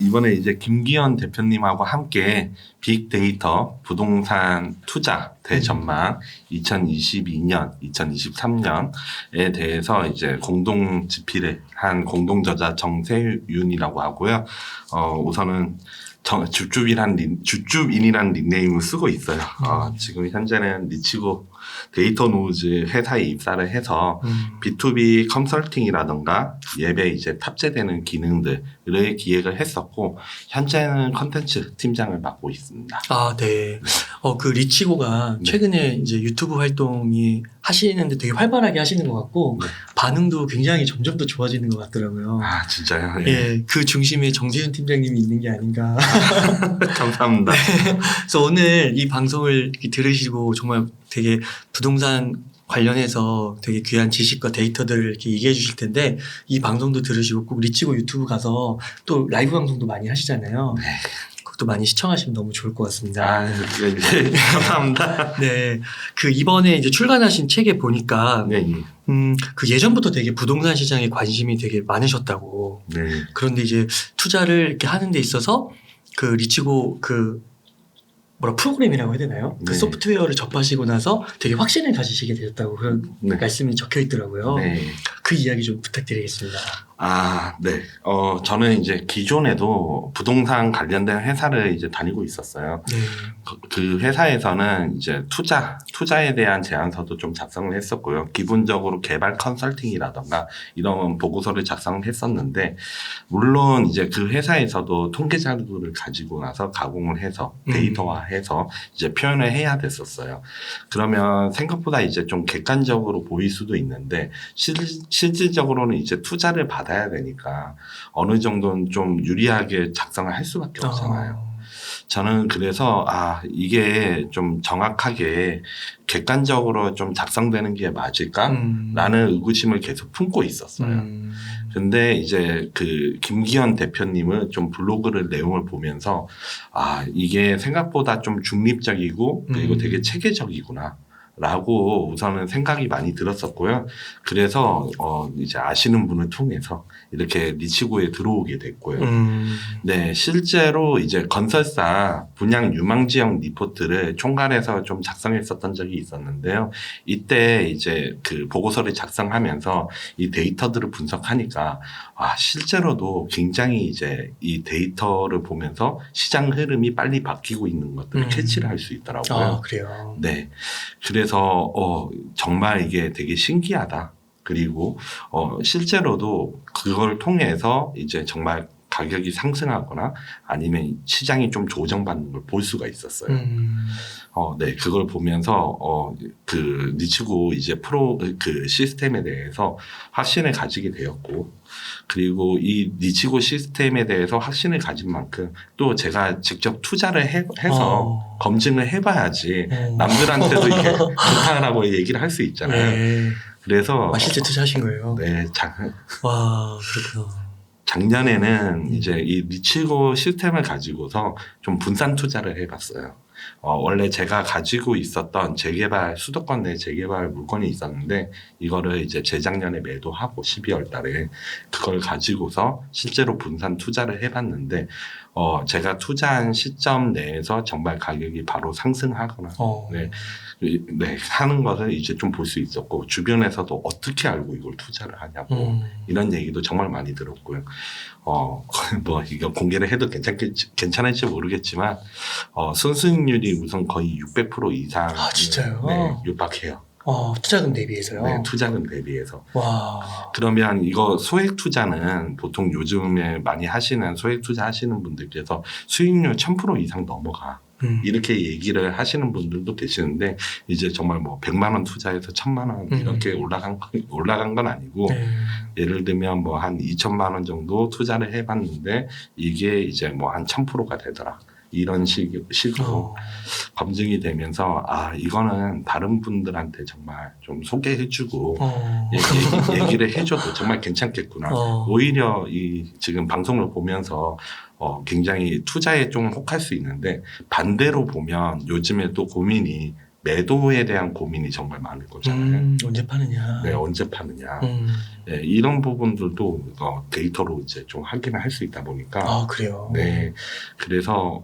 이번에 이제 김기현 대표님하고 함께 빅데이터 부동산 투자 대전망 2022년, 2023년에 대해서 이제 공동 집필을 한 공동저자 정세윤이라고 하고요. 우선은 주주인이라는 닉네임을 쓰고 있어요. 지금 현재는 리치고 데이터 노우즈 회사에 입사를 해서 B2B 컨설팅이라던가 앱에 이제 탑재되는 기능들을 기획을 했었고, 현재는 컨텐츠 팀장을 맡고 있습니다. 아, 네. 그 리치고가 네. 최근에 이제 유튜브 활동이 하시는데 되게 활발하게 하시는 것 같고, 네. 반응도 굉장히 점점 더 좋아지는 것 같더라고요. 아, 진짜요? 예, 그 중심에 정세윤 팀장님이 있는 게 아닌가. 감사합니다. 그래서 오늘 이 방송을 이렇게 들으시고 정말 되게 부동산 관련해서 되게 귀한 지식과 데이터들을 이렇게 얘기해 주실 텐데, 이 방송도 들으시고 꼭 리치고 유튜브 가서 또 라이브 방송도 많이 하시잖아요. 네. 그것도 많이 시청하시면 너무 좋을 것 같습니다. 아, 네. 감사합니다. 네. 그 이번에 이제 출간하신 책에 보니까, 네. 그 예전부터 되게 부동산 시장에 관심이 되게 많으셨다고. 네. 그런데 이제 투자를 이렇게 하는 데 있어서 그 리치고 프로그램이라고 해야 되나요? 그 네. 소프트웨어를 접하시고 나서 되게 확신을 가지시게 되셨다고 그런 네. 말씀이 적혀 있더라고요. 네. 그 이야기 좀 부탁드리겠습니다. 아, 네. 저는 이제 기존에도 부동산 관련된 회사를 이제 다니고 있었어요. 네. 그 회사에서는 이제 투자에 대한 제안서도 좀 작성을 했었고요. 기본적으로 개발 컨설팅이라던가 이런 보고서를 작성을 했었는데, 물론 이제 그 회사에서도 통계 자료를 가지고 나서 가공을 해서 데이터화해서 이제 표현을 해야 됐었어요. 그러면 생각보다 이제 좀 객관적으로 보일 수도 있는데, 실질적으로는 이제 투자를 받아야 되니까 어느 정도는 좀 유리하게 작성을 할 수밖에 없잖아요. 저는 그래서 이게 좀 정확하게 객관적으로 좀 작성되는 게 맞을까라는 의구심을 계속 품고 있었어요. 근데 이제 그 김기현 대표님은 좀 블로그를 내용을 보면서 이게 생각보다 좀 중립적이고 그리고 되게 체계적이구나 라고 우선은 생각이 많이 들었었고요. 그래서 이제 아시는 분을 통해서 이렇게 리치고에 들어오게 됐고요. 네, 실제로 이제 건설사 분양 유망 지역 리포트를 총괄해서 좀 작성했었던 적이 있었는데요. 이때 이제 그 보고서를 작성하면서 이 데이터들을 분석하니까 실제로도 굉장히 이제 이 데이터를 보면서 시장 흐름이 빨리 바뀌고 있는 것들을 캐치를 할 수 있더라고요. 그래요. 네. 그래서 정말 이게 되게 신기하다. 그리고 실제로도 그걸 통해서 이제 정말 가격이 상승하거나 아니면 시장이 좀 조정받는 걸 볼 수가 있었어요. 네, 그걸 보면서 그 리치고 이제 그 시스템에 대해서 확신을 가지게 되었고, 그리고 이 리치고 시스템에 대해서 확신을 가진 만큼 또 제가 직접 투자를 해서 검증을 해봐야지 남들한테도 이게 좋다라고 얘기를 할 수 있잖아요. 네. 그래서 실제 투자하신 거예요? 네, 와, 그렇구나. 작년에는 이제 이 리치고 시스템을 가지고서 좀 분산 투자를 해봤어요. 원래 제가 가지고 있었던 수도권 내 재개발 물건이 있었는데, 이거를 이제 재작년에 매도하고 12월 달에 그걸 가지고서 실제로 분산 투자를 해봤는데, 제가 투자한 시점 내에서 정말 가격이 바로 상승하거나, 네, 하는 것을 이제 좀 볼 수 있었고, 주변에서도 어떻게 알고 이걸 투자를 하냐고, 이런 얘기도 정말 많이 들었고요. 이거 공개를 해도 괜찮을지 모르겠지만, 순수익률이 우선 거의 600% 이상. 진짜요? 네, 육박해요. 투자금 대비해서요? 네, 투자금 대비해서. 와. 그러면 이거 소액 투자는 보통 요즘에 많이 하시는 소액 투자 하시는 분들께서 수익률 1000% 이상 넘어가. 이렇게 얘기를 하시는 분들도 계시는데, 이제 정말 100만 원 투자해서 1000만 원 이렇게 올라간 건 아니고, 예를 들면 한 2천만 원 정도 투자를 해봤는데, 이게 이제 한 1000%가 되더라. 이런 식으로 검증이 되면서 이거는 다른 분들한테 정말 좀 소개해주고 얘기를 해줘도 정말 괜찮겠구나. 오히려 이 지금 방송을 보면서 굉장히 투자에 좀 혹할 수 있는데, 반대로 보면 요즘에 또 고민이 매도에 대한 고민이 정말 많을 거잖아요. 언제 파느냐. 네, 언제 파느냐. 음. 네, 이런 부분들도 데이터로 이제 좀 확인을 할 수 있다 보니까. 아, 그래요? 네. 그래서,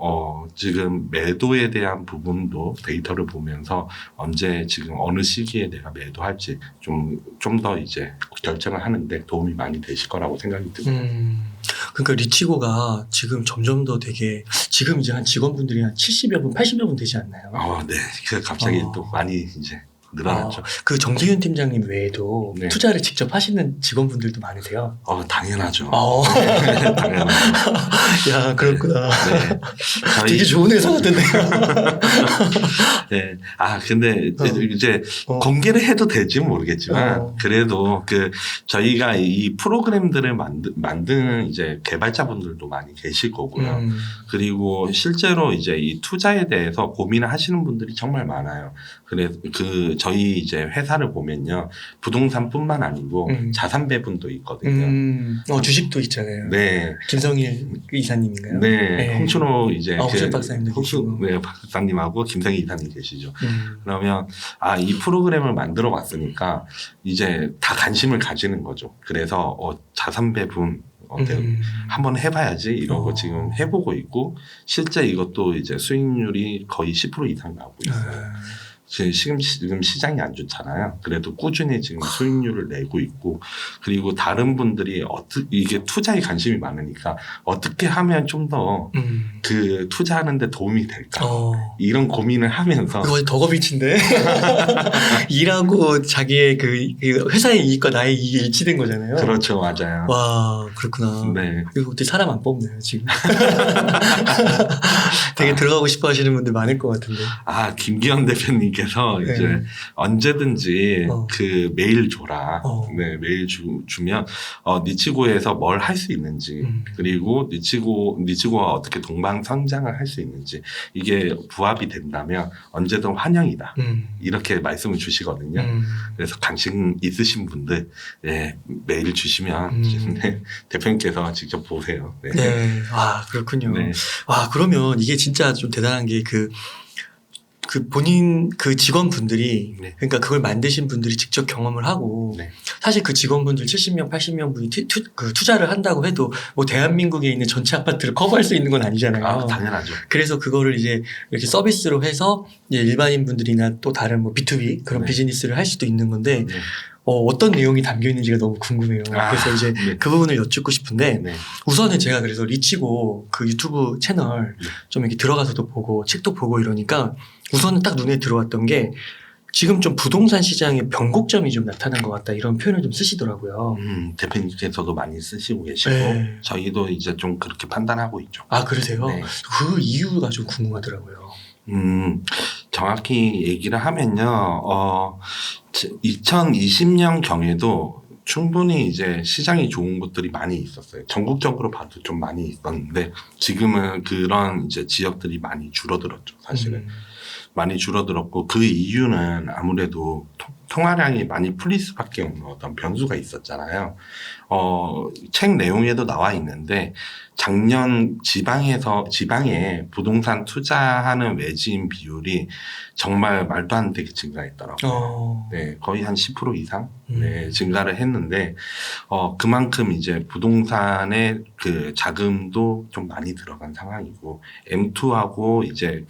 지금 매도에 대한 부분도 데이터를 보면서 언제 지금 어느 시기에 내가 매도할지 좀 더 이제 결정을 하는데 도움이 많이 되실 거라고 생각이 듭니다. 그러니까 리치고가 지금 점점 더 되게 지금 이제 한 직원분들이 한 70여 분, 80여 분 되지 않나요? 네. 그 갑자기 어. 또 많이 이제 늘어났죠. 그 정세윤 팀장님 외에도 네. 투자를 직접 하시는 직원분들도 많으세요? 당연하죠. 네. 당연하죠. 야, 그렇구나. 네. 되게 좋은 회사 같은데요. 네. 근데 이제 어. 공개를 해도 될지 모르겠지만 그래도 저희가 이 프로그램들을 만드는 이제 개발자분들도 많이 계실 거고요. 그리고 실제로 이제 이 투자에 대해서 고민을 하시는 분들이 정말 많아요. 그래서 저희 이제 회사를 보면요. 부동산뿐만 아니고 자산 배분도 있거든요. 주식도 있잖아요. 네. 김성일 이사님인가요? 네. 홍춘호 이제 홍춘호 박사님도 계시고. 네, 박사님하고 김성희 이사님 계시죠. 그러면 이 프로그램을 만들어 왔으니까 이제 다 관심을 가지는 거죠. 그래서 자산 배분 한번 해봐야지 이러고 지금 해보고 있고 실제 이것도 이제 수익률이 거의 10% 이상 나오고 있어요. 지금 시장이 안 좋잖아요. 그래도 꾸준히 지금 수익률을 내고 있고 그리고 다른 분들이 이게 투자에 관심이 많으니까 어떻게 하면 좀 더 투자하는데 도움이 될까 이런 고민을 하면서 그거 덕업일치인데 일하고 자기의 그 회사의 이익과 나의 이익이 일치된 거잖아요. 그렇죠, 맞아요. 와, 그렇구나. 네. 이거 어떻게 사람 안 뽑나요 지금? 되게 들어가고 싶어하시는 분들 많을 것 같은데. 김기현 대표님께서 이제 언제든지 그 메일 줘라. 네, 메일 주면 니치고에서 뭘 할 수 있는지 그리고 니치고와 어떻게 동방 성장을 할 수 있는지 이게 부합이 된다면 언제든 환영이다. 이렇게 말씀을 주시거든요. 그래서 관심 있으신 분들 메일 주시면 대표님께서 직접 보세요. 네. 네. 그렇군요. 네. 그러면 이게 진짜 좀 대단한 게 본인 직원분들이 그러니까 그걸 만드신 분들이 직접 경험을 하고 사실 그 직원분들 70명, 80명 분이 투자를 한다고 해도 뭐 대한민국에 있는 전체 아파트를 커버할 수 있는 건 아니잖아요. 당연하죠. 그래서 그거를 이제 이렇게 서비스로 해서 이제 일반인 분들이나 또 다른 뭐 B2B 그런 비즈니스를 할 수도 있는 건데 어떤 내용이 담겨 있는지가 너무 궁금해요. 그래서 이제 그 부분을 여쭙고 싶은데 우선은 제가 그래서 리치고 그 유튜브 채널 좀 이렇게 들어가서도 보고 책도 보고 이러니까 우선은 딱 눈에 들어왔던 게 지금 좀 부동산 시장에 변곡점이 좀 나타난 것 같다 이런 표현을 좀 쓰시더라고요. 대표님께서도 많이 쓰시고 계시고 저희도 이제 좀 그렇게 판단하고 있죠. 그러세요? 네. 그 이유가 좀 궁금하더라고요. 정확히 얘기를 하면요. 2020년 경에도 충분히 이제 시장이 좋은 곳들이 많이 있었어요. 전국적으로 봐도 좀 많이 있었는데 지금은 그런 이제 지역들이 많이 줄어들었죠, 사실은. 많이 줄어들었고 그 이유는 아무래도 통화량이 많이 풀릴 수밖에 없는 어떤 변수가 있었잖아요. 책 내용에도 나와 있는데 작년 지방에 부동산 투자하는 외지인 비율이 정말 말도 안 되게 증가했더라고요. 네, 거의 한 10% 이상 증가를 했는데 그만큼 이제 부동산의 그 자금도 좀 많이 들어간 상황이고 M2하고 이제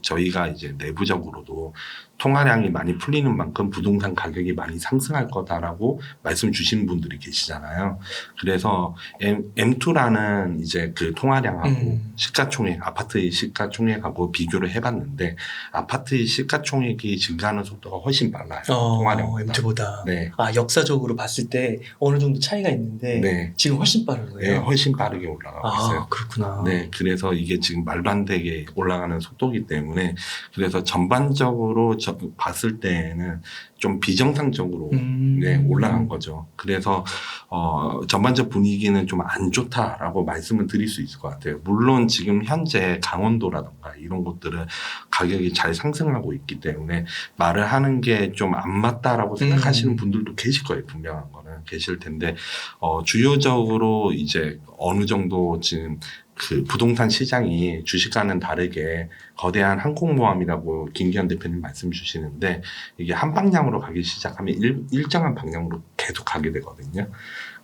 저희가 이제 내부적으로도 통화량이 많이 풀리는 만큼 부동산 가격이 많이 상승할 거다라고 말씀 주시는 분들이 계시잖아요. 그래서 M2라는 이제 그 통화량하고 시가총액, 아파트의 시가총액하고 비교를 해봤는데 아파트의 시가총액이 증가하는 속도가 훨씬 빨라요. 통화량보다. M2보다. 네. 역사적으로 봤을 때 어느 정도 차이가 있는데 지금 훨씬 빠른 거예요? 네, 훨씬 빠르게 올라가고 있어요. 그렇구나. 네, 그래서 이게 지금 말도 안 되게 올라가는 속도이기 때문에 그래서 전반적으로 봤을 때는 좀 비정상적으로 올라간 거죠. 그래서 전반적 분위기는 좀 안 좋다라고 말씀을 드릴 수 있을 것 같아요. 물론 지금 현재 강원도라든가 이런 곳들은 가격이 잘 상승하고 있기 때문에 말을 하는 게 좀 안 맞다라고 생각하시는 분들도 계실 거예요. 분명한 거는 계실 텐데 주요적으로 이제 어느 정도 지금 그 부동산 시장이 주식과는 다르게 거대한 항공모함이라고 김기현 대표님 말씀 주시는데 이게 한 방향으로 가기 시작하면 일정한 방향으로 계속 가게 되거든요.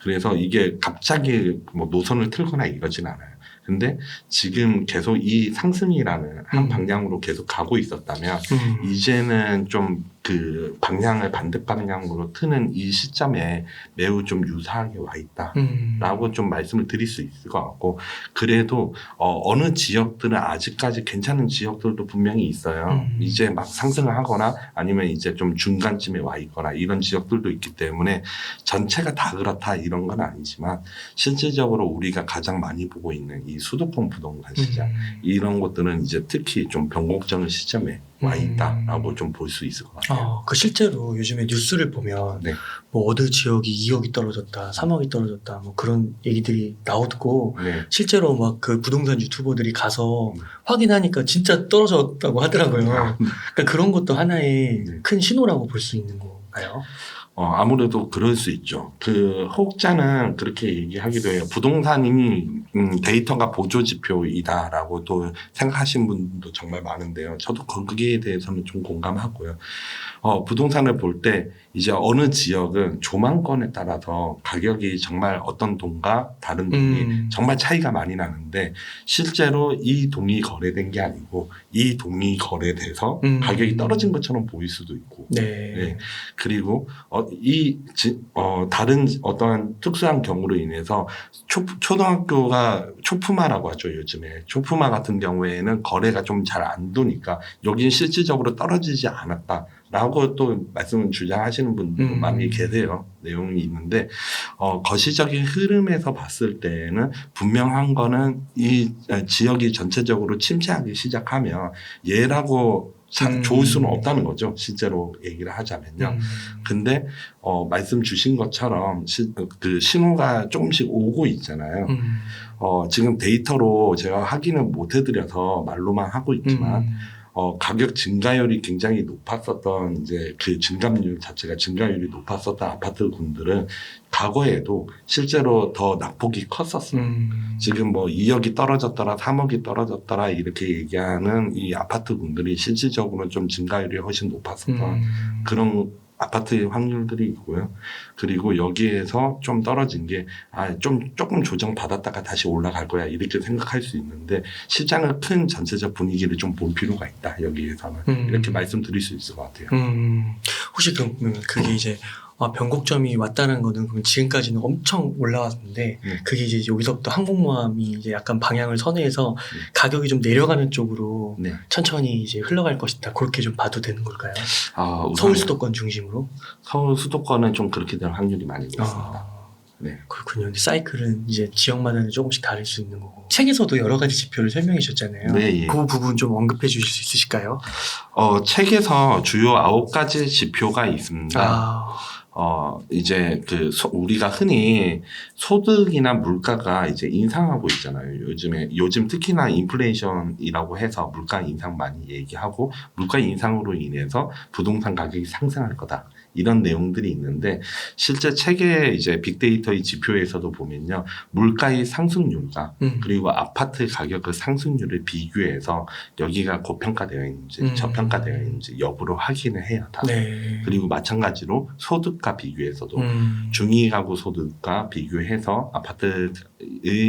그래서 이게 갑자기 뭐 노선을 틀거나 이러진 않아요. 근데 지금 계속 이 상승이라는 한 방향으로 계속 가고 있었다면 이제는 좀 그 방향을 반대 방향으로 트는 이 시점에 매우 좀 유사하게 와 있다라고 좀 말씀을 드릴 수 있을 것 같고 그래도 어느 지역들은 아직까지 괜찮은 지역들도 분명히 있어요. 이제 막 상승을 하거나 아니면 이제 좀 중간쯤에 와 있거나 이런 지역들도 있기 때문에 전체가 다 그렇다 이런 건 아니지만 실질적으로 우리가 가장 많이 보고 있는 이 수도권 부동산 시장 이런 것들은 이제 특히 좀 변곡점의 시점에 와 있다라고 좀 볼 수 있을 것 같아요. 그 실제로 요즘에 뉴스를 보면 네. 뭐 어느 지역이 2억이 떨어졌다, 3억이 떨어졌다, 뭐 그런 얘기들이 나오고 네. 실제로 막 그 부동산 유튜버들이 가서 확인하니까 진짜 떨어졌다고 하더라고요. 그러니까 그런 것도 하나의 네. 큰 신호라고 볼 수 있는 건가요? 아무래도 그럴 수 있죠. 그 혹자는 그렇게 얘기하기도 해요. 부동산이 데이터가 보조 지표이다라고 또 생각하시는 분도 정말 많은데요. 저도 거기에 대해서는 좀 공감하고요. 부동산을 볼 때 이제 어느 지역은 조망권에 따라서 가격이 정말 어떤 동과 다른 동이 정말 차이가 많이 나는데 실제로 이 동이 거래된 게 아니고 이 동이 거래돼서 가격이 떨어진 것처럼 보일 수도 있고 네. 그리고 다른 어떠한 특수한 경우로 인해서 초등학교가 초품화라고 하죠, 요즘에. 초품화 같은 경우에는 거래가 좀 잘 안 되니까 여긴 실질적으로 떨어지지 않았다라고 또 말씀을 주장하시는 분들도 많이 계세요. 내용이 있는데, 거시적인 흐름에서 봤을 때는 분명한 거는 이 지역이 전체적으로 침체하기 시작하면 얘라고 좋을 수는 없다는 거죠. 실제로 얘기를 하자면요. 근데 말씀 주신 것처럼 그 신호가 조금씩 오고 있잖아요. 지금 데이터로 제가 확인을 못 해드려서 말로만 하고 있지만 가격 증가율이 굉장히 높았었던 이제 그 증감률 자체가 증가율이 높았었던 아파트 군들은 과거에도 실제로 더 낙폭이 컸었어요. 지금 뭐 2억이 떨어졌더라, 3억이 떨어졌더라 이렇게 얘기하는 이 아파트 군들이 실질적으로 좀 증가율이 훨씬 높았었던 그런 아파트 확률들이 있고요. 그리고 여기에서 좀 떨어진 게 조금 조정 받았다가 다시 올라갈 거야 이렇게 생각할 수 있는데 시장의 큰 전체적 분위기를 좀 볼 필요가 있다 여기에서는 이렇게 말씀드릴 수 있을 것 같아요. 혹시 그러면 그게 이제 변곡점이 왔다는 거는 그럼 지금까지는 엄청 올라왔는데 그게 이제 여기서부터 항공모함이 이제 약간 방향을 선회해서 가격이 좀 내려가는 쪽으로 천천히 이제 흘러갈 것이다. 그렇게 좀 봐도 되는 걸까요? 서울 수도권 중심으로? 서울 수도권은 좀 그렇게 될 확률이 많이 있습니다. 네. 그렇군요. 근데 사이클은 이제 지역마다는 조금씩 다를 수 있는 거고. 책에서도 여러 가지 지표를 설명해 주셨잖아요. 네, 예. 그 부분 좀 언급해 주실 수 있으실까요? 책에서 주요 9가지 지표가 있습니다. 이제 우리가 흔히 소득이나 물가가 이제 인상하고 있잖아요. 요즘 특히나 인플레이션이라고 해서 물가 인상 많이 얘기하고 물가 인상으로 인해서 부동산 가격이 상승할 거다. 이런 내용들이 있는데 실제 책의 이제 빅데이터의 지표에서도 보면요. 물가의 상승률과 그리고 아파트 가격의 상승률을 비교해서 여기가 고평가되어 있는지 저평가되어 있는지 여부를 확인을 해요. 다. 네. 그리고 마찬가지로 소득과 비교해서도 중위 가구 소득과 비교해서 아파트의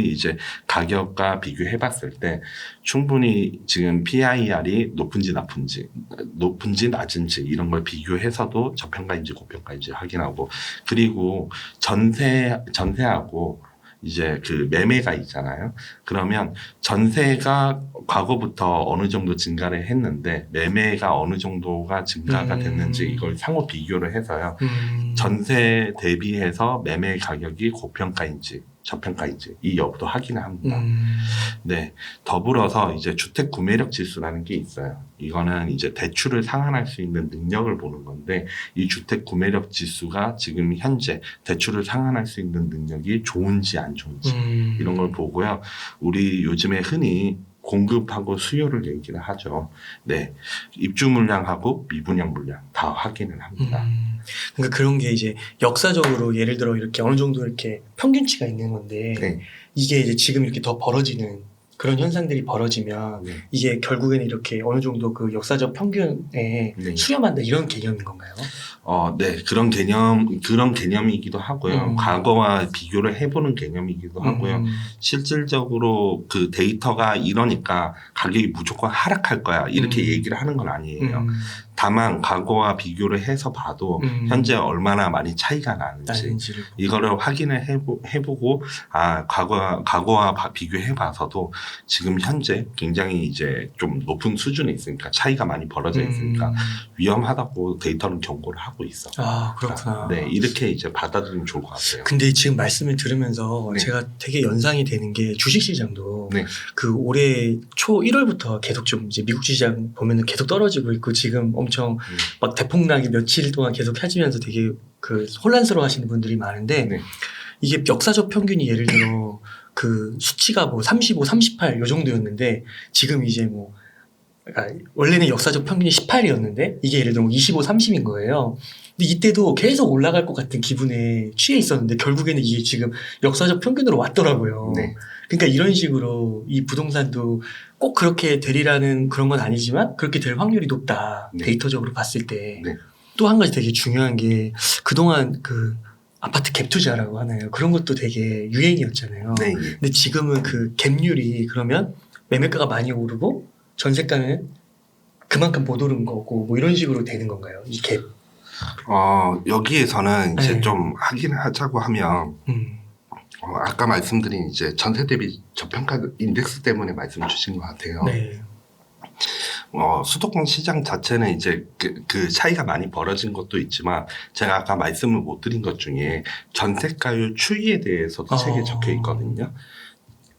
이제 가격과 비교해 봤을 때 충분히 지금 PIR이 높은지 낮은지 이런 걸 비교해서도 저평가인지 고평가인지 확인하고 그리고 전세하고 이제 그 매매가 있잖아요. 그러면 전세가 과거부터 어느 정도 증가를 했는데 매매가 어느 정도가 증가가 됐는지 이걸 상호 비교를 해서요. 전세 대비해서 매매 가격이 고평가인지 저평가인지 이 여부도 확인을 합니다. 네. 더불어서 이제 주택 구매력 지수라는 게 있어요. 이거는 이제 대출을 상환할 수 있는 능력을 보는 건데 이 주택 구매력 지수가 지금 현재 대출을 상환할 수 있는 능력이 좋은지 안 좋은지 이런 걸 보고요. 우리 요즘에 흔히 공급하고 수요를 얘기를 하죠. 네. 입주 물량하고 미분양 물량 다 확인을 합니다. 그러니까 그런 게 이제 역사적으로 예를 들어 이렇게 어느 정도 이렇게 평균치가 있는 건데 이게 이제 지금 이렇게 더 벌어지는 그런 현상들이 벌어지면 네. 이게 결국에는 이렇게 어느 정도 그 역사적 평균에 네. 수렴한다 이런 개념인 건가요? 네, 그런 개념이기도 하고요. 과거와 비교를 해보는 개념이기도 하고요. 실질적으로 그 데이터가 이러니까 가격이 무조건 하락할 거야. 이렇게 얘기를 하는 건 아니에요. 다만 과거와 비교를 해서 봐도 현재 얼마나 많이 차이가 나는지 이거를 확인을 해보고 과거와 비교해봐서도 지금 현재 굉장히 이제 좀 높은 수준에 있으니까 차이가 많이 벌어져 있으니까 위험하다고 데이터는 경고를 하고 있어. 아, 그렇구나. 네, 이렇게 이제 받아들이면 좋을 것 같아요. 근데 지금 말씀을 들으면서 네. 제가 되게 연상이 되는 게 주식시장도 네. 그 올해 초 1월부터 계속 좀 이제 미국 시장 보면은 계속 떨어지고 있고 지금 엄청 막 대폭락이 며칠 동안 계속 펴지면서 되게 그 혼란스러워 하시는 분들이 많은데 네. 이게 역사적 평균이 예를 들어 그 수치가 뭐 35, 38 요 정도였는데 지금 이제 뭐 그러니까 원래는 역사적 평균이 18이었는데 이게 예를 들어 뭐 25, 30인 거예요. 근데 이때도 계속 올라갈 것 같은 기분에 취해 있었는데 결국에는 이게 지금 역사적 평균으로 왔더라고요. 네. 그러니까 이런 식으로 이 부동산도 꼭 그렇게 되리라는 그런 건 아니지만 그렇게 될 확률이 높다. 네. 데이터적으로 봤을 때. 네. 또 한 가지 되게 중요한 게 그동안 그 아파트 갭 투자라고 하나요? 그런 것도 되게 유행이었잖아요. 네. 근데 지금은 그 갭률이 그러면 매매가가 많이 오르고 전세가는 그만큼 못 오른 거고 뭐 이런 식으로 되는 건가요? 이 갭. 여기에서는 이제 네. 좀 하자고 하면 아까 말씀드린 이제 전세 대비 저평가 인덱스 때문에 말씀 주신 것 같아요. 네. 수도권 시장 자체는 이제 그 차이가 많이 벌어진 것도 있지만 제가 아까 말씀을 못 드린 것 중에 전세가율 추이에 대해서도 책에 적혀 있거든요.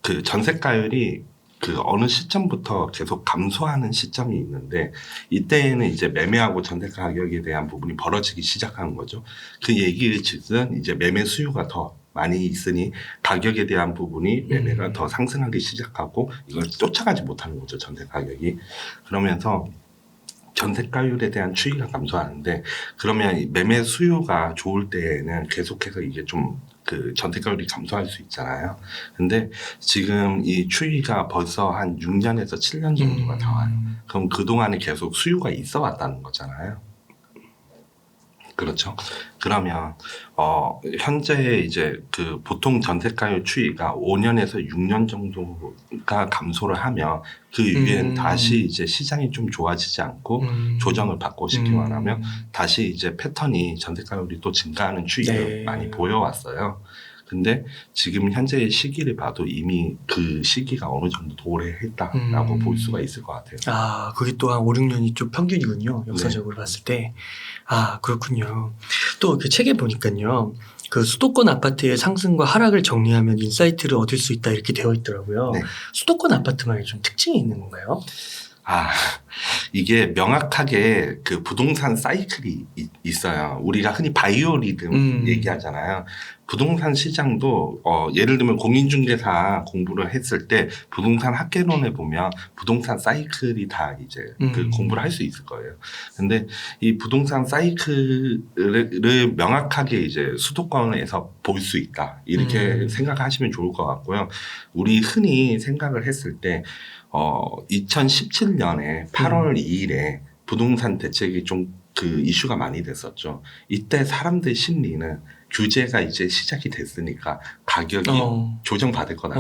그 전세가율이 그 어느 시점부터 계속 감소하는 시점이 있는데 이때에는 이제 매매하고 전세 가격에 대한 부분이 벌어지기 시작하는 거죠. 그 얘기를 즉슨 이제 매매 수요가 더 많이 있으니 가격에 대한 부분이 매매가 더 상승하기 시작하고 이걸 쫓아가지 못하는 거죠. 전세 가격이. 그러면서 전세가율에 대한 추이가 감소하는데 그러면 매매 수요가 좋을 때에는 계속해서 이게 좀 그 전세가율이 감소할 수 있잖아요. 근데 지금 이 추이가 벌써 한 6년에서 7년 정도가 나와요. 그럼 그동안에 계속 수요가 있어 왔다는 거잖아요. 그렇죠. 그러면 현재 이제 그 보통 전세가율 추이가 5년에서 6년 정도가 감소를 하면 그 이후엔 다시 이제 시장이 좀 좋아지지 않고 조정을 받고 싶기만 하면 다시 이제 패턴이 전세가율이 또 증가하는 추이를 많이 보여왔어요. 근데 지금 현재의 시기를 봐도 이미 그 시기가 어느 정도 도래했다라고 볼 수가 있을 것 같아요. 아, 그게 또 한 5, 6년이 좀 평균이군요. 역사적으로 봤을 때. 아, 그렇군요. 또 그 책에 보니까요. 그 수도권 아파트의 상승과 하락을 정리하면 인사이트를 얻을 수 있다 이렇게 되어 있더라고요. 네. 수도권 아파트만의 좀 특징이 있는 건가요? 이게 명확하게 그 부동산 사이클이 있어요. 우리가 흔히 바이오 리듬 얘기하잖아요. 부동산 시장도 예를 들면 공인중개사 공부를 했을 때 부동산 학개론에 보면 부동산 사이클이 다 이제 그 공부를 할 수 있을 거예요. 근데 이 부동산 사이클을 명확하게 이제 수도권에서 볼 수 있다. 이렇게 생각하시면 좋을 것 같고요. 우리 흔히 생각을 했을 때 2017년에 8월 2일에 부동산 대책이 좀 그 이슈가 많이 됐었죠. 이때 사람들 심리는 규제가 이제 시작이 됐으니까 가격이 조정받을 거다.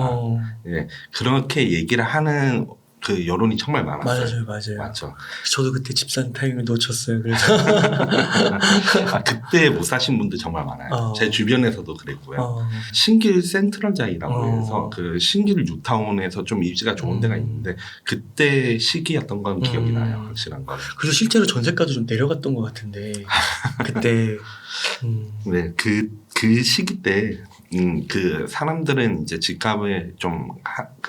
예, 그렇게 얘기를 하는 그 여론이 정말 많았어요. 맞아요. 맞죠. 저도 그때 집 사는 타이밍을 놓쳤어요. 그래서 그때 못 사신 분들 정말 많아요. 제 주변에서도 그랬고요. 신길 센트럴자이라고 해서 그 신길 뉴타운에서 좀 입지가 좋은 데가 있는데 그때 시기였던 건 기억이 나요. 확실한 건. 그래서 실제로 전세가도 좀 내려갔던 것 같은데 그때 네, 그 시기 때 그 사람들은 이제 집값을 좀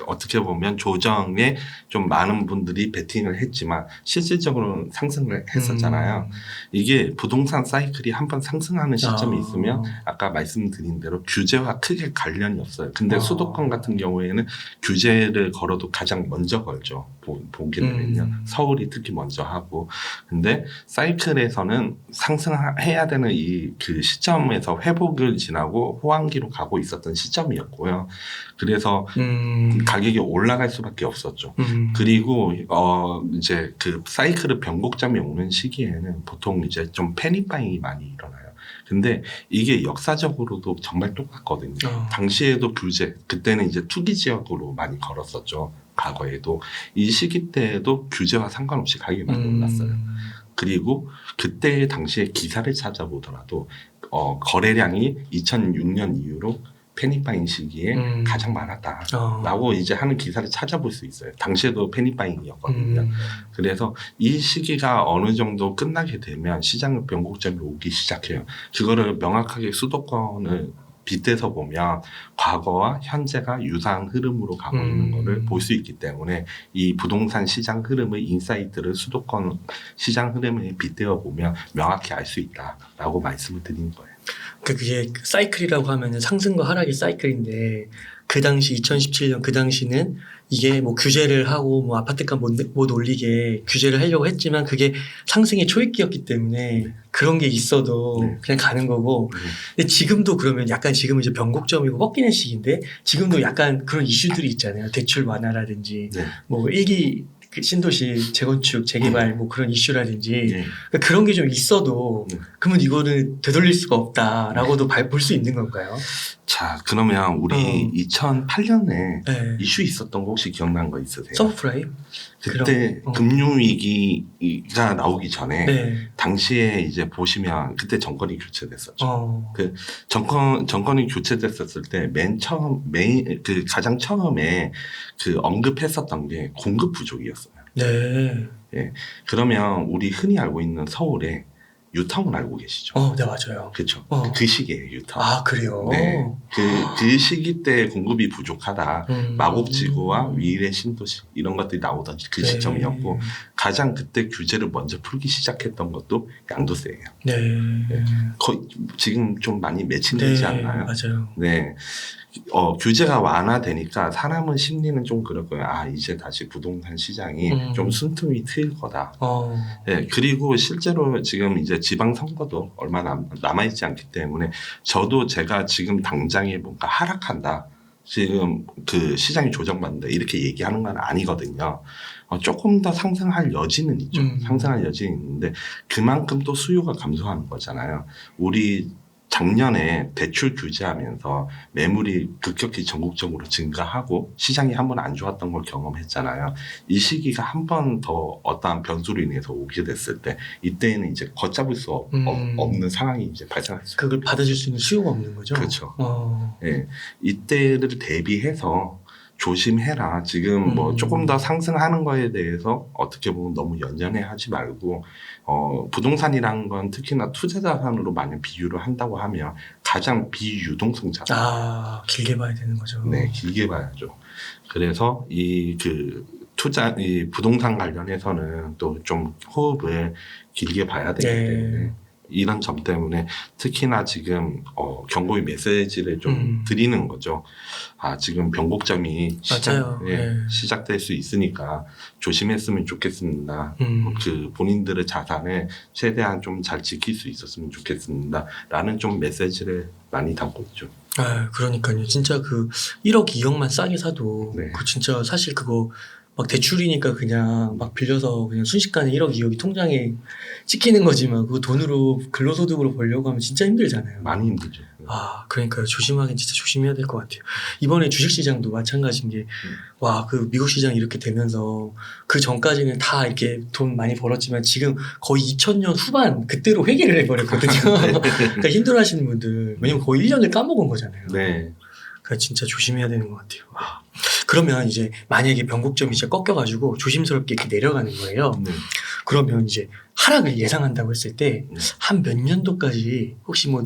어떻게 보면 조정에 좀 많은 분들이 베팅을 했지만 실질적으로는 상승을 했었잖아요. 이게 부동산 사이클이 한번 상승하는 시점이 있으면 아까 말씀드린 대로 규제와 크게 관련이 없어요. 근데 수도권 같은 경우에는 규제를 걸어도 가장 먼저 걸죠. 보게 되면요. 서울이 특히 먼저 하고. 근데 사이클에서는 상승해야 되는 이 그 시점에서 회복을 지나고 호황기로 가고 있었던 시점이었고요. 그래서 가격이 올라갈 수밖에 없었죠. 그리고 이제 그 사이클의 변곡점이 오는 시기에는 보통 이제 좀 패닉바잉이 많이 일어나요. 근데 이게 역사적으로도 정말 똑같거든요. 당시에도 규제, 그때는 이제 투기 지역으로 많이 걸었었죠. 과거에도 이 시기 때에도 규제와 상관없이 가격이 많이 올랐어요. 그리고 그때 당시에 기사를 찾아보더라도 거래량이 2006년 이후로 패닉바잉 시기에 가장 많았다라고 이제 하는 기사를 찾아볼 수 있어요. 당시에도 패닉바잉이었거든요. 그래서 이 시기가 어느 정도 끝나게 되면 시장 변곡점이 오기 시작해요. 그거를 명확하게 수도권을 빗대서 보면 과거와 현재가 유사한 흐름으로 가고 있는 거를 볼 수 있기 때문에 이 부동산 시장 흐름의 인사이트를 수도권 시장 흐름에 빗대어 보면 명확히 알 수 있다라고 말씀을 드리는 거예요. 그게 사이클이라고 하면은 상승과 하락의 사이클인데 그 당시 2017년 그 당시는 이게 뭐 규제를 하고 뭐 아파트값 못 올리게 규제를 하려고 했지만 그게 상승의 초입기였기 때문에 그런 게 있어도 그냥 가는 거고. 근데 지금도 그러면 약간 지금은 이제 변곡점이고 꺾이는 시기인데 지금도 약간 그런 이슈들이 있잖아요. 대출 완화라든지 뭐 일기 그 신도시 재건축 재개발 뭐 그런 이슈라든지 그러니까 그런 게 좀 있어도 그러면 이거는 되돌릴 수가 없다라고도 볼 수 있는 건가요? 자, 그러면 우리 2008년에 이슈 있었던 거 혹시 기억나는 거 있으세요? 서브프라임? 그때 금융위기가 나오기 전에 당시에 이제 보시면 그때 정권이 교체됐었죠. 그 정권이 교체됐었을 때 그 가장 처음에 그 언급했었던 게 공급 부족이었어요. 네. 예. 그러면 우리 흔히 알고 있는 서울에 유타운 알고 계시죠? 네, 맞아요. 그렇죠. 그 시기에 유타운. 아, 그래요? 네. 그 시기 때 공급이 부족하다. 마곡지구와 위례 신도시 이런 것들이 나오던 그 시점이었고 가장 그때 규제를 먼저 풀기 시작했던 것도 양도세예요. 네. 거의 지금 좀 많이 매칭되지 않나요? 맞아요. 네. 규제가 완화되니까 사람은 심리는 좀 그럴 거예요. 아, 이제 다시 부동산 시장이 좀 숨통이 트일 거다. 네, 그리고 실제로 지금 이제 지방선거도 얼마 남아있지 않기 때문에 저도 제가 지금 당장에 뭔가 하락한다. 지금 그 시장이 조정받는다. 이렇게 얘기하는 건 아니거든요. 조금 더 상승할 여지는 있죠. 상승할 여지는 있는데 그만큼 또 수요가 감소하는 거잖아요. 우리 작년에 대출 규제하면서 매물이 급격히 전국적으로 증가하고 시장이 한 번 안 좋았던 걸 경험했잖아요. 이 시기가 한 번 더 어떠한 변수로 인해서 오게 됐을 때 이때는 이제 걷잡을 수 없는 상황이 이제 발생할 수 있어요. 그걸 받아줄 수 있는 수요가 없는 거죠? 그렇죠. 네. 이때를 대비해서 조심해라. 지금 뭐 조금 더 상승하는 거에 대해서 어떻게 보면 너무 연연해 하지 말고 부동산이라는 건 특히나 투자 자산으로 만약 비유를 한다고 하면 가장 비유동성 자산. 길게 봐야 되는 거죠. 네, 길게 봐야죠. 그래서 이 부동산 관련해서는 또 좀 호흡을 길게 봐야 되기 때문에 이런 점 때문에 특히나 지금 경고의 메시지를 좀 드리는 거죠. 지금 변곡점이 시작될 수 있으니까 조심했으면 좋겠습니다. 그 본인들의 자산을 최대한 좀 잘 지킬 수 있었으면 좋겠습니다. 라는 좀 메시지를 많이 담고 있죠. 그러니까요. 진짜 그 1억, 2억만 싸게 사도 그 진짜 사실 그거 막 대출이니까 그냥 막 빌려서 그냥 순식간에 1억, 2억이 통장에 찍히는 거지만 그거 돈으로 근로소득으로 벌려고 하면 진짜 힘들잖아요. 많이 힘들죠. 그러니까요. 조심하긴 진짜 조심해야 될 것 같아요. 이번에 주식시장도 마찬가지인 게, 그 미국 시장 이렇게 되면서 그 전까지는 다 이렇게 돈 많이 벌었지만 지금 거의 2000년 후반 그때로 회귀를 해버렸거든요. 그러니까 힘들어 하시는 분들, 왜냐면 거의 1년을 까먹은 거잖아요. 네. 그러니까 진짜 조심해야 되는 것 같아요. 그러면 이제 만약에 변곡점이 이제 꺾여가지고 조심스럽게 이렇게 내려가는 거예요. 그러면 이제 하락을 예상한다고 했을 때 한 몇 년도까지 혹시 뭐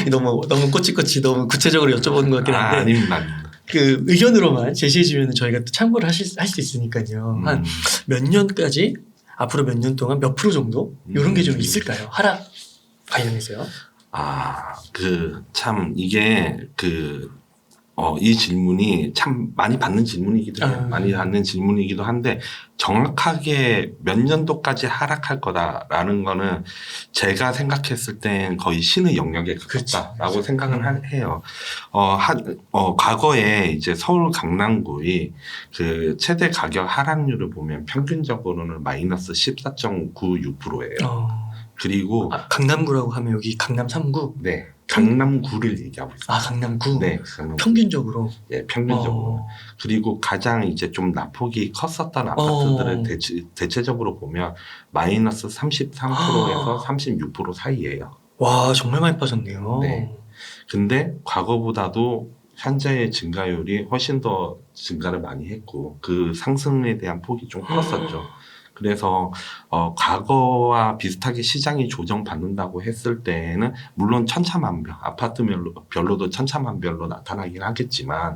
너무 꼬치꼬치 너무 구체적으로 여쭤보는 것 같긴 한데 아닙니다. 그 의견으로만 제시해주면 저희가 또 참고를 할 수 있으니까요. 한 몇 년까지 앞으로 몇 년 동안 몇 프로 정도 이런 게 좀 있을까요? 하락 관련해서요. 참 이게 이 질문이 참 많이 받는 질문이기도 해요. 많이 받는 질문이기도 한데 정확하게 몇 년도까지 하락할 거다라는 거는 제가 생각했을 땐 거의 신의 영역에 가깝다라고 생각을 해요. 과거에 이제 서울 강남구의 그 최대 가격 하락률을 보면 평균적으로는 마이너스 14.96%예요. 그리고 강남구라고 하면 여기 강남 3구? 네, 강남구를 얘기하고 있어요. 아, 강남구? 네, 강남구. 평균적으로? 예, 평균적으로. 그리고 가장 이제 좀 낙폭이 컸었던 아파트들을 대체적으로 보면 마이너스 33%에서 36% 사이예요. 와, 정말 많이 빠졌네요. 네. 근데 과거보다도 현재의 증가율이 훨씬 더 증가를 많이 했고 그 상승에 대한 폭이 좀 컸었죠. 그래서 과거와 비슷하게 시장이 조정받는다고 했을 때에는 물론 천차만별 아파트별로도 천차만별로 나타나긴 하겠지만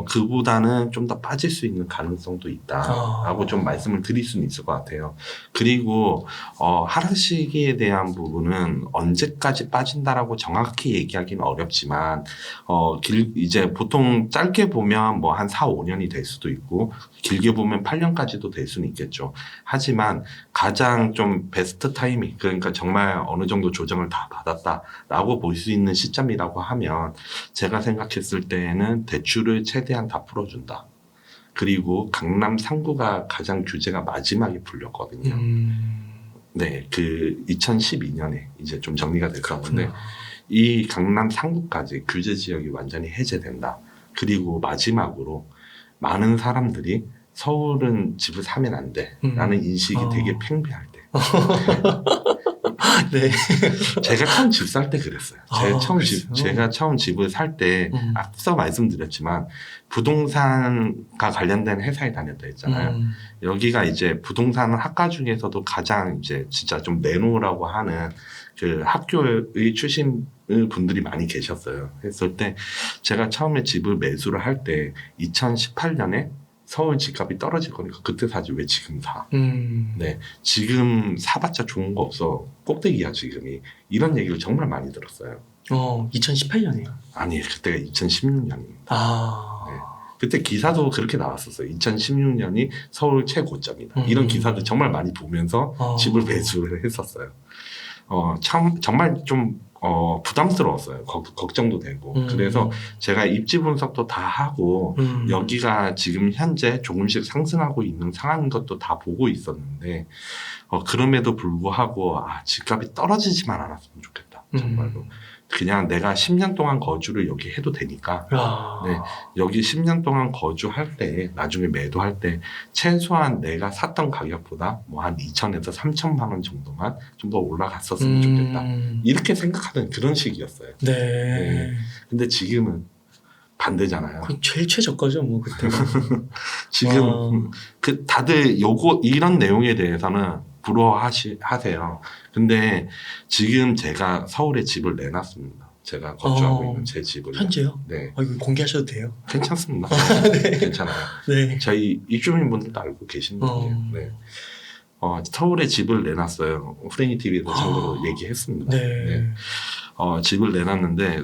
그보다는 좀 더 빠질 수 있는 가능성도 있다라고 좀 말씀을 드릴 수는 있을 것 같아요. 그리고 하락 시기에 대한 부분은 언제까지 빠진다라고 정확히 얘기하기는 어렵지만 이제 보통 짧게 보면 뭐 한 4, 5년이 될 수도 있고 길게 보면 8년까지도 될 수는 있겠죠. 하지만 가장 좀 베스트 타이밍, 그러니까 정말 어느 정도 조정을 다 받았다라고 볼 수 있는 시점이라고 하면 제가 생각했을 때에는 대출을 최대한 다 풀어준다. 그리고 강남 3구가 가장 규제가 마지막에 풀렸거든요. 네, 그 2012년에 이제 좀 정리가 됐었는데 이 강남 3구까지 규제 지역이 완전히 해제된다. 그리고 마지막으로 많은 사람들이 서울은 집을 사면 안 돼. 라는 인식이 되게 팽배할 때. 네. 제가 처음 집 살 때 그랬어요. 제가 처음 집을 살 때, 앞서 말씀드렸지만, 부동산과 관련된 회사에 다녔다 했잖아요. 여기가 이제 부동산 학과 중에서도 가장 이제 진짜 좀 내놓으라고 하는 그 학교의 출신 분들이 많이 계셨어요. 했을 때, 제가 처음에 집을 매수를 할 때, 2018년에 서울 집값이 떨어질 거니까 그때 사지 왜 지금 사? 네, 지금 사봤자 좋은 거 없어. 꼭대기야 지금이. 이런 얘기를 정말 많이 들었어요. 2018년이요? 아니, 그때가 2016년입니다. 아. 네. 그때 기사도 그렇게 나왔었어요. 2016년이 서울 최고점이다. 이런 기사도 정말 많이 보면서 집을 매수를 했었어요. 정말 좀 부담스러웠어요. 걱정도 되고. 그래서 제가 입지 분석도 다 하고 여기가 지금 현재 조금씩 상승하고 있는 상황인 것도 다 보고 있었는데 그럼에도 불구하고 집값이 떨어지지만 않았으면 좋겠다. 정말로. 그냥 내가 10년 동안 거주를 여기 해도 되니까 네, 여기 10년 동안 거주할 때 나중에 매도할 때 최소한 내가 샀던 가격보다 뭐 한 2천에서 3천만 원 정도만 좀 더 올라갔었으면 좋겠다. 이렇게 생각하던 그런 시기였어요. 네. 네. 근데 지금은 반대잖아요. 제일 최저가죠, 뭐 그때. 지금 다들 이런 내용에 대해서는 부러워하세요. 근데 지금 제가 서울에 집을 내놨습니다. 제가 거주하고 있는 제 집을. 현재요? 네. 이거 공개하셔도 돼요? 괜찮습니다. 네. 괜찮아요. 네. 저희 입주민분들도 알고 계시는 분이에요. 네. 서울에 집을 내놨어요. 후레니 TV에서 참고로 얘기했습니다. 네. 집을 내놨는데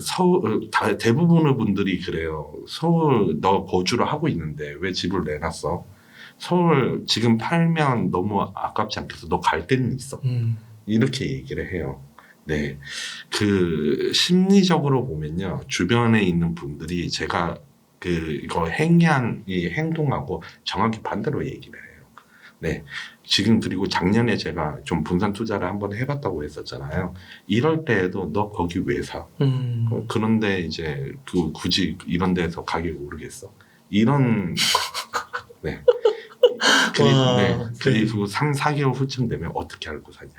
대부분의 분들이 그래요. 서울 너 거주를 하고 있는데 왜 집을 내놨어? 서울 지금 팔면 너무 아깝지 않겠어? 너 갈 데는 있어? 이렇게 얘기를 해요. 네. 그 심리적으로 보면요. 주변에 있는 분들이 제가 이거 이 행동하고 정확히 반대로 얘기를 해요. 네. 지금 그리고 작년에 제가 좀 분산 투자를 한번 해봤다고 했었잖아요. 이럴 때에도 너 거기 왜 사? 그런데 이제 굳이 이런 데서 가격이 오르겠어. 이런 네. 그리고 3, 4개월 후쯤 되면 어떻게 알고 사냐.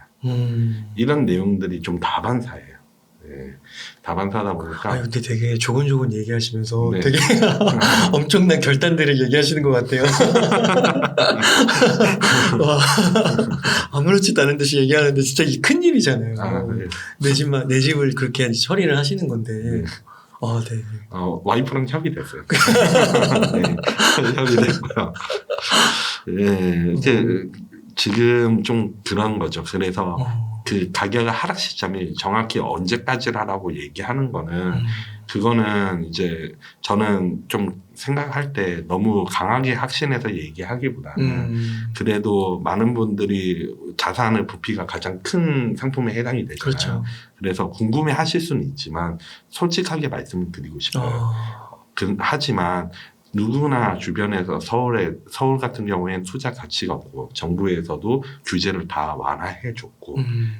이런 내용들이 좀 다반사예요. 네. 다반사다 보니까. 근데 되게 조곤조곤 얘기하시면서 네. 되게 엄청난 결단들을 얘기하시는 것 같아요. 와, 아무렇지도 않은 듯이 얘기하는데 진짜 이 큰일이잖아요. 네. 내 집을 그렇게 처리를 하시는 건데. 네. 네. 와이프랑 협의됐어요. 네. 협의됐고요. 네. 이제 지금 좀 그런 거죠. 그래서 그 가격의 하락 시점이 정확히 언제까지라고 얘기하는 거는 그거는 이제 저는 좀 생각할 때 너무 강하게 확신해서 얘기하기보다는 그래도 많은 분들이 자산의 부피가 가장 큰 상품에 해당이 되잖아요. 그렇죠. 그래서 궁금해 하실 수는 있지만 솔직하게 말씀을 드리고 싶어요. 하지만 누구나 주변에서 서울 같은 경우에는 투자 가치가 없고 정부에서도 규제를 다 완화해 줬고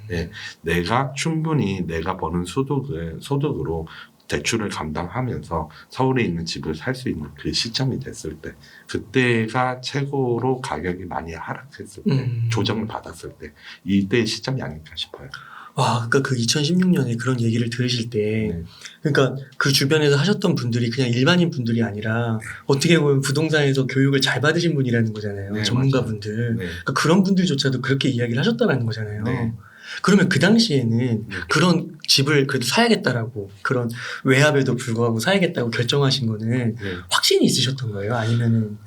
네, 내가 충분히 내가 버는 소득으로 대출을 감당하면서 서울에 있는 집을 살 수 있는 그 시점이 됐을 때 그때가 최고로 가격이 많이 하락했을 때 조정을 받았을 때 이때의 시점이 아닐까 싶어요. 와, 그러니까 그 2016년에 그런 얘기를 들으실 때, 네. 그러니까 그 주변에서 하셨던 분들이 그냥 일반인 분들이 아니라 어떻게 보면 부동산에서 교육을 잘 받으신 분이라는 거잖아요. 네, 전문가분들. 네. 그러니까 그런 분들조차도 그렇게 이야기를 하셨다는 거잖아요. 네. 그러면 그 당시에는 네. 그런 집을 그래도 사야겠다라고 그런 외압에도 불구하고 사야겠다고 결정하신 거는 네. 확신이 있으셨던 거예요? 아니면은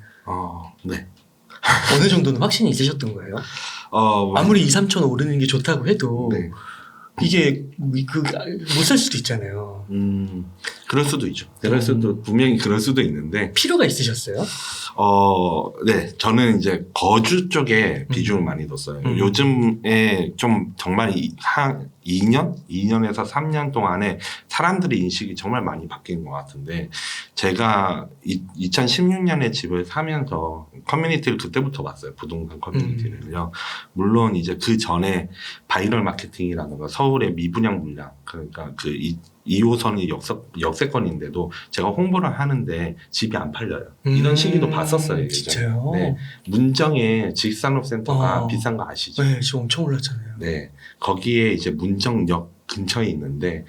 네. 어느 정도는 확신이 있으셨던 거예요? 아무리 2, 3천 오르는 게 좋다고 해도 네. 이게 못 살 수도 있잖아요. 그럴 수도 있죠. 분명히 그럴 수도 있는데 필요가 있으셨어요? 네, 저는 이제 거주 쪽에 비중을 많이 뒀어요. 요즘에 좀 정말 한 2년에서 3년 동안에 사람들의 인식이 정말 많이 바뀐 것 같은데 제가 2016년에 집을 사면서 커뮤니티를 그때부터 봤어요. 부동산 커뮤니티를요. 물론 이제 그 전에 바이럴 마케팅이라든가 서울의 미분양 물량 그러니까 그 2호선이 역세권인데도 제가 홍보를 하는데 집이 안 팔려요. 이런 시기도 봤었어요. 예전에. 진짜요? 네. 문정에 지식산업센터가 비싼 거 아시죠? 네, 지금 엄청 올랐잖아요. 네. 거기에 이제 문정역 근처에 있는데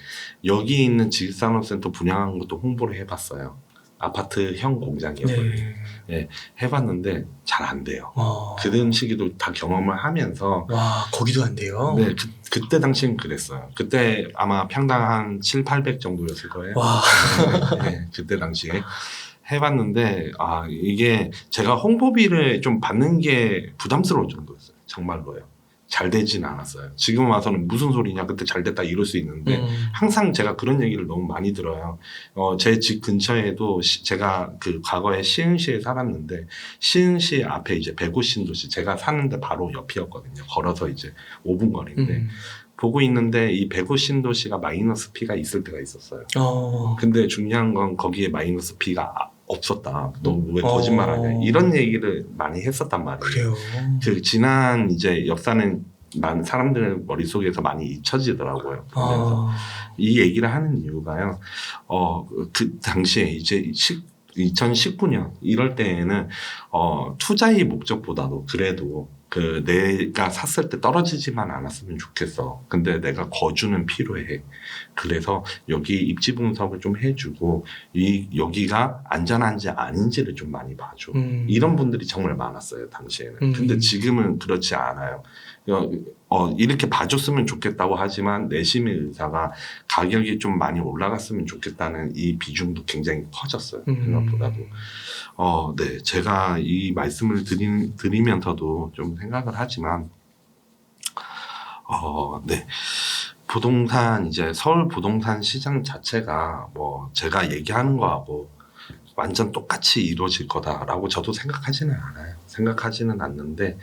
여기 있는 지식산업센터 분양한 것도 홍보를 해봤어요. 아파트형 공장이었거든요. 네. 네. 해봤는데 잘 안 돼요. 와. 그런 시기도 다 경험을 하면서 와, 거기도 안 돼요? 네, 그때 당시엔 그랬어요. 그때 아마 평당 한 7, 800 정도였을 거예요. 와. 네, 그때 당시에 해봤는데 이게 제가 홍보비를 좀 받는 게 부담스러울 정도였어요. 정말로요. 잘 되진 않았어요. 지금 와서는 무슨 소리냐 그때 잘 됐다 이럴 수 있는데 항상 제가 그런 얘기를 너무 많이 들어요. 제 집 근처에도 제가 그 과거에 시흥시에 살았는데 시흥시 앞에 이제 백오 신도시 제가 사는데 바로 옆이었거든요. 걸어서 이제 5분 거리인데 보고 있는데 이 백오 신도시가 마이너스 P가 있을 때가 있었어요. 근데 중요한 건 거기에 마이너스 P가 없었다. 너 왜 거짓말하냐? 이런 얘기를 많이 했었단 말이에요. 그래요. 그 지난 이제 역사는 많은 사람들 머릿속에서 많이 잊혀지더라고요. 그래서 이 얘기를 하는 이유가요. 그 당시에 이제 2019년 이럴 때에는 투자의 목적보다도 그래도 그 내가 샀을 때 떨어지지만 않았으면 좋겠어. 근데 내가 거주는 필요해. 그래서 여기 입지 분석을 좀 해주고 여기가 안전한지 아닌지를 좀 많이 봐줘. 이런 분들이 정말 많았어요 당시에는. 근데 지금은 그렇지 않아요. 이렇게 봐줬으면 좋겠다고 하지만 내심의 의사가 가격이 좀 많이 올라갔으면 좋겠다는 이 비중도 굉장히 커졌어요. 생각보다도. 네, 제가 이 말씀을 드리면서도 좀 생각을 하지만, 네. 부동산, 이제 서울 부동산 시장 자체가 뭐 제가 얘기하는 거하고 완전 똑같이 이루어질 거다라고 저도 생각하지는 않아요. 생각하지는 않는데,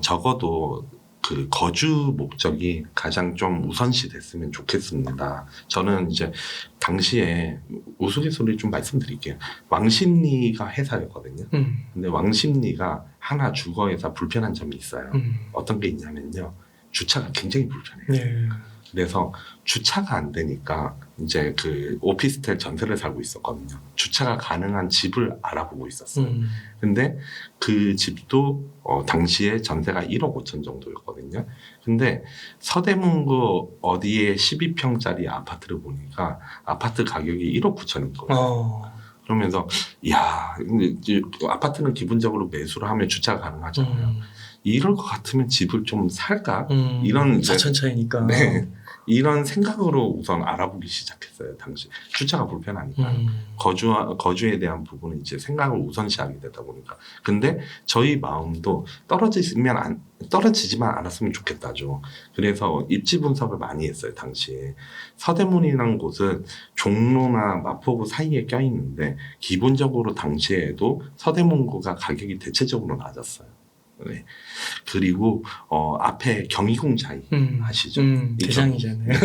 적어도 그 거주 목적이 가장 좀 우선시 됐으면 좋겠습니다. 저는 이제 당시에 우스갯소리 좀 말씀드릴게요. 왕십리가 회사였거든요. 근데 왕십리가 하나 주거에서 불편한 점이 있어요. 어떤 게 있냐면요. 주차가 굉장히 불편해요. 네. 그래서 주차가 안 되니까 이제 그 오피스텔 전세를 살고 있었거든요. 주차가 가능한 집을 알아보고 있었어요. 근데 그 집도 당시에 전세가 1억 5천 정도였거든요. 근데 서대문구 어디에 12평짜리 아파트를 보니까 아파트 가격이 1억 9천인 거예요. 그러면서 근데 이제 아파트는 기본적으로 매수를 하면 주차가 가능하잖아요. 이럴 것 같으면 집을 좀 살까? 이런 이제 4천 차이니까. 네. 이런 생각으로 우선 알아보기 시작했어요. 당시 주차가 불편하니까 거주에 대한 부분은 이제 생각을 우선시하게 되다 보니까. 근데 저희 마음도 떨어지지만 않았으면 좋겠다죠. 그래서 입지 분석을 많이 했어요. 당시에 서대문이라는 곳은 종로나 마포구 사이에 껴 있는데 기본적으로 당시에도 서대문구가 가격이 대체적으로 낮았어요. 네. 그리고 앞에 경희궁자이 아시죠? 대장이잖아요. 네.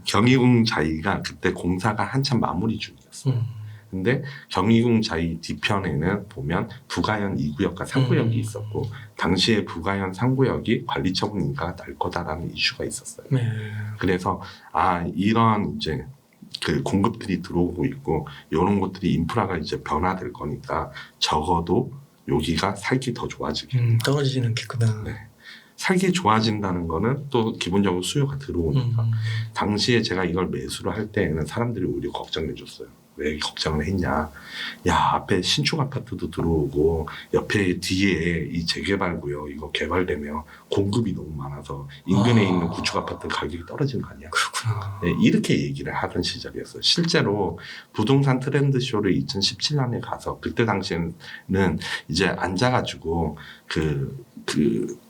경희궁자이가 그때 공사가 한참 마무리 중이었어요. 근데 경희궁자이 뒤편에는 보면 부가현 2구역과 3구역이 있었고 당시에 부가현 3구역이 관리처분 인가가 날 거다라는 이슈가 있었어요. 네. 그래서 이런 이제 그 공급들이 들어오고 있고 이런 것들이 인프라가 이제 변화될 거니까 적어도 여기가 살기 더 좋아지게. 떨어지지는 않겠구나. 네. 살기 좋아진다는 거는 또 기본적으로 수요가 들어오니까. 당시에 제가 이걸 매수를 할 때에는 사람들이 오히려 걱정해 줬어요. 왜 걱정을 했냐. 야, 앞에 신축 아파트도 들어오고 옆에 뒤에 이 재개발구역 이거 개발되면 공급이 너무 많아서 인근에 있는 구축 아파트 가격이 떨어지는 거 아니야. 그렇구나. 네, 이렇게 얘기를 하던 시절이었어요. 실제로 부동산 트렌드쇼를 2017년에 가서 그때 당시에는 이제 앉아가지고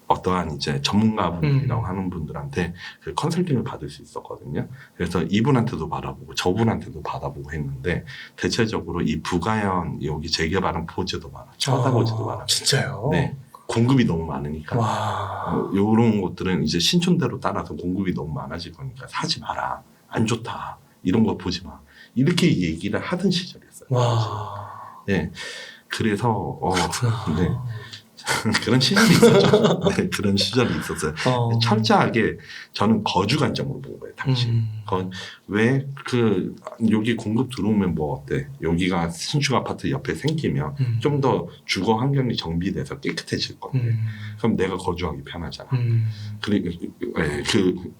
어떠한 이제 전문가분이라고 하는 분들한테 그 컨설팅을 받을 수 있었거든요. 그래서 이분한테도 받아보고 저분한테도 받아보고 했는데 대체적으로 이 부가현 여기 재개발은 보지도 마라. 쳐다보지도 마라. 진짜요? 네. 공급이 너무 많으니까. 와. 요런 것들은 이제 신촌대로 따라서 공급이 너무 많아질 거니까 사지 마라. 안 좋다. 이런 거 보지 마. 이렇게 얘기를 하던 시절이었어요. 와. 네. 그래서, 그렇구나. 네. 그런 시절이 있었죠. 네, 그런 시절이 있었어요. 철저하게 저는 거주 관점으로 본 거예요, 당시. 왜 여기 공급 들어오면 뭐 어때? 여기가 신축 아파트 옆에 생기면 좀 더 주거 환경이 정비돼서 깨끗해질 건데. 그럼 내가 거주하기 편하잖아.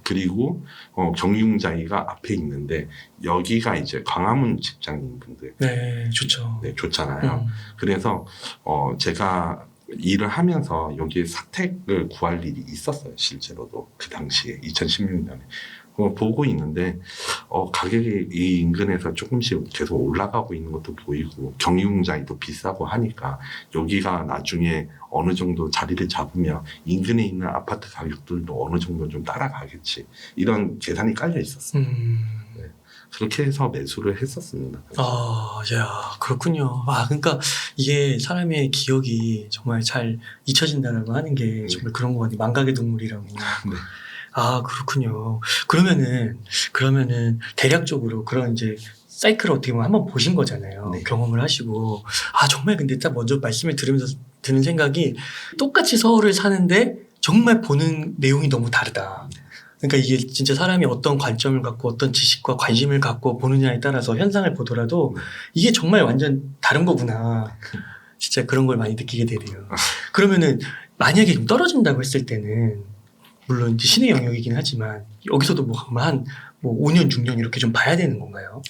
그리고 경유자이가 앞에 있는데 여기가 이제 광화문 직장인 분들. 네, 좋죠. 네, 좋잖아요. 그래서 제가 일을 하면서 여기에 사택을 구할 일이 있었어요. 실제로도 그 당시에 2016년에 보고 있는데 가격이 이 인근에서 조금씩 계속 올라가고 있는 것도 보이고 경유자이도 비싸고 하니까 여기가 나중에 어느 정도 자리를 잡으면 인근에 있는 아파트 가격들도 어느 정도 좀 따라가겠지 이런 계산이 깔려 있었어요. 네. 그렇게 해서 매수를 했었습니다. 야, 그렇군요. 그러니까 이게 사람의 기억이 정말 잘 잊혀진다라고 하는 게 정말 그런 것 같아요. 망각의 동물이라고. 네. 그렇군요. 그러면은 대략적으로 그런 이제 사이클을 어떻게 보면 한번 보신 거잖아요. 네. 경험을 하시고. 정말 근데 딱 먼저 말씀을 들으면서 드는 생각이 똑같이 서울을 사는데 정말 보는 내용이 너무 다르다. 그러니까 이게 진짜 사람이 어떤 관점을 갖고 어떤 지식과 관심을 갖고 보느냐에 따라서 현상을 보더라도 이게 정말 완전 다른 거구나. 진짜 그런 걸 많이 느끼게 되네요. 그러면은 만약에 좀 떨어진다고 했을 때는 물론 이제 신의 영역이긴 하지만 여기서도 한 5년, 6년 이렇게 좀 봐야 되는 건가요?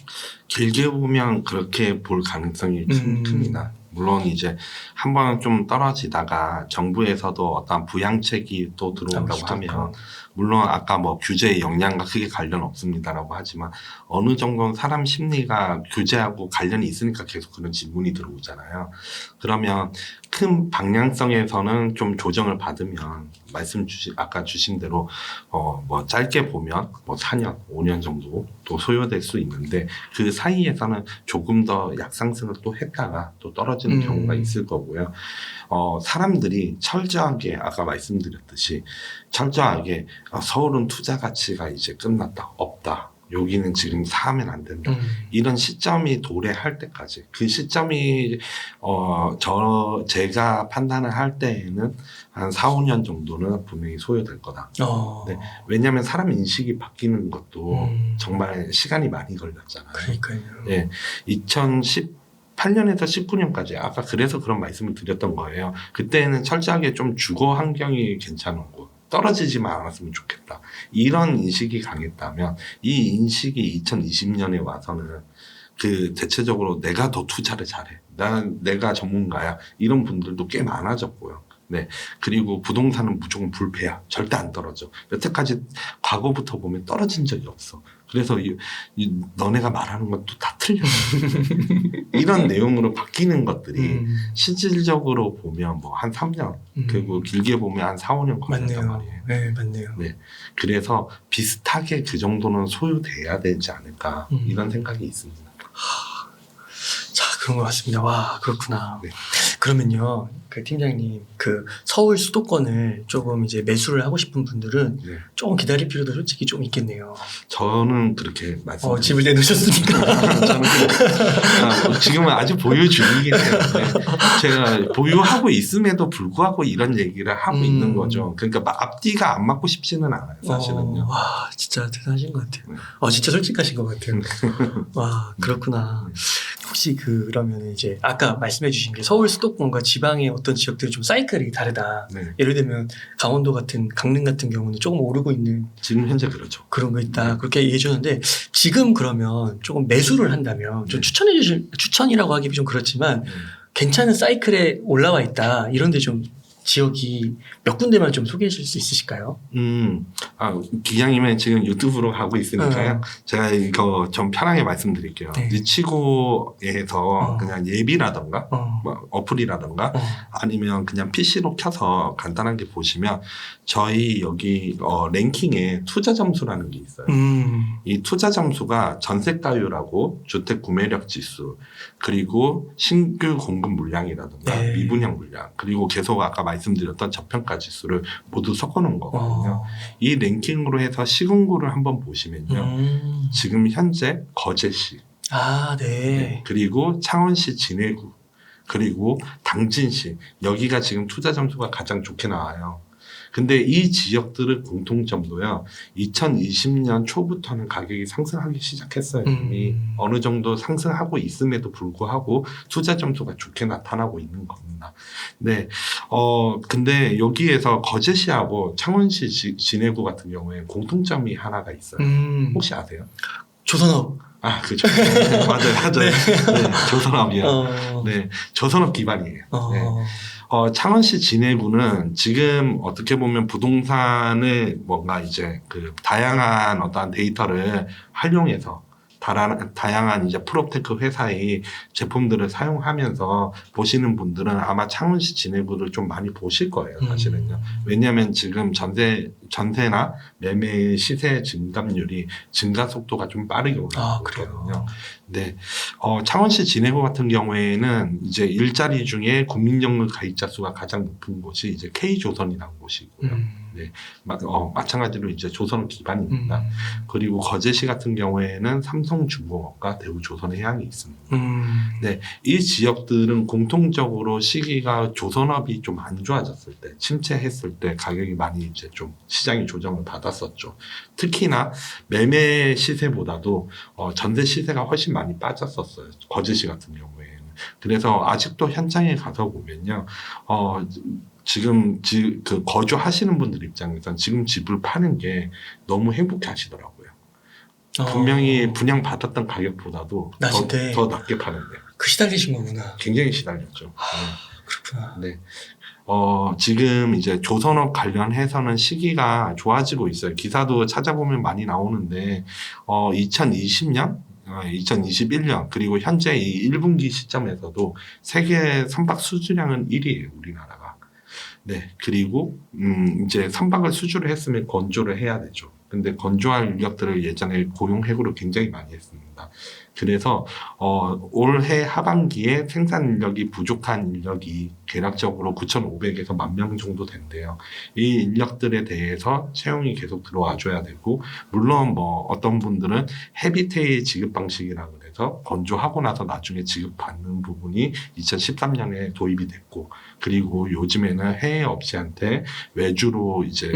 길게 보면 그렇게 볼 가능성이 큽니다. 물론 이제 한번 좀 떨어지다가 정부에서도 어떤 부양책이 또 들어온다고 하면 물론 아까 규제의 영향과 크게 관련 없습니다라고 하지만 어느 정도는 사람 심리가 규제하고 관련이 있으니까 계속 그런 질문이 들어오잖아요. 그러면 큰 방향성에서는 좀 조정을 받으면 아까 주신 대로 짧게 보면 4년, 5년 정도 또 소요될 수 있는데 그 사이에서는 조금 더 약상승을 또 했다가 또 떨어지는 경우가 있을 거고요. 사람들이 철저하게 아까 말씀드렸듯이 철저하게 서울은 투자 가치가 이제 끝났다, 없다. 여기는 지금 사면 안 된다. 이런 시점이 도래할 때까지 그 시점이 제가 판단을 할 때에는 한 4, 5년 정도는 분명히 소요될 거다. 네. 왜냐하면 사람 인식이 바뀌는 것도 정말 시간이 많이 걸렸잖아요. 그러니까요. 네. 2018년에서 19년까지 아까 그래서 그런 말씀을 드렸던 거예요. 그때는 철저하게 좀 주거 환경이 괜찮은 곳. 떨어지지만 않았으면 좋겠다. 이런 인식이 강했다면 이 인식이 2020년에 와서는 대체적으로 내가 더 투자를 잘해. 내가 전문가야. 이런 분들도 꽤 많아졌고요. 그리고 부동산은 무조건 불패야. 절대 안 떨어져. 여태까지 과거부터 보면 떨어진 적이 없어. 그래서 너네가 말하는 것도 다 틀려. 이런 내용으로 바뀌는 것들이 실질적으로 보면 뭐 한 3년, 그리고 길게 보면 한 4, 5년 걸린단 맞네요. 말이에요. 네, 맞네요. 네. 그래서 비슷하게 그 정도는 소요돼야 되지 않을까 이런 생각이 있습니다. 자, 그런 것 같습니다. 와, 그렇구나. 네. 그러면요, 그 팀장님, 그 서울 수도권을 조금 이제 매수를 하고 싶은 분들은 네. 조금 기다릴 필요도 솔직히 좀 있겠네요. 저는 그렇게 말씀드립니다. 집을 내놓으셨으니까. 저는 지금은 아직 보유 중이기 때문에 제가 보유하고 있음에도 불구하고 이런 얘기를 하고 있는 거죠. 그러니까 앞뒤가 안 맞고 싶지는 않아요, 사실은요. 와, 진짜 대단하신 것 같아요. 네. 진짜 솔직하신 것 같아요. 와, 그렇구나. 혹시 그러면 이제 아까 말씀해주신 게 서울 수도권과 지방의 어떤 지역들이 좀 사이클이 다르다. 네. 예를 들면 강원도 같은 강릉 같은 경우는 조금 오르고 있는 지금 현재 그렇죠. 그런 거 있다. 그렇게 얘기해 주는데 지금 그러면 조금 매수를 한다면 좀 추천이라고 하기 좀 그렇지만 괜찮은 사이클에 올라와 있다. 이런데 좀 지역이 몇 군데만 좀 소개해 줄 수 있으실까요? 기장님은 지금 유튜브로 하고 있으니까요. 제가 이거 좀 편하게 말씀드릴게요. 네. 리치고에서 그냥 예비라던가 뭐 어플이라던가 아니면 그냥 PC로 켜서 간단하게 보시면 저희 여기 랭킹에 투자 점수라는 게 있어요. 이 투자 점수가 전세가율하고 주택 구매력 지수 그리고 신규 공급 물량이라든가 네. 미분양 물량 그리고 계속 아까 말씀드렸던 저평가 지수를 모두 섞어놓은 거거든요. 이 랭킹으로 해서 시군구를 한번 보시면요. 지금 현재 거제시 네. 그리고 창원시 진해구 그리고 당진시 여기가 지금 투자 점수가 가장 좋게 나와요. 근데 이 지역들의 공통점도요. 2020년 초부터는 가격이 상승하기 시작했어요. 이미 어느 정도 상승하고 있음에도 불구하고 투자 점수가 좋게 나타나고 있는 겁니다. 네. 근데 여기에서 거제시하고 창원시 진해구 같은 경우에 공통점이 하나가 있어요. 혹시 아세요? 조선업. 그죠. 맞아요. 네. 조선업이요. 네. 조선업 기반이에요. 네. 창원시 진해구는 지금 어떻게 보면 부동산을 뭔가 이제 그 다양한 어떠한 데이터를 활용해서 다양한 이제 프로테크 회사의 제품들을 사용하면서 보시는 분들은 아마 창원시 진해구를 좀 많이 보실 거예요, 사실은요. 왜냐하면 지금 전세나 매매 시세 증감률이 증가 속도가 좀 빠르게 올라가고 있거든요. 네. 창원시 진해구 같은 경우에는 이제 일자리 중에 국민연금 가입자 수가 가장 높은 곳이 이제 K조선이라는 곳이고요. 네. 마찬가지로 이제 조선 기반입니다. 그리고 거제시 같은 경우에는 삼성중공업과 대우조선해양이 있습니다. 네. 이 지역들은 공통적으로 시기가 조선업이 좀 안 좋아졌을 때, 침체했을 때 가격이 많이 이제 좀 시장이 조정을 받았었죠. 특히나 매매 시세보다도 전세 시세가 훨씬 많이 빠졌었어요. 거제시 같은 경우에는. 그래서 아직도 현장에 가서 보면요. 지금 그 거주하시는 분들 입장에서는 지금 집을 파는 게 너무 행복해 하시더라고요. 분명히 분양 받았던 가격보다도 더 낮게 파는데. 시달리신 거구나. 굉장히 시달렸죠. 그렇구나. 네. 지금 이제 조선업 관련해서는 시기가 좋아지고 있어요. 기사도 찾아보면 많이 나오는데, 2020년, 2021년, 그리고 현재 이 1분기 시점에서도 세계 선박 수주량은 1위예요, 우리나라가. 네. 그리고, 이제 선박을 수주를 했으면 건조를 해야 되죠. 근데 건조할 인력들을 예전에 고용 해고를 굉장히 많이 했습니다. 그래서 올해 하반기에 생산 인력이 부족한 인력이 대략적으로 9,500에서 10,000명 정도 된대요. 이 인력들에 대해서 채용이 계속 들어와 줘야 되고 물론 뭐 어떤 분들은 헤비테이 지급 방식이라 그래서 건조하고 나서 나중에 지급받는 부분이 2013년에 도입이 됐고 그리고 요즘에는 해외 업체한테 외주로 이제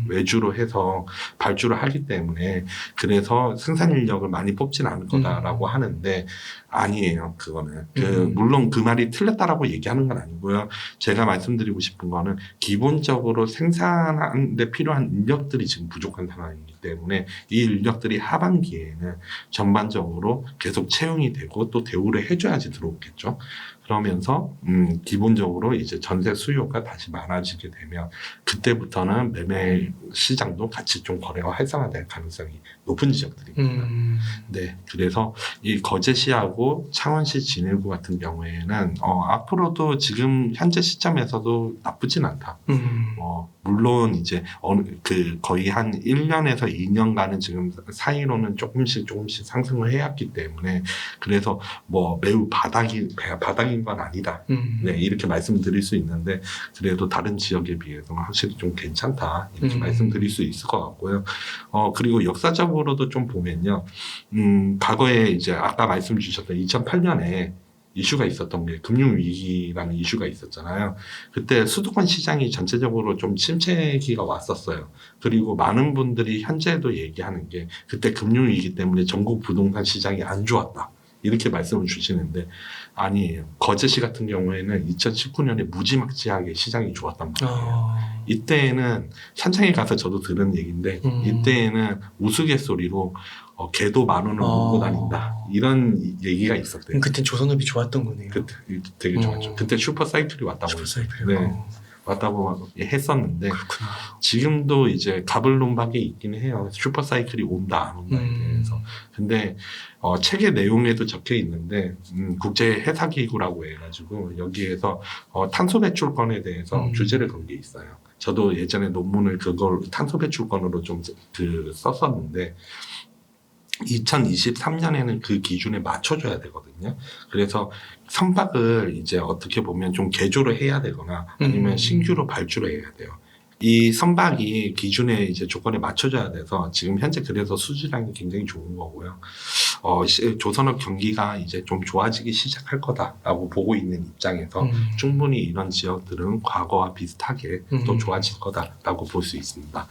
외주로 해서 발주를 하기 때문에 그래서 생산 인력을 많이 뽑진 않을 거다라고 하는데 아니에요. 그거는 물론 그 말이 틀렸다라고 얘기하는 건 아니고요. 제가 말씀드리고 싶은 거는 기본적으로 생산하는데 필요한 인력들이 지금 부족한 상황이기 때문에 이 인력들이 하반기에는 전반적으로 계속 채용이 되고 또 대우를 해줘야지 들어오겠죠. 그러면서 기본적으로 이제 전세 수요가 다시 많아지게 되면 그때부터는 매매 시장도 같이 좀 거래가 활성화될 가능성이 높은 지역들입니다. 네, 그래서 이 거제시하고 창원시 진일구 같은 경우에는 앞으로도 지금 현재 시점에서도 나쁘진 않다. 물론 이제 거의 한 1년에서 2년간은 지금 사이로는 조금씩 상승을 해왔기 때문에 그래서 뭐 매우 바닥인 건 아니다. 네, 이렇게 말씀드릴 수 있는데 그래도 다른 지역에 비해서는 확실히 좀 괜찮다. 이렇게 말씀드릴 수 있을 것 같고요. 그리고 역사적으로도 좀 보면요. 과거에 이제 아까 말씀 주셨던 2008년에 이슈가 있었던 게 금융위기라는 이슈가 있었잖아요. 그때 수도권 시장이 전체적으로 좀 침체기가 왔었어요. 그리고 많은 분들이 현재도 얘기하는 게 그때 금융위기 때문에 전국 부동산 시장이 안 좋았다. 이렇게 말씀을 주시는데 아니에요. 거제시 같은 경우에는 2019년에 무지막지하게 시장이 좋았단 말이에요. 이때에는 현장에 가서 저도 들은 얘기인데 이때에는 우스갯소리로 개도 10,000원을 몰고 다닌다 이런 얘기가 있었대요. 그때 조선업이 좋았던 거네요. 그때 되게 좋았죠. 그때 슈퍼사이클이 왔다고 슈퍼사이클. 네. 왔다고 했었는데 그렇구나. 지금도 이제 가불론박에 있긴 해요. 슈퍼사이클이 온다 안 온다에 대해서. 근데 책의 내용에도 적혀 있는데 국제 회사기구라고 해가지고 여기에서 탄소 배출권에 대해서 규제를 건 게 있어요. 저도 예전에 논문을 그걸 탄소 배출권으로 좀 썼었는데 2023년에는 그 기준에 맞춰줘야 되거든요. 그래서 선박을 이제 어떻게 보면 좀 개조를 해야 되거나 아니면 신규로 발주를 해야 돼요. 이 선박이 기준에 이제 조건에 맞춰져야 돼서 지금 현재 그래서 수주량이 굉장히 좋은 거고요. 조선업 경기가 이제 좀 좋아지기 시작할 거다라고 보고 있는 입장에서 충분히 이런 지역들은 과거와 비슷하게 또 좋아질 거다라고 볼 수 있습니다.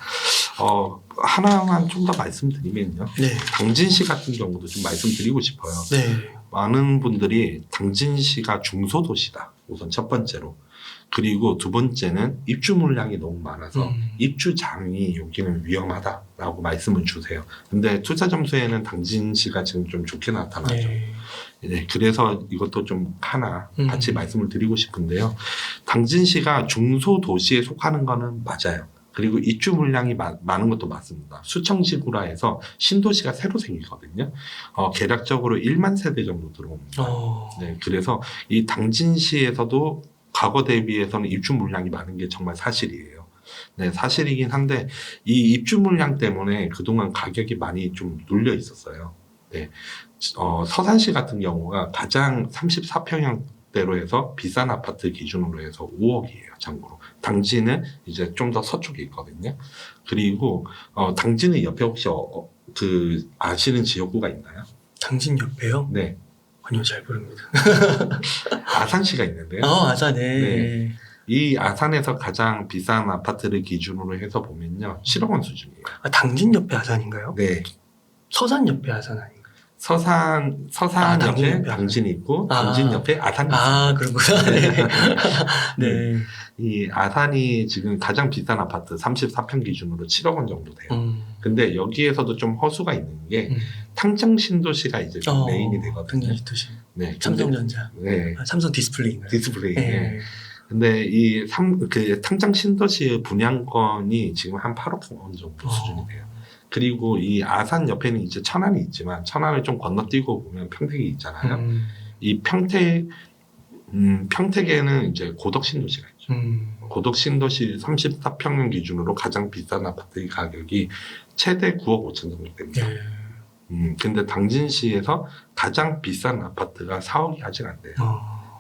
하나만 좀 더 말씀드리면요. 네. 당진시 같은 경우도 좀 말씀드리고 싶어요. 네. 많은 분들이 당진시가 중소도시다. 우선 첫 번째로. 그리고 두 번째는 입주 물량이 너무 많아서 입주장이 여기는 위험하다라고 말씀을 주세요. 근데 투자 점수에는 당진시가 지금 좀 좋게 나타나죠. 네. 네, 그래서 이것도 좀 하나 같이 말씀을 드리고 싶은데요. 당진시가 중소도시에 속하는 거는 맞아요. 그리고 입주 물량이 많은 것도 맞습니다. 수청지구라 해서 신도시가 새로 생기거든요. 계략적으로 1만 세대 정도 들어옵니다. 네, 그래서 이 당진시에서도 과거 대비해서는 입주 물량이 많은 게 정말 사실이에요. 네, 사실이긴 한데 이 입주 물량 때문에 그동안 가격이 많이 좀 눌려 있었어요. 네, 서산시 같은 경우가 가장 34평형대로 해서 비싼 아파트 기준으로 해서 5억이에요, 참고로. 당진은 이제 좀 더 서쪽에 있거든요. 그리고 당진은 옆에 혹시 아시는 지역구가 있나요? 당진 옆에요? 네. 아니요, 잘 모릅니다. 아산시가 있는데요. 아산에. 네. 이 아산에서 가장 비싼 아파트를 기준으로 해서 보면요. 7억 원 수준이에요. 당진 옆에 아산인가요? 네. 서산 옆에 아산 아닌가요? 서산 옆에 당진이 있고 당진 옆에 아산이 있어요. 그렇구나. 네. 네. 이 아산이 지금 가장 비싼 아파트 34평 기준으로 7억 원 정도 돼요. 근데 여기에서도 좀 허수가 있는 게 탕정 신도시가 이제 좀 메인이 되거든요. 탕정 신도시. 네. 삼성전자. 네. 삼성 디스플레이인가요? 디스플레이. 네. 네. 근데 그 탕정 신도시의 분양권이 지금 한 8억 원 정도 수준이 돼요. 그리고 이 아산 옆에는 이제 천안이 있지만 천안을 좀 건너뛰고 보면 평택이 있잖아요. 이 평택에는 이제 고덕 신도시가 있죠. 고덕 신도시 34평형 기준으로 가장 비싼 아파트 가격이 최대 9억 5천 정도 됩니다. 근데 당진시에서 가장 비싼 아파트가 4억이 아직 안 돼요.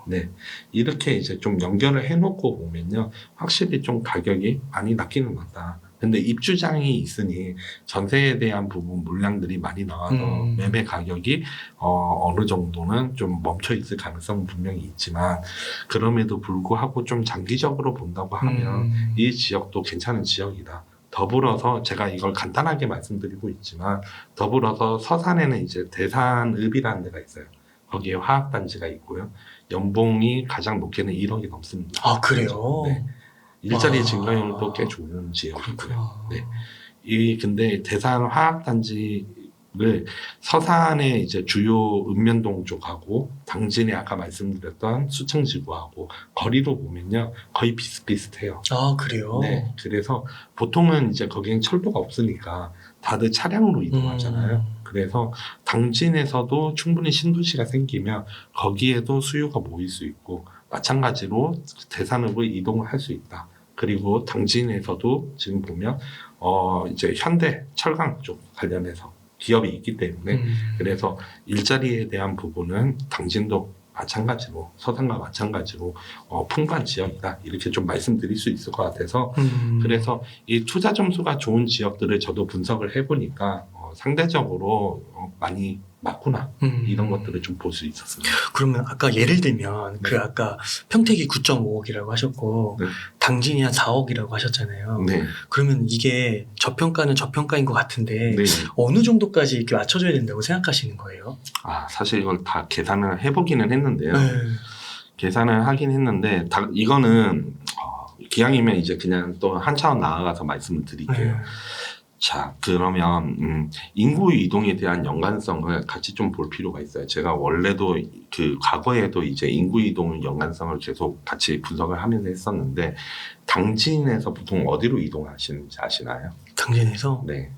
네. 이렇게 이제 좀 연결을 해놓고 보면요. 확실히 좀 가격이 많이 낮기는 낮다. 근데 입주장이 있으니 전세에 대한 부분 물량들이 많이 나와서 매매 가격이 어느 정도는 좀 멈춰 있을 가능성은 분명히 있지만 그럼에도 불구하고 좀 장기적으로 본다고 하면 이 지역도 괜찮은 지역이다. 더불어서 제가 이걸 간단하게 말씀드리고 있지만 더불어서 서산에는 이제 대산읍이라는 데가 있어요. 거기에 화학단지가 있고요. 연봉이 가장 높게는 1억이 넘습니다. 아, 그래요? 네. 일자리 증가율도 꽤 좋은 지역이고요. 네. 근데 대산 화학단지 네, 서산의 이제 주요 읍면동 쪽하고 당진에 아까 말씀드렸던 수청지구하고 거리로 보면요 거의 비슷비슷해요. 아, 그래요? 네, 그래서 보통은 이제 거기는 철도가 없으니까 다들 차량으로 이동하잖아요. 그래서 당진에서도 충분히 신도시가 생기면 거기에도 수요가 모일 수 있고 마찬가지로 대산읍을 이동을 할 수 있다. 그리고 당진에서도 지금 보면 이제 현대 철강 쪽 관련해서 기업이 있기 때문에 그래서 일자리에 대한 부분은 당진도 마찬가지로 서산과 마찬가지로 풍부한 지역이다 이렇게 좀 말씀드릴 수 있을 것 같아서 그래서 이 투자 점수가 좋은 지역들을 저도 분석을 해보니까 상대적으로 많이 맞구나 이런 것들을 좀 볼 수 있었습니다. 그러면 아까 예를 들면 그 아까 평택이 9.5억이라고 하셨고 네. 당진이 한 4억이라고 하셨잖아요. 네, 그러면 이게 저평가는 저평가인 것 같은데 네. 어느 정도까지 이렇게 맞춰줘야 된다고 생각하시는 거예요? 사실 이걸 다 계산을 해보기는 했는데요. 네. 계산을 하긴 했는데 이거는 기왕이면 이제 그냥 또 한 차원 나아가서 말씀을 드릴게요. 네. 자, 그러면 인구 이동에 대한 연관성을 같이 좀 볼 필요가 있어요. 제가 원래도 그 과거에도 이제 인구 이동 연관성을 계속 같이 분석을 하면서 했었는데 당진에서 보통 어디로 이동하시는지 아시나요? 당진에서 네,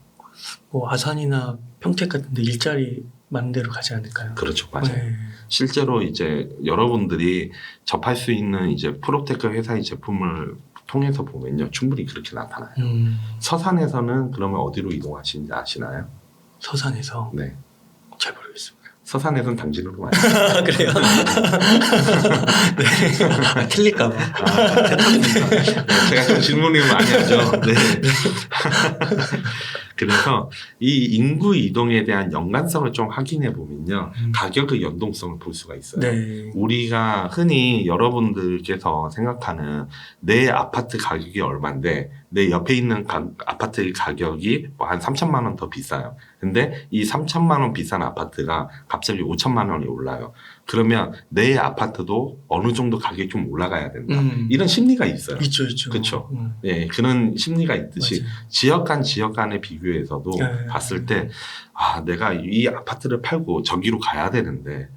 뭐 아산이나 평택 같은데 일자리 많은 데로 가지 않을까요? 그렇죠, 맞아요. 네. 실제로 이제 여러분들이 접할 수 있는 이제 프로테크 회사의 제품을 통해서 보면요, 충분히 그렇게 나타나요. 서산에서는 그러면 어디로 이동하시는지 아시나요? 서산에서 네. 잘 모르겠습니다. 서산에서는 당진으로 와요. 그래요? 네. 틀릴까봐. 괜찮습니다. 네, 제가 좀 질문을 많이 하죠. 네. 그래서 이 인구 이동에 대한 연관성을 좀 확인해 보면요. 가격의 연동성을 볼 수가 있어요. 네. 우리가 흔히 여러분들께서 생각하는 내 아파트 가격이 얼마인데 내 옆에 있는 아파트의 가격이 뭐 한 3천만 원 더 비싸요. 근데 이 3천만 원 비싼 아파트가 갑자기 5천만 원이 올라요. 그러면 내 아파트도 어느 정도 가격이 좀 올라가야 된다. 이런 심리가 있어요. 있죠, 있죠. 그렇죠. 네, 그런 심리가 있듯이 맞아요. 지역 간의 비교에서도 네. 봤을 때 내가 이 아파트를 팔고 저기로 가야 되는데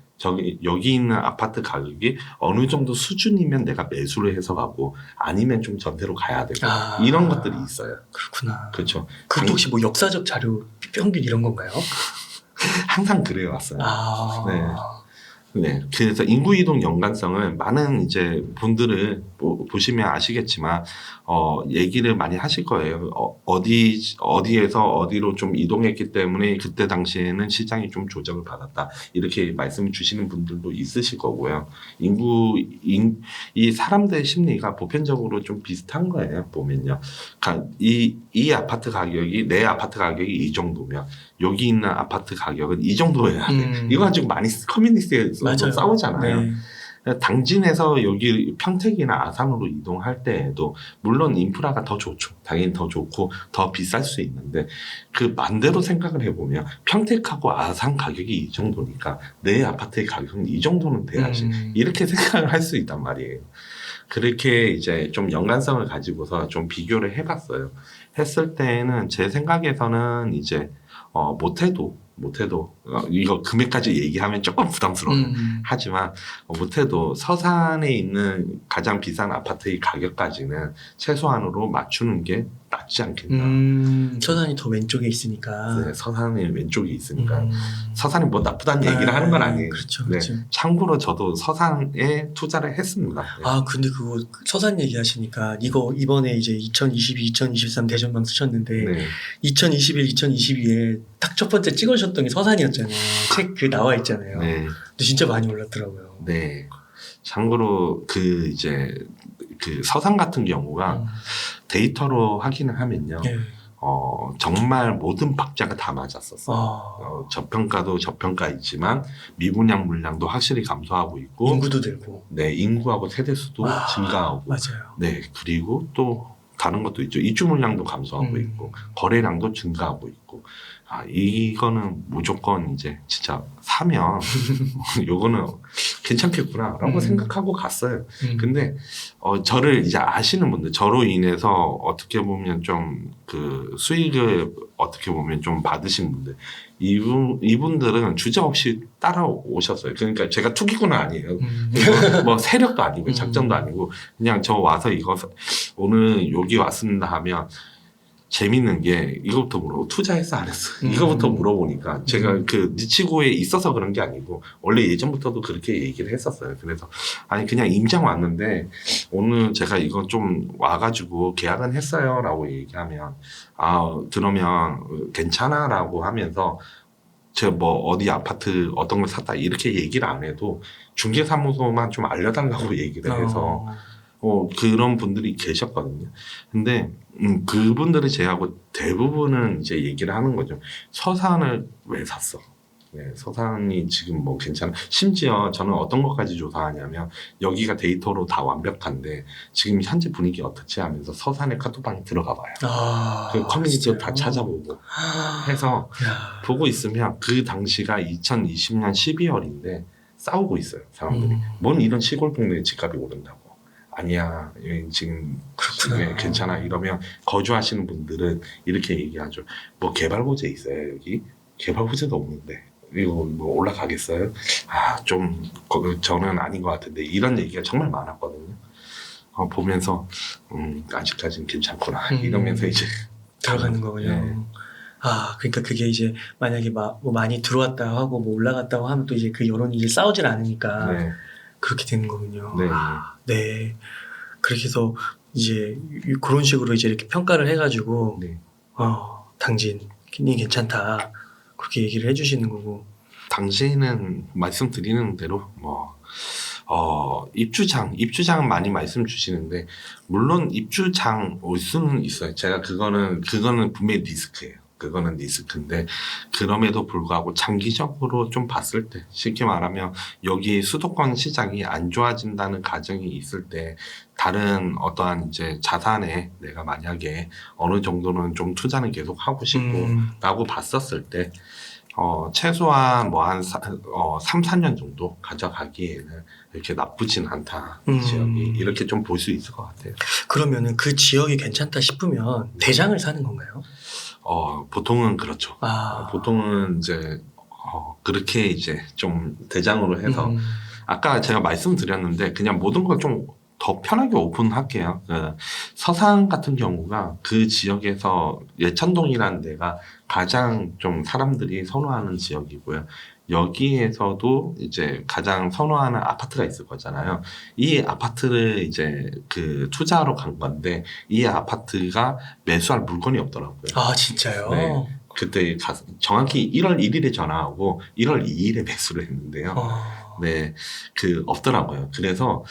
여기 있는 아파트 가격이 어느 정도 수준이면 내가 매수를 해서 가고 아니면 좀 전세로 가야 되고 이런 것들이 있어요. 그렇구나. 그렇죠. 그것도 혹시 뭐 역사적 자료 평균 이런 건가요? 항상 그래 왔어요. 네. 네. 그래서 인구이동 연관성은 많은 이제 분들을 보시면 아시겠지만, 얘기를 많이 하실 거예요. 어디에서 어디로 좀 이동했기 때문에 그때 당시에는 시장이 좀 조정을 받았다. 이렇게 말씀을 주시는 분들도 있으실 거고요. 이 사람들의 심리가 보편적으로 좀 비슷한 거예요. 보면요. 그러니까 이 아파트 가격이, 내 아파트 가격이 이 정도면 여기 있는 아파트 가격은 이 정도여야 돼. 이거 가지고 많이 커뮤니티에서 싸우잖아요. 네. 당진에서 여기 평택이나 아산으로 이동할 때에도 물론 인프라가 더 좋죠. 당연히 더 좋고 더 비쌀 수 있는데 그 반대로 생각을 해보면 평택하고 아산 가격이 이 정도니까 내 아파트의 가격은 이 정도는 돼야지. 이렇게 생각을 할 수 있단 말이에요. 그렇게 이제 좀 연관성을 가지고서 좀 비교를 해봤어요. 했을 때는 제 생각에서는 이제 못해도 이거 금액까지 얘기하면 조금 부담스러워요. 하지만 못해도 서산에 있는 가장 비싼 아파트의 가격까지는 최소한으로 맞추는 게 낫지 않겠나. 서산이 더 왼쪽에 있으니까. 네, 서산이 왼쪽에 있으니까. 서산이 뭐 나쁘다는 얘기를 하는 건 아니에요. 그렇죠, 네, 그렇죠. 참고로 저도 서산에 투자를 했습니다. 네. 근데 그거 서산 얘기하시니까 이거 이번에 이제 2022, 2023 대전방 쓰셨는데 네. 2021, 2022에 딱 첫 번째 찍으셨던 게 서산이었잖아요. 책 그 나와 있잖아요. 네. 근데 진짜 많이 올랐더라고요. 네. 참고로 그 서산 같은 경우가 데이터로 확인을 하면요. 네. 정말 모든 박자가 다 맞았었어요. 저평가도 저평가이지만 미분양 물량도 확실히 감소하고 있고 인구도 늘고. 네, 인구하고 세대수도 증가하고 맞아요. 네, 그리고 또 다른 것도 있죠. 입주 물량도 감소하고 있고 거래량도 증가하고 있고 이거는 무조건 이제 진짜 사면 요거는 괜찮겠구나라고 음. 생각하고 갔어요. 음. 근데 저를 이제 아시는 분들, 저로 인해서 어떻게 보면 좀 그 수익을 어떻게 보면 좀 받으신 분들, 이분들은 주저없이 따라오셨어요. 그러니까 제가 투기꾼은 아니에요. 뭐 세력도 아니고 작정도 아니고 그냥 저 와서 이거 오늘 여기 왔습니다 하면 재밌는 게 이거부터 물어보고 투자했어 안 했어 이거부터 물어보니까 제가 그 니치고에 있어서 그런 게 아니고 원래 예전부터도 그렇게 얘기를 했었어요. 그래서 아니 그냥 임장 왔는데 오늘 제가 이거 좀 와가지고 계약은 했어요 라고 얘기하면 그러면 괜찮아 라고 하면서 제가 뭐 어디 아파트 어떤 걸 샀다 이렇게 얘기를 안 해도 중개사무소만 좀 알려달라고 얘기를 해서 그런 분들이 계셨거든요. 근데 그분들을 제외하고 대부분은 이제 얘기를 하는 거죠. 서산을 왜 샀어? 네, 서산이 지금 뭐 괜찮아. 심지어 저는 어떤 것까지 조사하냐면 여기가 데이터로 다 완벽한데 지금 현재 분위기 어떻지 하면서 서산의 카톡방에 들어가 봐요. 그 커뮤니티도 다 찾아보고 해서 보고 있으면 그 당시가 2020년 12월인데 싸우고 있어요. 사람들이. 뭔 이런 시골 동네에 집값이 오른다고. 아니야 여기 지금 괜찮아 이러면 거주하시는 분들은 이렇게 얘기하죠. 뭐 개발고제 있어요 여기? 개발고제도 없는데 이거 뭐 올라가겠어요? 좀 저는 아닌 것 같은데 이런 얘기가 정말 많았거든요. 보면서 아직까지는 괜찮구나 이러면서 이제 들어가는 거군요. 네. 그러니까 그게 이제 만약에 뭐 많이 들어왔다 하고 뭐 올라갔다고 하면 또 이제 그 여론이 이제 싸우질 않으니까 네. 그렇게 되는 거군요. 네. 네. 그렇게 해서 이제 그런 식으로 이제 이렇게 평가를 해가지고 네. 당진이 괜찮다 그렇게 얘기를 해주시는 거고. 당시에는 말씀드리는 대로 입주장 많이 말씀 주시는데 물론 입주장 올 수는 있어요. 제가 그거는 분명히 리스크예요. 그거는 리스크인데 그럼에도 불구하고 장기적으로 좀 봤을 때 쉽게 말하면 여기 수도권 시장이 안 좋아진다는 가정이 있을 때 다른 어떠한 이제 자산에 내가 만약에 어느 정도는 좀 투자는 계속 하고 싶고 라고 봤었을 때 최소한 뭐 한 3, 4년 정도 가져가기에는 이렇게 나쁘진 않다. 이 지역이 이렇게 좀 볼 수 있을 것 같아요. 그러면은 그 지역이 괜찮다 싶으면 대장을 사는 건가요? 보통은 그렇죠. 보통은 이제 그렇게 이제 좀 대장으로 해서 아까 제가 말씀드렸는데 그냥 모든 걸 좀 더 편하게 오픈할게요. 서산 같은 경우가 그 지역에서 예천동이라는 데가 가장 좀 사람들이 선호하는 지역이고요. 여기에서도 이제 가장 선호하는 아파트가 있을 거잖아요. 이 아파트를 이제 그 투자하러 간 건데 이 아파트가 매수할 물건이 없더라고요. 진짜요? 네. 그때 정확히 1월 1일에 전화하고 1월 2일에 매수를 했는데요. 네, 없더라고요. 그래서,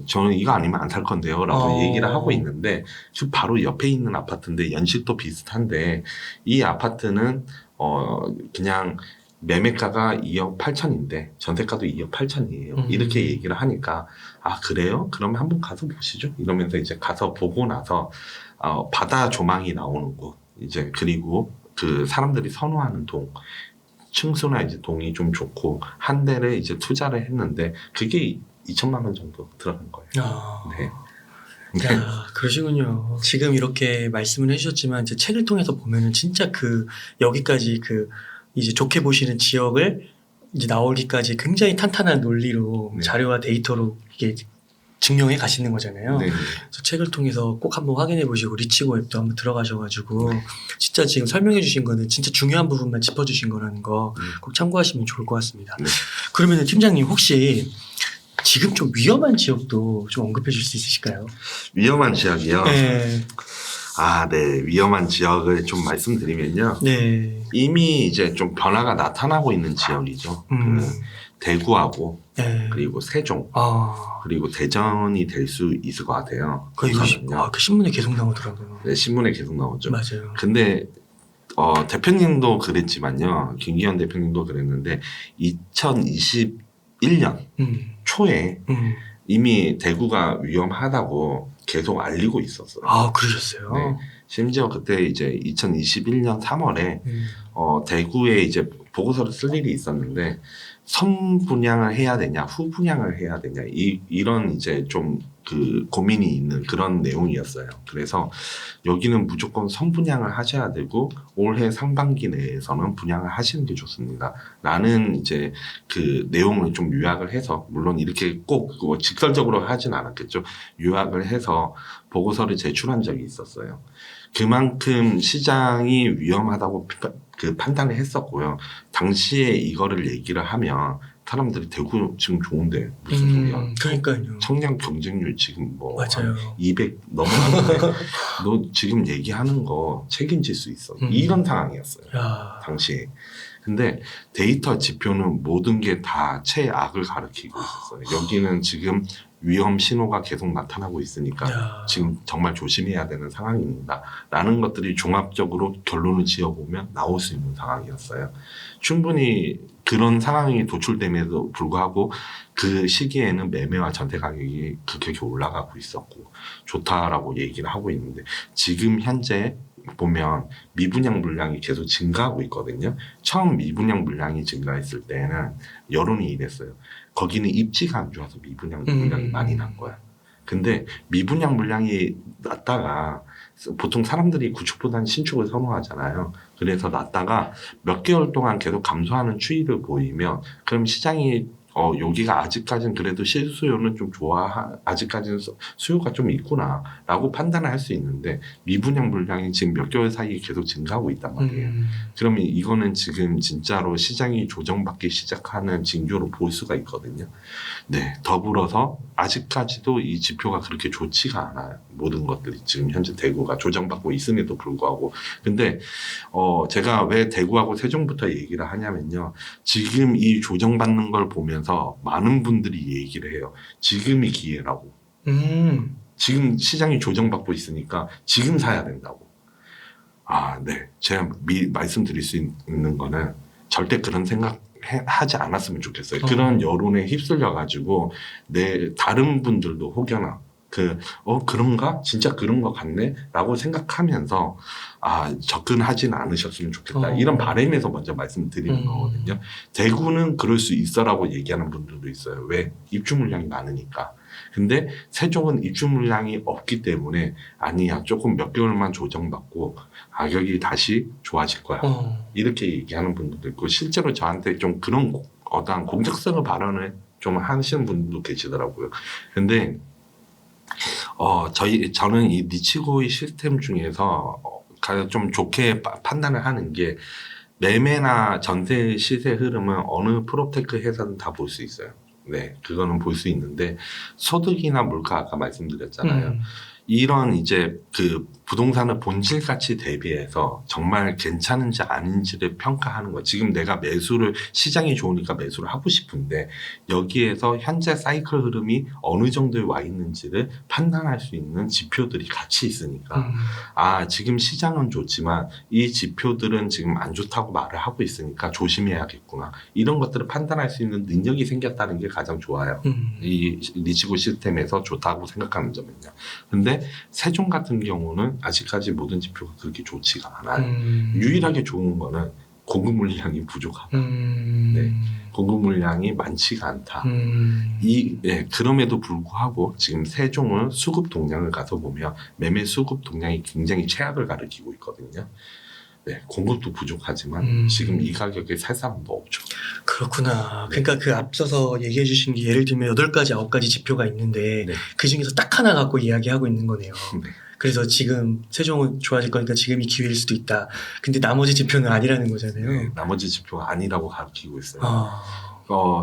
저는 이거 아니면 안 살 건데요. 라고 얘기를 하고 있는데, 그 바로 옆에 있는 아파트인데, 연식도 비슷한데, 이 아파트는, 그냥 매매가가 2억 8천인데, 전세가도 2억 8천이에요. 이렇게 얘기를 하니까, 그래요? 그러면 한번 가서 보시죠. 이러면서 이제 가서 보고 나서, 바다 조망이 나오는 곳, 이제, 그리고 그 사람들이 선호하는 동, 층수나 이제 동이 좀 좋고 한 대를 이제 투자를 했는데 그게 2천만 원 정도 들어간 거예요. 네. 그러시군요. 지금 이렇게 말씀을 해주셨지만 제 책을 통해서 보면은 진짜 여기까지 이제 좋게 보시는 지역을 이제 나오기까지 굉장히 탄탄한 논리로 자료와 데이터로 이게 증명해 가시는 거잖아요. 네. 그래서 책을 통해서 꼭 한번 확인해 보시고 리치고 앱도 한번 들어가셔가지고 진짜 지금 설명해 주신 거는 진짜 중요한 부분만 짚어주신 거라는 거 꼭 참고하시면 좋을 것 같습니다. 그러면 팀장님 혹시 지금 좀 위험한 지역도 좀 언급해 줄 수 있으실까요? 위험한 지역이요? 네. 네. 위험한 지역을 좀 말씀드리면요. 네. 이미 이제 좀 변화가 나타나고 있는 지역이죠. 대구하고 그리고 세종 그리고 대전이 될 수 있을 것 같아요. 그 신문에 계속 나오더라고요. 네, 신문에 계속 나오죠. 맞아요. 근데 대표님도 그랬지만요. 김기현 대표님도 그랬는데 2021년 초에 이미 대구가 위험하다고 계속 알리고 있었어요. 그러셨어요? 네. 심지어 그때 이제 2021년 3월에 대구에 이제 보고서를 쓸 일이 있었는데 선 분양을 해야 되냐, 후 분양을 해야 되냐, 이런 이제 좀 그 고민이 있는 그런 내용이었어요. 그래서 여기는 무조건 선 분양을 하셔야 되고 올해 상반기 내에서는 분양을 하시는 게 좋습니다. 라는 이제 그 내용을 좀 요약을 해서, 물론 이렇게 꼭 직설적으로 하진 않았겠죠. 요약을 해서 보고서를 제출한 적이 있었어요. 그만큼 시장이 위험하다고 그 판단을 했었고요. 당시에 이거를 얘기를 하면 사람들이 대구 지금 좋은데 무슨 소리야? 그러니까요. 청년 경쟁률 지금 뭐 맞아요. 200 넘어가는데 너 지금 얘기하는 거 책임질 수 있어. 이런 상황이었어요. 야. 당시에. 근데 데이터 지표는 모든 게 다 최악을 가리키고 있었어요. 여기는 지금 위험 신호가 계속 나타나고 있으니까 야. 지금 정말 조심해야 되는 상황입니다. 라는 것들이 종합적으로 결론을 지어보면 나올 수 있는 상황이었어요. 충분히 그런 상황이 도출됨에도 불구하고 그 시기에는 매매와 전세 가격이 급격히 올라가고 있었고 좋다라고 얘기를 하고 있는데, 지금 현재 보면 미분양 물량이 계속 증가하고 있거든요. 처음 미분양 물량이 증가했을 때는 여론이 이랬어요. 거기는 입지가 안 좋아서 미분양 물량이 많이 난 거야. 근데 미분양 물량이 낮다가 보통 사람들이 구축보다는 신축을 선호하잖아요. 그래서 낮다가 몇 개월 동안 계속 감소하는 추이를 보이면 그럼 시장이 여기가 아직까지는 그래도 실수요는 좀 아직까지는 수요가 좀 있구나라고 판단을 할 수 있는데, 미분양 물량이 지금 몇 개월 사이에 계속 증가하고 있단 말이에요. 그러면 이거는 지금 진짜로 시장이 조정받기 시작하는 징조로 볼 수가 있거든요. 네, 더불어서 아직까지도 이 지표가 그렇게 좋지가 않아요. 모든 것들이 지금 현재 대구가 조정받고 있음에도 불구하고. 근데 제가 왜 대구하고 세종부터 얘기를 하냐면요, 지금 이 조정받는 걸 보면서 많은 분들이 얘기를 해요. 지금이 기회라고. 지금 시장이 조정받고 있으니까 지금 사야 된다고. 네. 제가 말씀드릴 수 있는 거는 절대 그런 생각 하지 않았으면 좋겠어요. 그런 여론에 휩쓸려가지고 다른 분들도 혹여나 그런가? 진짜 그런 것 같네? 라고 생각하면서 접근하진 않으셨으면 좋겠다. 이런 바람에서 먼저 말씀드리는 거거든요. 대구는 그럴 수 있어라고 얘기하는 분들도 있어요. 왜? 입주 물량이 많으니까. 근데 세종은 입주 물량이 없기 때문에 아니야, 조금 몇 개월만 조정받고 가격이 다시 좋아질 거야. 이렇게 얘기하는 분들도 있고, 실제로 저한테 좀 그런 어떠한 공격성의 발언을 좀 하시는 분들도 계시더라고요. 근데 저는 이 니치고의 시스템 중에서 가장 좀 좋게 판단을 하는 게, 매매나 전세 시세 흐름은 어느 프로테크 회사든 다 볼 수 있어요. 네, 그거는 볼 수 있는데, 소득이나 물가 아까 말씀드렸잖아요. 이런 이제 그 부동산의 본질 가치 대비해서 정말 괜찮은지 아닌지를 평가하는 거. 지금 내가 시장이 좋으니까 매수를 하고 싶은데 여기에서 현재 사이클 흐름이 어느 정도에 와 있는지를 판단할 수 있는 지표들이 같이 있으니까 지금 시장은 좋지만 이 지표들은 지금 안 좋다고 말을 하고 있으니까 조심해야겠구나. 이런 것들을 판단할 수 있는 능력이 생겼다는 게 가장 좋아요. 이 니치고 시스템에서 좋다고 생각하는 점은요. 근데 세종 같은 경우는 아직까지 모든 지표가 그렇게 좋지가 않아요. 유일하게 좋은 거는 공급 물량이 부족하다. 네, 공급 물량이 많지가 않다. 그럼에도 불구하고 지금 세종은 수급 동향을 가서 보면 매매 수급 동향이 굉장히 최악을 가리키고 있거든요. 네, 공급도 부족하지만 지금 이 가격에 살 사람도 없죠. 그렇구나. 그러니까 그 앞서서 얘기해 주신 게 예를 들면 8가지, 9가지 지표가 있는데 네. 그 중에서 딱 하나 갖고 이야기하고 있는 거네요. 네. 그래서 지금 세종은 좋아질 거니까 지금이 기회일 수도 있다. 근데 나머지 지표는 아니라는 거잖아요. 네, 나머지 지표가 아니라고 가르치고 있어요.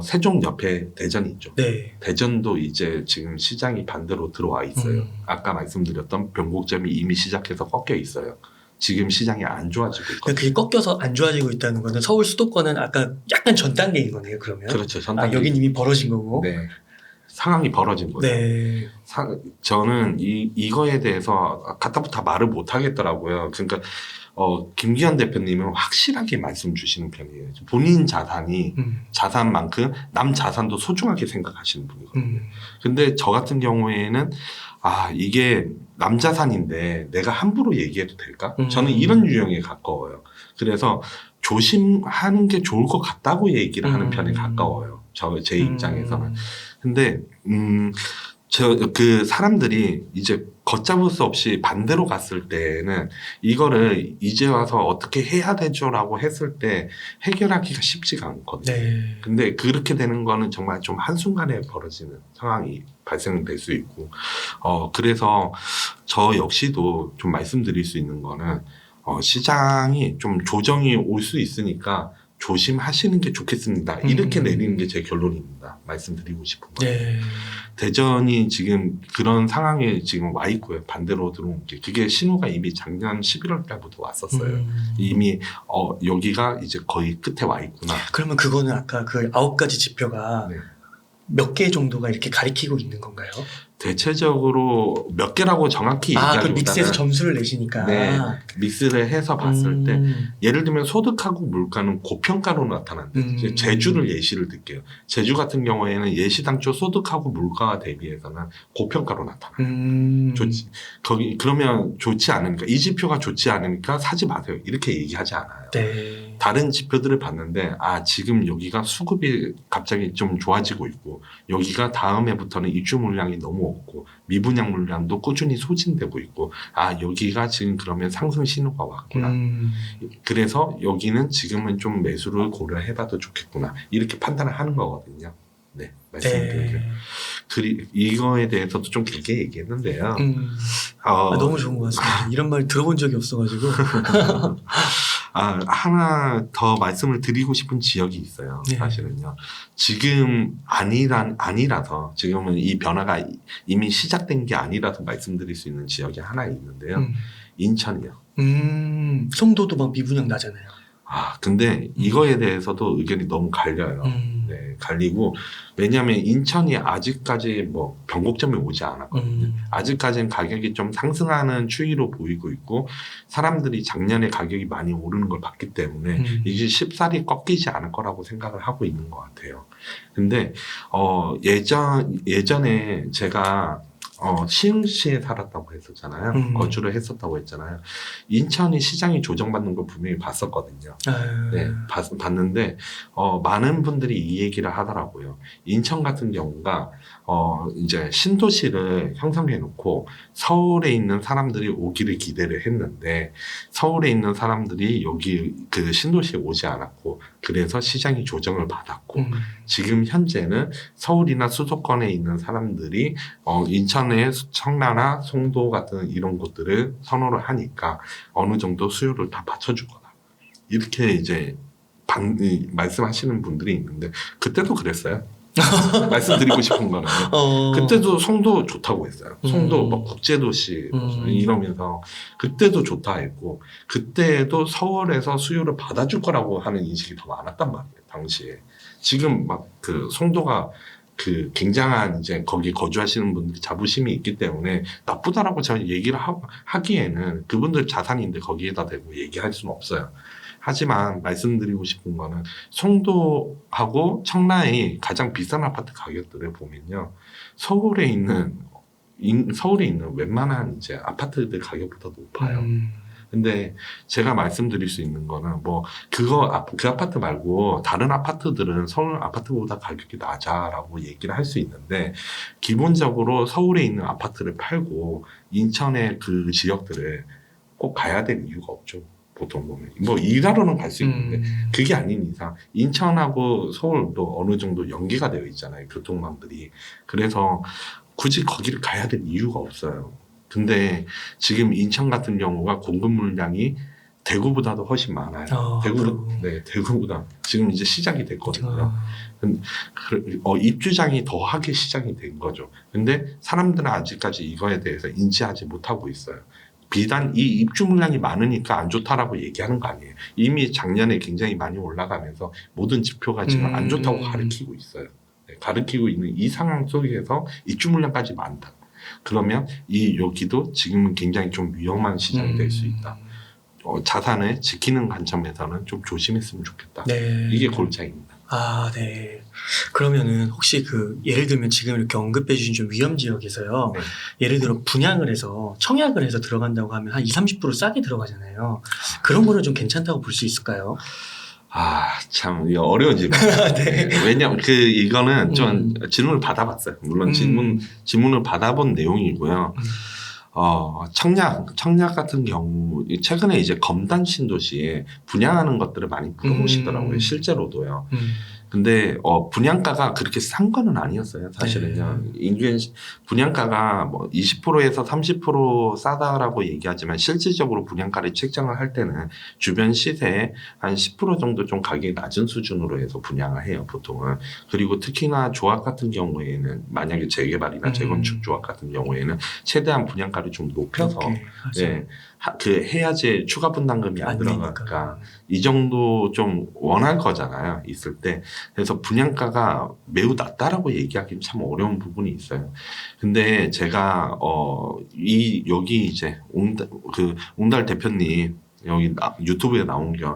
세종 옆에 대전이 있죠. 네. 대전도 이제 지금 시장이 반대로 들어와 있어요. 아까 말씀드렸던 변곡점이 이미 시작해서 꺾여 있어요. 지금 시장이 안 좋아지고 있거든요. 그러니까 그게 꺾여서 안 좋아지고 있다는 거는 서울 수도권은 아까 약간 전 단계인 거네요, 그러면. 그렇죠. 전 단계. 여긴 이미 벌어진 거고. 네. 상황이 벌어진 거죠. 네. 저는 이거에 대해서 갖다부터 말을 못 하겠더라고요. 그러니까 김기현 대표님은 확실하게 말씀 주시는 편이에요. 본인 자산이 자산만큼 남 자산도 소중하게 생각하시는 분이거든요. 근데 저 같은 경우에는 이게 남 자산인데 내가 함부로 얘기해도 될까? 저는 이런 유형에 가까워요. 그래서 조심하는 게 좋을 것 같다고 얘기를 하는 편에 가까워요. 제 입장에서는. 근데 그 사람들이 이제 걷잡을 수 없이 반대로 갔을 때는 이거를 이제 와서 어떻게 해야 되죠라고 했을 때 해결하기가 쉽지가 않거든요. 네. 근데 그렇게 되는 거는 정말 좀 한순간에 벌어지는 상황이 발생될 수 있고, 그래서 저 역시도 좀 말씀드릴 수 있는 거는, 시장이 좀 조정이 올 수 있으니까 조심하시는 게 좋겠습니다. 이렇게 내리는 게 제 결론입니다. 말씀드리고 싶은 거예요. 네. 대전이 지금 그런 상황에 지금 와 있고요. 반대로 들어온 게. 그게 신호가 이미 작년 11월 달부터 왔었어요. 이미, 여기가 이제 거의 끝에 와 있구나. 그러면 그거는 아까 그 9가지 지표가 네. 몇 개 정도가 이렇게 가리키고 있는 건가요? 대체적으로 몇 개라고 정확히 그 얘기하기보다는 믹스해서 점수를 내시니까. 네, 믹스를 해서 봤을 때 예를 들면 소득하고 물가는 고평가로 나타난다. 이제 제주를 예시를 들게요. 제주 같은 경우에는 예시당초 소득하고 물가 대비해서는 고평가로 나타나요. 좋지. 그러면 좋지 않으니까 이 지표가 좋지 않으니까 사지 마세요. 이렇게 얘기하지 않아요. 네. 다른 지표들을 봤는데 지금 여기가 수급이 갑자기 좀 좋아지고 있고 여기가 다음 해부터는 입주 물량이 너무 없고 미분양 물량도 꾸준히 소진되고 있고 여기가 지금 그러면 상승 신호가 왔구나. 그래서 여기는 지금은 좀 매수를 고려해봐도 좋겠구나. 이렇게 판단을 하는 거거든요. 네, 말씀드릴게요. 네. 이거에 대해서도 좀 길게 얘기했는데요. 너무 좋은 것 같습니다. 이런 말 들어본 적이 없어가지고. 하나 더 말씀을 드리고 싶은 지역이 있어요. 네. 사실은요. 지금 아니라서 지금은 이 변화가 이미 시작된 게 아니라서 말씀드릴 수 있는 지역이 하나 있는데요. 인천이요. 송도도 막 미분양 나잖아요. 근데 이거에 대해서도 의견이 너무 갈려요. 네, 갈리고 왜냐하면 인천이 아직까지 뭐 변곡점이 오지 않았거든요. 아직까지는 가격이 좀 상승하는 추이로 보이고 있고 사람들이 작년에 가격이 많이 오르는 걸 봤기 때문에 이제 쉽사리 꺾이지 않을 거라고 생각을 하고 있는 것 같아요. 근데 예전에 제가 시흥시에 살았다고 했었잖아요. 거주를 했었다고 했잖아요. 인천이 시장이 조정받는 걸 분명히 봤었거든요. 네, 봤는데 많은 분들이 이 얘기를 하더라고요. 인천 같은 경우가 이제 신도시를 형성해 놓고 서울에 있는 사람들이 오기를 기대를 했는데 서울에 있는 사람들이 여기 그 신도시에 오지 않았고 그래서 시장이 조정을 받았고 지금 현재는 서울이나 수도권에 있는 사람들이 인천의 청라나 송도 같은 이런 곳들을 선호를 하니까 어느 정도 수요를 다 받쳐주거나 이렇게 이제 말씀하시는 분들이 있는데 그때도 그랬어요. 말씀드리고 싶은 거는 그때도 송도 좋다고 했어요. 송도 뭐 국제도시 이러면서 그때도 좋다 했고 그때도 서울에서 수요를 받아줄 거라고 하는 인식이 더 많았단 말이에요. 당시에. 지금 막 그 송도가 그 굉장한 이제 거기 거주하시는 분들이 자부심이 있기 때문에 나쁘다라고 저는 얘기를 하기에는 그분들 자산인데 거기에다 대고 얘기할 수는 없어요. 하지만 말씀드리고 싶은 거는 송도하고 청라의 가장 비싼 아파트 가격들을 보면요. 서울에 있는 웬만한 이제 아파트들 가격보다 높아요. 근데 제가 말씀드릴 수 있는 거는 뭐 그 아파트 말고 다른 아파트들은 서울 아파트보다 가격이 낮아라고 얘기를 할 수 있는데 기본적으로 서울에 있는 아파트를 팔고 인천의 그 지역들을 꼭 가야 될 이유가 없죠. 보통 보면 뭐 일하러는 갈 수 있는데 그게 아닌 이상 인천하고 서울도 어느 정도 연계가 되어 있잖아요. 교통망들이. 그래서 굳이 거기를 가야 될 이유가 없어요. 근데 지금 인천 같은 경우가 공급 물량이 대구보다도 훨씬 많아요. 대구보다 지금 이제 시작이 됐거든요. 입주장이 더하게 시작이 된 거죠. 근데 사람들은 아직까지 이거에 대해서 인지하지 못하고 있어요. 비단 이 입주 물량이 많으니까 안 좋다라고 얘기하는 거 아니에요. 이미 작년에 굉장히 많이 올라가면서 모든 지표가 지금 안 좋다고 가리키고 있어요. 가리키고 있는 이 상황 속에서 입주 물량까지 많다. 그러면 여기도 지금은 굉장히 좀 위험한 시장이 될 수 있다. 자산을 지키는 관점에서는 좀 조심했으면 좋겠다. 네. 이게 골자입니다. 아, 네. 그러면은 혹시 예를 들면 지금 이렇게 언급해 주신 좀 위험 지역에서요. 네. 예를 들어 분양을 해서 청약을 해서 들어간다고 하면 한 20-30% 싸게 들어가잖아요. 그런 거는 좀 괜찮다고 볼 수 있을까요? 참 이거 어려워지네. 네. 왜냐면 이거는 좀 질문을 받아봤어요. 물론 음. 질문을 받아본 내용이고요. 청약 같은 경우 최근에 이제 검단 신도시에 분양하는 것들을 많이 물어보시더라고요. 실제로도요. 근데 분양가가 그렇게 싼 거는 아니었어요. 사실은요. 분양가가 뭐 20%에서 30% 싸다라고 얘기하지만 실질적으로 분양가를 책정을 할 때는 주변 시세의 한 10% 정도 좀 가격이 낮은 수준으로 해서 분양을 해요, 보통은. 그리고 특히나 조합 같은 경우에는 만약에 재개발이나 재건축 조합 같은 경우에는 최대한 분양가를 좀 높여서 예, 해야지 추가 분담금이 안 들어가니까 이 정도 좀 원할 거잖아요. 있을 때. 그래서 분양가가 매우 낮다라고 얘기하기는 참 어려운 부분이 있어요. 근데 제가 여기 이제 옹달 대표님 여기 유튜브에 나온 게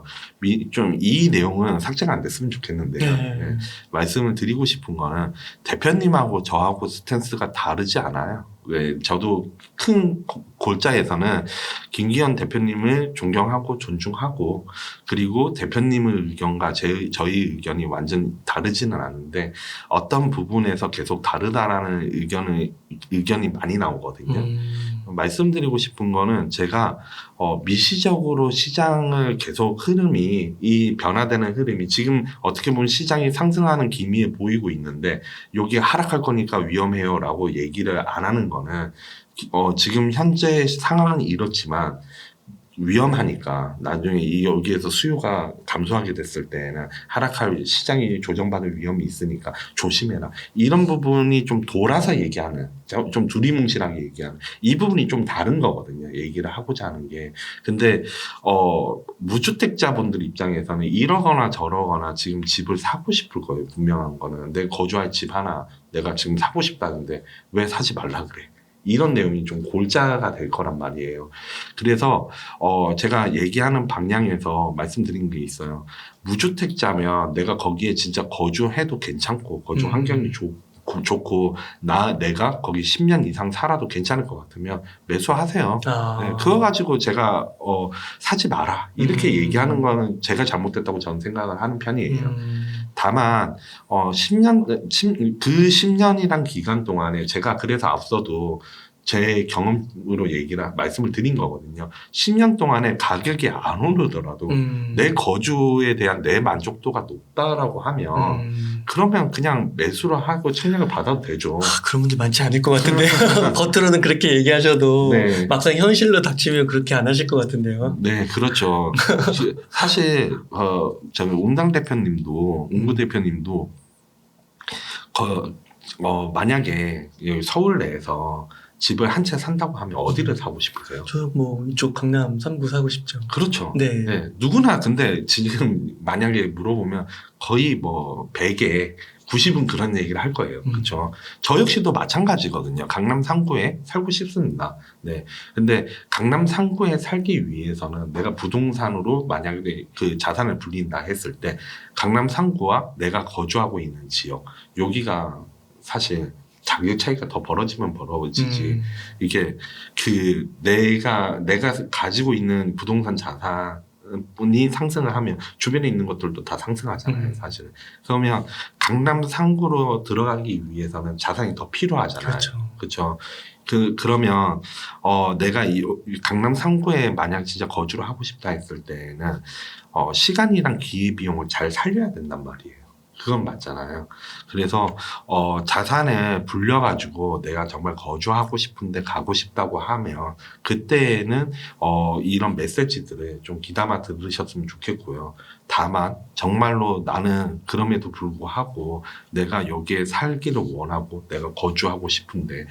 좀 이 내용은 삭제가 안 됐으면 좋겠는데요. 네. 말씀을 드리고 싶은 거는 대표님하고 저하고 스탠스가 다르지 않아요. 왜 저도 큰 골자에서는 김기현 대표님을 존경하고 존중하고 그리고 대표님의 의견과 저희 의견이 완전 다르지는 않은데 어떤 부분에서 계속 다르다라는 의견이 많이 나오거든요. 말씀드리고 싶은 거는 제가 미시적으로 시장을 계속 이 변화되는 흐름이 지금 어떻게 보면 시장이 상승하는 기미에 보이고 있는데 여기 하락할 거니까 위험해요라고 얘기를 안 하는 거는 지금 현재 상황은 이렇지만 위험하니까 나중에 여기에서 수요가 감소하게 됐을 때는 하락할 시장이 조정받을 위험이 있으니까 조심해라. 이런 부분이 좀 돌아서 얘기하는 좀 두리뭉실하게 얘기하는 이 부분이 좀 다른 거거든요. 얘기를 하고자 하는 게. 근데 무주택자분들 입장에서는 이러거나 저러거나 지금 집을 사고 싶을 거예요. 분명한 거는. 내 거주할 집 하나 내가 지금 사고 싶다는데 왜 사지 말라 그래. 이런 내용이 좀 골자가 될 거란 말이에요. 그래서 제가 얘기하는 방향에서 말씀드린 게 있어요. 무주택자면 내가 거기에 진짜 거주해도 괜찮고 거주 환경이 좋고 내가 거기 10년 이상 살아도 괜찮을 것 같으면 매수하세요. 네, 그거 가지고 제가 사지 마라 이렇게 얘기하는 거는 제가 잘못됐다고 저는 생각을 하는 편이에요. 다만 10년이란 기간 동안에 제가 그래서 앞서도 제 경험으로 말씀을 드린 거거든요. 10년 동안에 가격이 안 오르더라도 내 거주에 대한 내 만족도가 높다라고 하면 그러면 그냥 매수를 하고 청약을 받아도 되죠. 그런 분들 많지 않을 것 같은데요. 겉으로는 그렇게 얘기하셔도 네. 막상 현실로 닥치면 그렇게 안 하실 것 같은데요. 네, 그렇죠. 사실 저희 옹당 대표님도 옹구 대표님도 만약에 서울 내에서 집을 한 채 산다고 하면 어디를 사고 싶으세요? 저 이쪽 강남 3구 사고 싶죠. 그렇죠. 네. 네. 누구나 근데 지금 만약에 물어보면 거의 100에 90은 그런 얘기를 할 거예요. 그렇죠. 저 역시도 마찬가지거든요. 강남 3구에 살고 싶습니다. 네. 근데 강남 3구에 살기 위해서는 내가 부동산으로 만약에 그 자산을 불린다 했을 때 강남 3구와 내가 거주하고 있는 지역 여기가 사실 가격 차이가 더 벌어지면 벌어지지. 이게 내가 가지고 있는 부동산 자산이 상승을 하면 주변에 있는 것들도 다 상승하잖아요, 사실은. 그러면 강남 3구로 들어가기 위해서는 자산이 더 필요하잖아요. 그렇죠. 그러면 내가 이 강남 3구에 만약 진짜 거주를 하고 싶다 했을 때는 시간이랑 기회 비용을 잘 살려야 된단 말이에요. 그건 맞잖아요. 그래서 자산을 불려가지고 내가 정말 거주하고 싶은데 가고 싶다고 하면 그때는 이런 메시지들을 좀 귀담아 들으셨으면 좋겠고요. 다만 정말로 나는 그럼에도 불구하고 내가 여기에 살기를 원하고 내가 거주하고 싶은데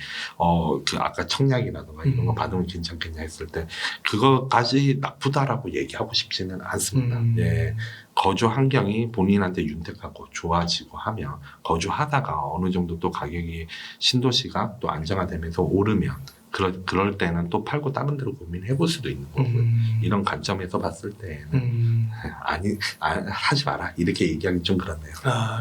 아까 청약이라든가 이런 거 받으면 괜찮겠냐 했을 때 그거까지 나쁘다라고 얘기하고 싶지는 않습니다. 예. 거주 환경이 본인한테 윤택하고 좋아지고 하면 거주하다가 어느 정도 또 가격이 신도시가 또 안정화되면서 오르면 그럴 때는 또 팔고 다른 데로 고민해 볼 수도 있는 거고요. 이런 관점에서 봤을 때는 하지 마라 이렇게 얘기하기 좀 그렇네요.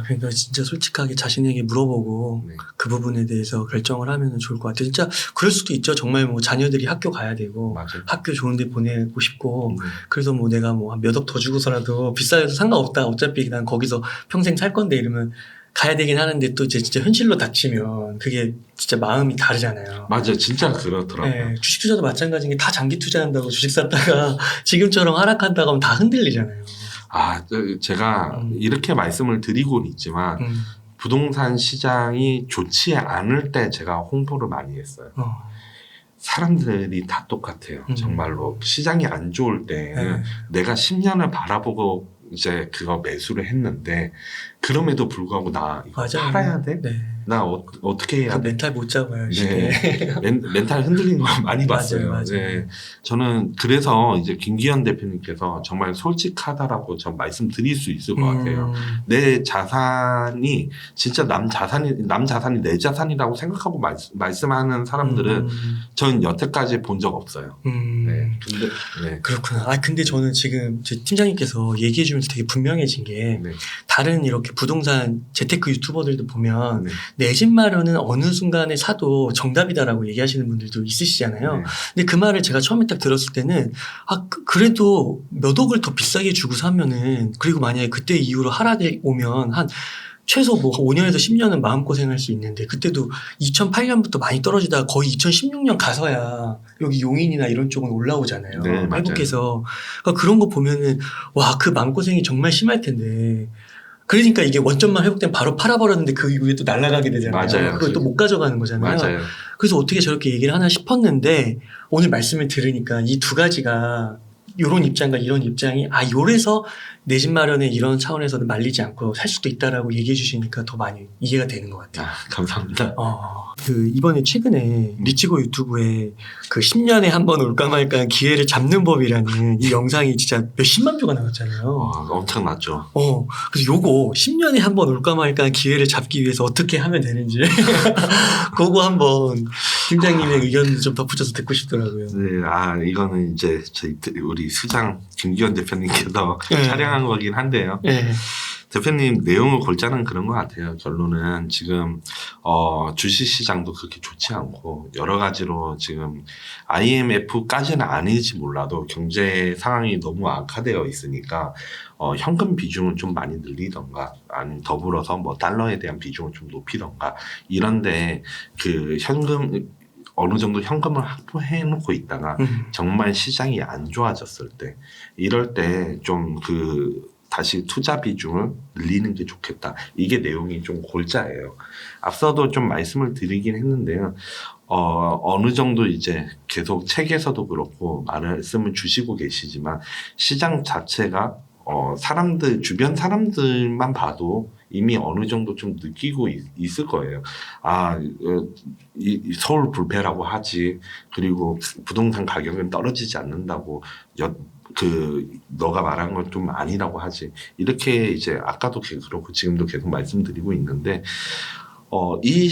그러니까 진짜 솔직하게 자신에게 물어보고 네. 그 부분에 대해서 결정을 하면 좋을 것 같아요. 진짜 그럴 수도 있죠. 정말 뭐 자녀들이 학교 가야 되고 맞아요. 학교 좋은 데 보내고 싶고 네. 그래서 뭐 내가 뭐 몇 억 더 주고서라도 비싸도 상관없다. 어차피 난 거기서 평생 살 건데 이러면 가야 되긴 하는데 또 이제 진짜 현실로 닥치면 그게 진짜 마음이 다르잖아요. 맞아요. 진짜 그렇더라고요. 네, 주식 투자도 마찬가지인 게 다 장기 투자한다고 주식 샀다가 지금처럼 하락한다고 하면 다 흔들리잖아요. 제가 이렇게 말씀을 드리고는 있지만 부동산 시장이 좋지 않을 때 제가 홍보를 많이 했어요. 사람들이 다 똑같아요. 정말로 시장이 안 좋을 때는 내가 10년을 바라보고 이제 그거 매수를 했는데 그럼에도 불구하고 나 이거 맞아요. 팔아야 돼? 네. 나 어떻게 해야 그 돼? 멘탈 못 잡아요. 네. 멘탈 흔들리는 거 많이 봤어요. 맞아요. 네. 저는 그래서 이제 김기현 대표님께서 정말 솔직하다라고 전 말씀드릴 수 있을 것 같아요. 내 자산이 진짜 남 자산이 내 자산이라고 생각하고 말씀하는 사람들은 전 여태까지 본 적 없어요. 네. 근데 네. 그렇구나. 근데 저는 지금 제 팀장님께서 얘기해 주면서 되게 분명해진 게 네. 다른 이렇게 부동산 재테크 유튜버들도 보면 네. 내 집 마련은 어느 순간에 사도 정답이다라고 얘기하시는 분들도 있으시잖아요. 네. 근데 그 말을 제가 처음에 딱 들었을 때는 그래도 몇 억을 더 비싸게 주고 사면은 그리고 만약에 그때 이후로 하락이 오면 한 최소 뭐 5년에서 10년은 마음고생할 수 있는데 그때도 2008년부터 많이 떨어지다가 거의 2016년 가서야 여기 용인이나 이런 쪽은 올라오잖아요. 네, 맞아요. 회복해서. 그러니까 그런 거 보면은 와, 그 마음고생이 정말 심할 텐데 그러니까 이게 원점만 회복되면 바로 팔아버렸는데 그 이후에 또 날아가게 되잖아요. 맞아요. 그걸 또 못 가져가는 거잖아요. 맞아요. 그래서 어떻게 저렇게 얘기를 하나 싶었는데 오늘 말씀을 들으니까 이 두 가지가 요런 입장과 이런 입장이 요래서 내 집 마련에 이런 차원에서는 말리지 않고 살 수도 있다라고 얘기해 주시니까 더 많이 이해가 되는 것 같아요. 감사합니다. 그 이번에 최근에 리치고 유튜브에 그 10년에 한 번 올까 말까 기회를 잡는 법이라는 이 영상이 진짜 몇십만 뷰가 나왔잖아요. 엄청났죠. 그래서 요거 10년에 한 번 올까 말까 기회를 잡기 위해서 어떻게 하면 되는지 그거 한번 팀장님의 의견 좀 덧붙여서 듣고 싶더라고요. 네, 이거는 이제 우리 수장 김기현 대표님께서 네. 촬영한 거긴 한데요. 네. 대표님 내용을 골자는 그런 것 같아요. 결론은 지금 주식시장도 그렇게 좋지 않고 여러 가지로 지금 IMF까지는 아닐지 몰라도 경제 상황이 너무 악화되어 있으니까 현금 비중을 좀 많이 늘리던가 아니면 더불어서 뭐 달러에 대한 비중을 좀 높이던가 이런데 그 현금 어느 정도 현금을 확보해 놓고 있다가 정말 시장이 안 좋아졌을 때 이럴 때 좀 다시 투자 비중을 늘리는 게 좋겠다. 이게 내용이 좀 골자예요. 앞서도 좀 말씀을 드리긴 했는데요. 어느 정도 이제 계속 책에서도 그렇고 말씀을 주시고 계시지만 시장 자체가 주변 사람들만 봐도 이미 어느 정도 좀 느끼고 있을 거예요. 서울 불패라고 하지. 그리고 부동산 가격은 떨어지지 않는다고 너가 말한 건 좀 아니라고 하지. 이렇게 이제 아까도 그렇고 지금도 계속 말씀드리고 있는데 이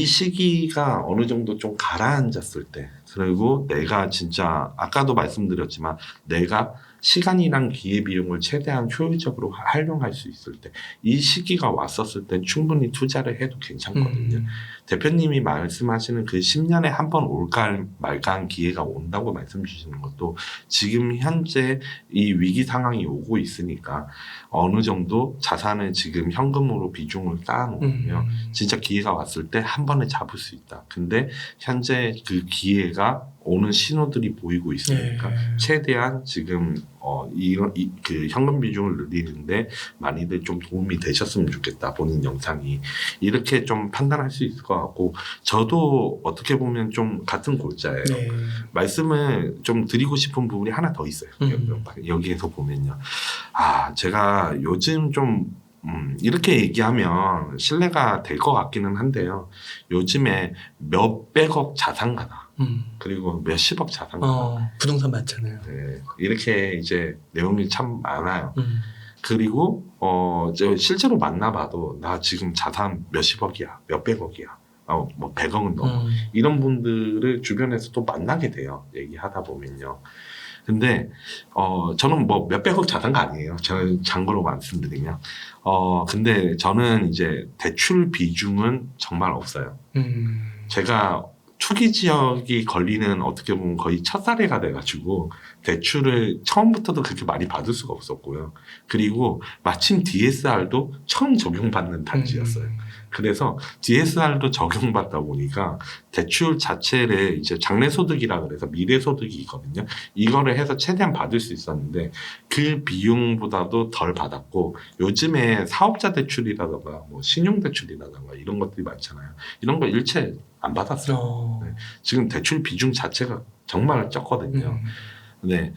시기가 어느 정도 좀 가라앉았을 때 그리고 내가 진짜 아까도 말씀드렸지만 내가 시간이랑 기회비용을 최대한 효율적으로 활용할 수 있을 때 이 시기가 왔었을 때 충분히 투자를 해도 괜찮거든요. 대표님이 말씀하시는 그 10년에 한 번 올까 말까한 기회가 온다고 말씀 주시는 것도 지금 현재 이 위기 상황이 오고 있으니까 어느 정도 자산을 지금 현금으로 비중을 쌓아놓으면 진짜 기회가 왔을 때 한 번에 잡을 수 있다. 근데 현재 그 기회가 오는 신호들이 보이고 있으니까 최대한 지금 그 현금 비중을 늘리는데 많이들 좀 도움이 되셨으면 좋겠다. 본인 영상이 이렇게 좀 판단할 수 있을 것 같고 저도 어떻게 보면 좀 같은 골자예요. 네. 말씀을 좀 드리고 싶은 부분이 하나 더 있어요. 여기에서 보면요. 제가 요즘 좀 이렇게 얘기하면 신뢰가 될 것 같기는 한데요. 요즘에 몇백억 자산가다. 그리고 몇십억 자산가다. 부동산 많잖아요. 네, 이렇게 이제 내용이 참 많아요. 그리고 실제로 만나봐도 나 지금 자산 몇십억이야, 몇백억이야. 뭐 100억은 넘어. 이런 분들을 주변에서 또 만나게 돼요. 얘기하다 보면요. 근데 저는 뭐 몇백억 자산가 아니에요. 저는 참고로 말씀드리면. 근데 저는 이제 대출 비중은 정말 없어요. 제가 투기 지역이 걸리는 어떻게 보면 거의 첫 사례가 돼가지고 대출을 처음부터도 그렇게 많이 받을 수가 없었고요. 그리고 마침 DSR도 처음 적용받는 단지였어요. 그래서 DSR도 적용받다 보니까 대출 자체를 이제 장래소득이라 그래서 미래소득이거든요. 이거를 해서 최대한 받을 수 있었는데 그 비용보다도 덜 받았고 요즘에 사업자 대출이라던가 뭐 신용대출이라던가 이런 것들이 많잖아요. 이런 거 일체 안 받았어요. 네. 지금 대출 비중 자체가 정말 적거든요. 네,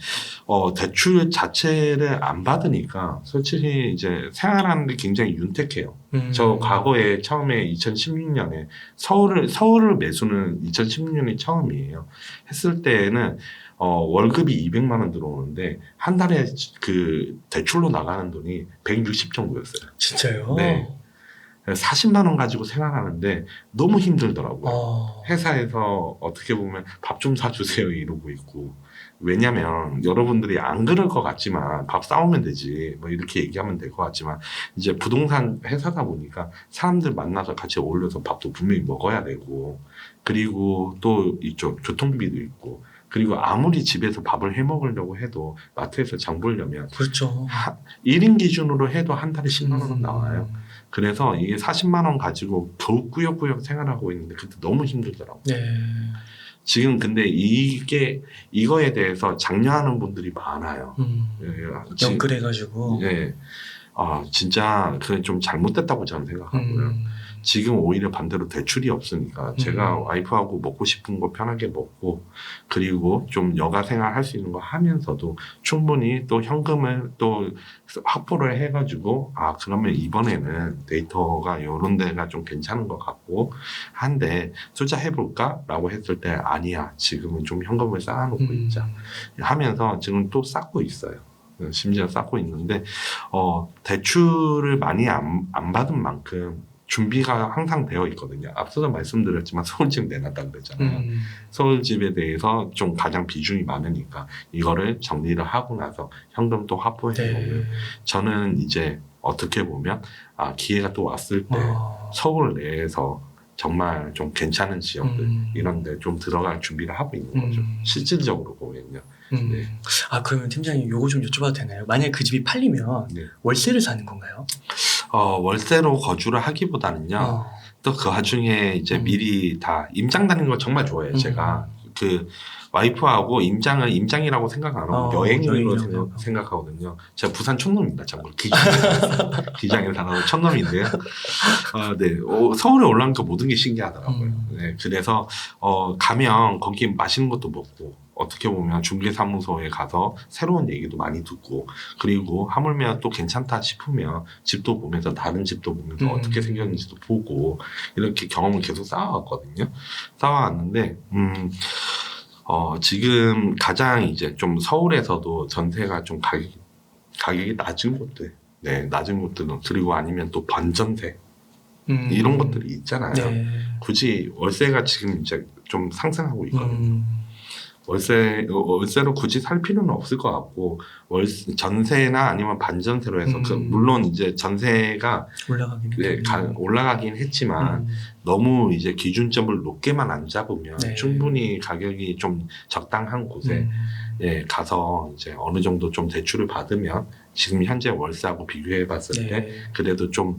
대출 자체를 안 받으니까 솔직히 이제 생활하는 게 굉장히 윤택해요. 저 과거에 처음에 2016년에 서울을 매수는 2016년이 처음이에요. 했을 때에는 월급이 200만 원 들어오는데 한 달에 그 대출로 나가는 돈이 160 정도였어요. 진짜요? 네. 40만 원 가지고 생활하는데 너무 힘들더라고요. 회사에서 어떻게 보면 밥 좀 사주세요 이러고 있고. 왜냐면 여러분들이 안 그럴 것 같지만 밥 싸우면 되지 뭐 이렇게 얘기하면 될 것 같지만 이제 부동산 회사다 보니까 사람들 만나서 같이 어울려서 밥도 분명히 먹어야 되고 그리고 또 이쪽 교통비도 있고 그리고 아무리 집에서 밥을 해 먹으려고 해도 마트에서 장 보려면 그렇죠. 1인 기준으로 해도 한 달에 10만 원은 나와요. 그래서 이게 40만 원 가지고 겨우 꾸역꾸역 생활하고 있는데 그때 너무 힘들더라고요. 네. 지금 근데 이거에 대해서 장려하는 분들이 많아요. 연끌해가지고. 예. 진짜 그건 좀 잘못됐다고 저는 생각하고요. 지금 오히려 반대로 대출이 없으니까 제가 와이프하고 먹고 싶은 거 편하게 먹고 그리고 좀 여가 생활 할 수 있는 거 하면서도 충분히 또 현금을 또 확보를 해가지고 그러면 이번에는 데이터가 요런 데가 좀 괜찮은 것 같고 한데 투자해볼까? 라고 했을 때 아니야. 지금은 좀 현금을 쌓아놓고 있자. 하면서 지금 또 쌓고 있어요. 심지어 쌓고 있는데 대출을 많이 안 받은 만큼 준비가 항상 되어 있거든요. 앞서도 말씀드렸지만 서울집 내놨다 그랬잖아요. 서울집에 대해서 좀 가장 비중이 많으니까 이거를 정리를 하고 나서 현금도 확보해 놓으면 저는 이제 어떻게 보면 기회가 또 왔을 때 서울 내에서 정말 좀 괜찮은 지역들 이런 데 좀 들어갈 준비를 하고 있는 거죠. 실질적으로 보면요. 네. 그러면 팀장님 요거 좀 여쭤봐도 되나요? 만약에 그 집이 팔리면 네. 월세를 사는 건가요? 월세로 거주를 하기보다는요. 또 그 와중에 이제 미리 다 임장 다니는 거 정말 좋아해요. 제가 그 와이프하고 임장이라고 생각 안 하고 여행으로 생각하거든요. 제가 부산 촌놈입니다. 참고로 기장에 살아서 촌놈인데요. 네. 서울에 올라오니까 모든 게 신기하더라고요. 네. 그래서 가면 거기 맛있는 것도 먹고 어떻게 보면 중개사무소에 가서 새로운 얘기도 많이 듣고 그리고 하물며 또 괜찮다 싶으면 집도 보면서 다른 집도 보면서 어떻게 생겼는지도 보고 이렇게 경험을 계속 쌓아왔거든요. 쌓아왔는데 지금 가장 이제 좀 서울에서도 전세가 좀 가격이 낮은 곳들, 네, 낮은 곳들은 그리고 아니면 또 반전세 이런 것들이 있잖아요. 네. 굳이 월세가 지금 이제 좀 상승하고 있거든요. 월세로 굳이 살 필요는 없을 것 같고 전세나 아니면 반전세로 해서 물론 이제 전세가 올라가긴 했지만 너무 이제 기준점을 높게만 안 잡으면 충분히 가격이 좀 적당한 곳에 가서 이제 어느 정도 좀 대출을 받으면 지금 현재 월세하고 비교해봤을 때 그래도 좀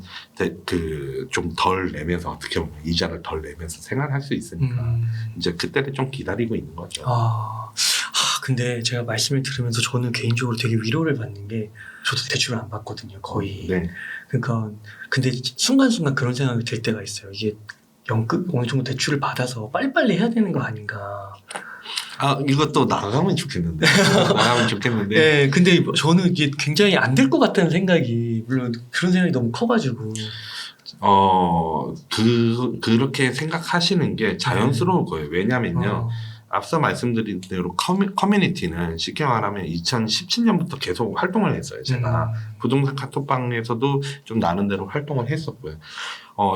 덜 내면서 어떻게 보면 이자를 덜 내면서 생활할 수 있으니까 이제 그때를 좀 기다리고 있는 거죠. 근데 제가 말씀을 들으면서 저는 개인적으로 되게 위로를 받는 게 저도 대출을 안 받거든요, 거의. 네. 그러니까 근데 순간순간 그런 생각이 들 때가 있어요. 이게 어느 정도 대출을 받아서 빨리빨리 해야 되는 거 아닌가. 이것도 나가면 좋겠는데. 네, 근데 저는 이게 굉장히 안 될 것 같다는 생각이, 물론 그런 생각이 너무 커가지고. 그렇게 생각하시는 게 자연스러울 거예요. 왜냐면요. 앞서 말씀드린 대로 커뮤니티는 쉽게 말하면 2017년부터 계속 활동을 했어요. 제가 부동산 카톡방에서도 좀 나름대로 활동을 했었고요.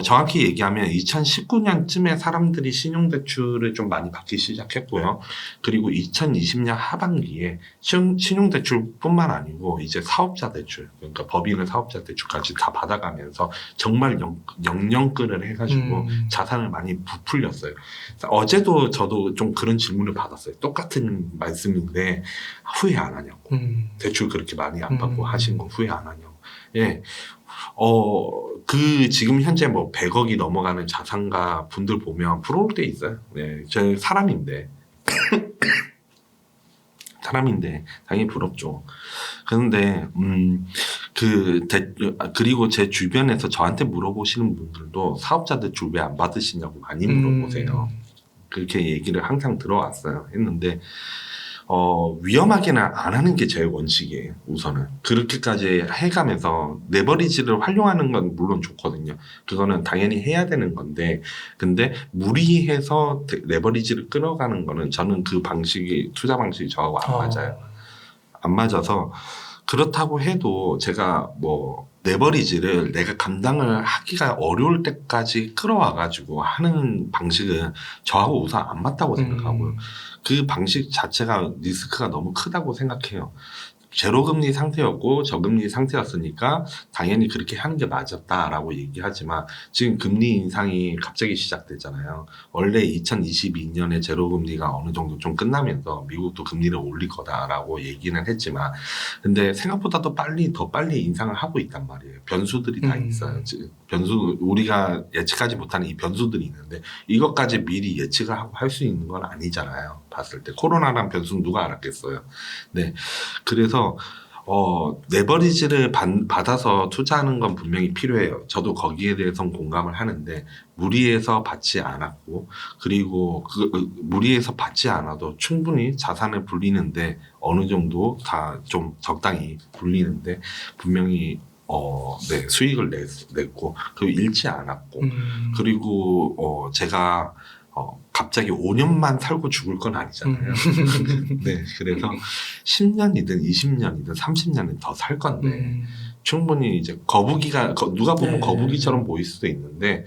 정확히 얘기하면 2019년쯤에 사람들이 신용대출을 좀 많이 받기 시작했고요. 그리고 2020년 하반기에 신용대출뿐만 아니고 이제 사업자 대출, 그러니까 법인의 사업자 대출까지 다 받아가면서 정말 영영끌을 해가지고 자산을 많이 부풀렸어요. 어제도 저도 좀 그런 질문을 받았어요. 똑같은 말씀인데 후회 안 하냐고. 대출 그렇게 많이 안 받고 하신 거 후회 안 하냐고. 예. 지금 현재 뭐 100억이 넘어가는 자산가 분들 보면 부러울 때 있어요. 예. 저 사람인데. 당연히 부럽죠. 그런데, 그리고 제 주변에서 저한테 물어보시는 분들도 사업자 대출 왜 안 받으시냐고 많이 물어보세요. 그렇게 얘기를 항상 들어왔어요. 했는데, 위험하게는 안 하는 게 제 원칙이에요. 우선은. 그렇게까지 해가면서 레버리지를 활용하는 건 물론 좋거든요. 그거는 당연히 해야 되는 건데, 근데 무리해서 레버리지를 끌어가는 거는 저는 그 투자 방식이 저하고 안 맞아요. 안 맞아서 그렇다고 해도 제가 뭐 레버리지를 내가 감당을 하기가 어려울 때까지 끌어와가지고 하는 방식은 저하고 우선 안 맞다고 생각하고요. 그 방식 자체가 리스크가 너무 크다고 생각해요. 제로금리 상태였고 저금리 상태였으니까 당연히 그렇게 하는 게 맞았다라고 얘기하지만 지금 금리 인상이 갑자기 시작됐잖아요. 원래 2022년에 제로금리가 어느 정도 좀 끝나면서 미국도 금리를 올릴 거다라고 얘기는 했지만 근데 생각보다도 더 빨리 인상을 하고 있단 말이에요. 변수들이 다 있어요. 우리가 예측하지 못하는 이 변수들이 있는데 이것까지 미리 예측을 하고 할 수 있는 건 아니잖아요. 봤을 때 코로나란 변수는 누가 알았겠어요. 네, 그래서 레버리지를 받아서 투자하는 건 분명히 필요해요. 저도 거기에 대해서는 공감을 하는데 무리해서 받지 않았고 그리고 무리해서 받지 않아도 충분히 자산을 불리는데 어느 정도 다 좀 적당히 불리는데 분명히 네, 수익을 냈고 그리고 잃지 않았고 그리고 제가 갑자기 5년만 살고 죽을 건 아니잖아요. 네, 그래서 10년이든 20년이든 30년은 더 살 건데 충분히 이제 거북이가 누가 보면 거북이처럼 보일 수도 있는데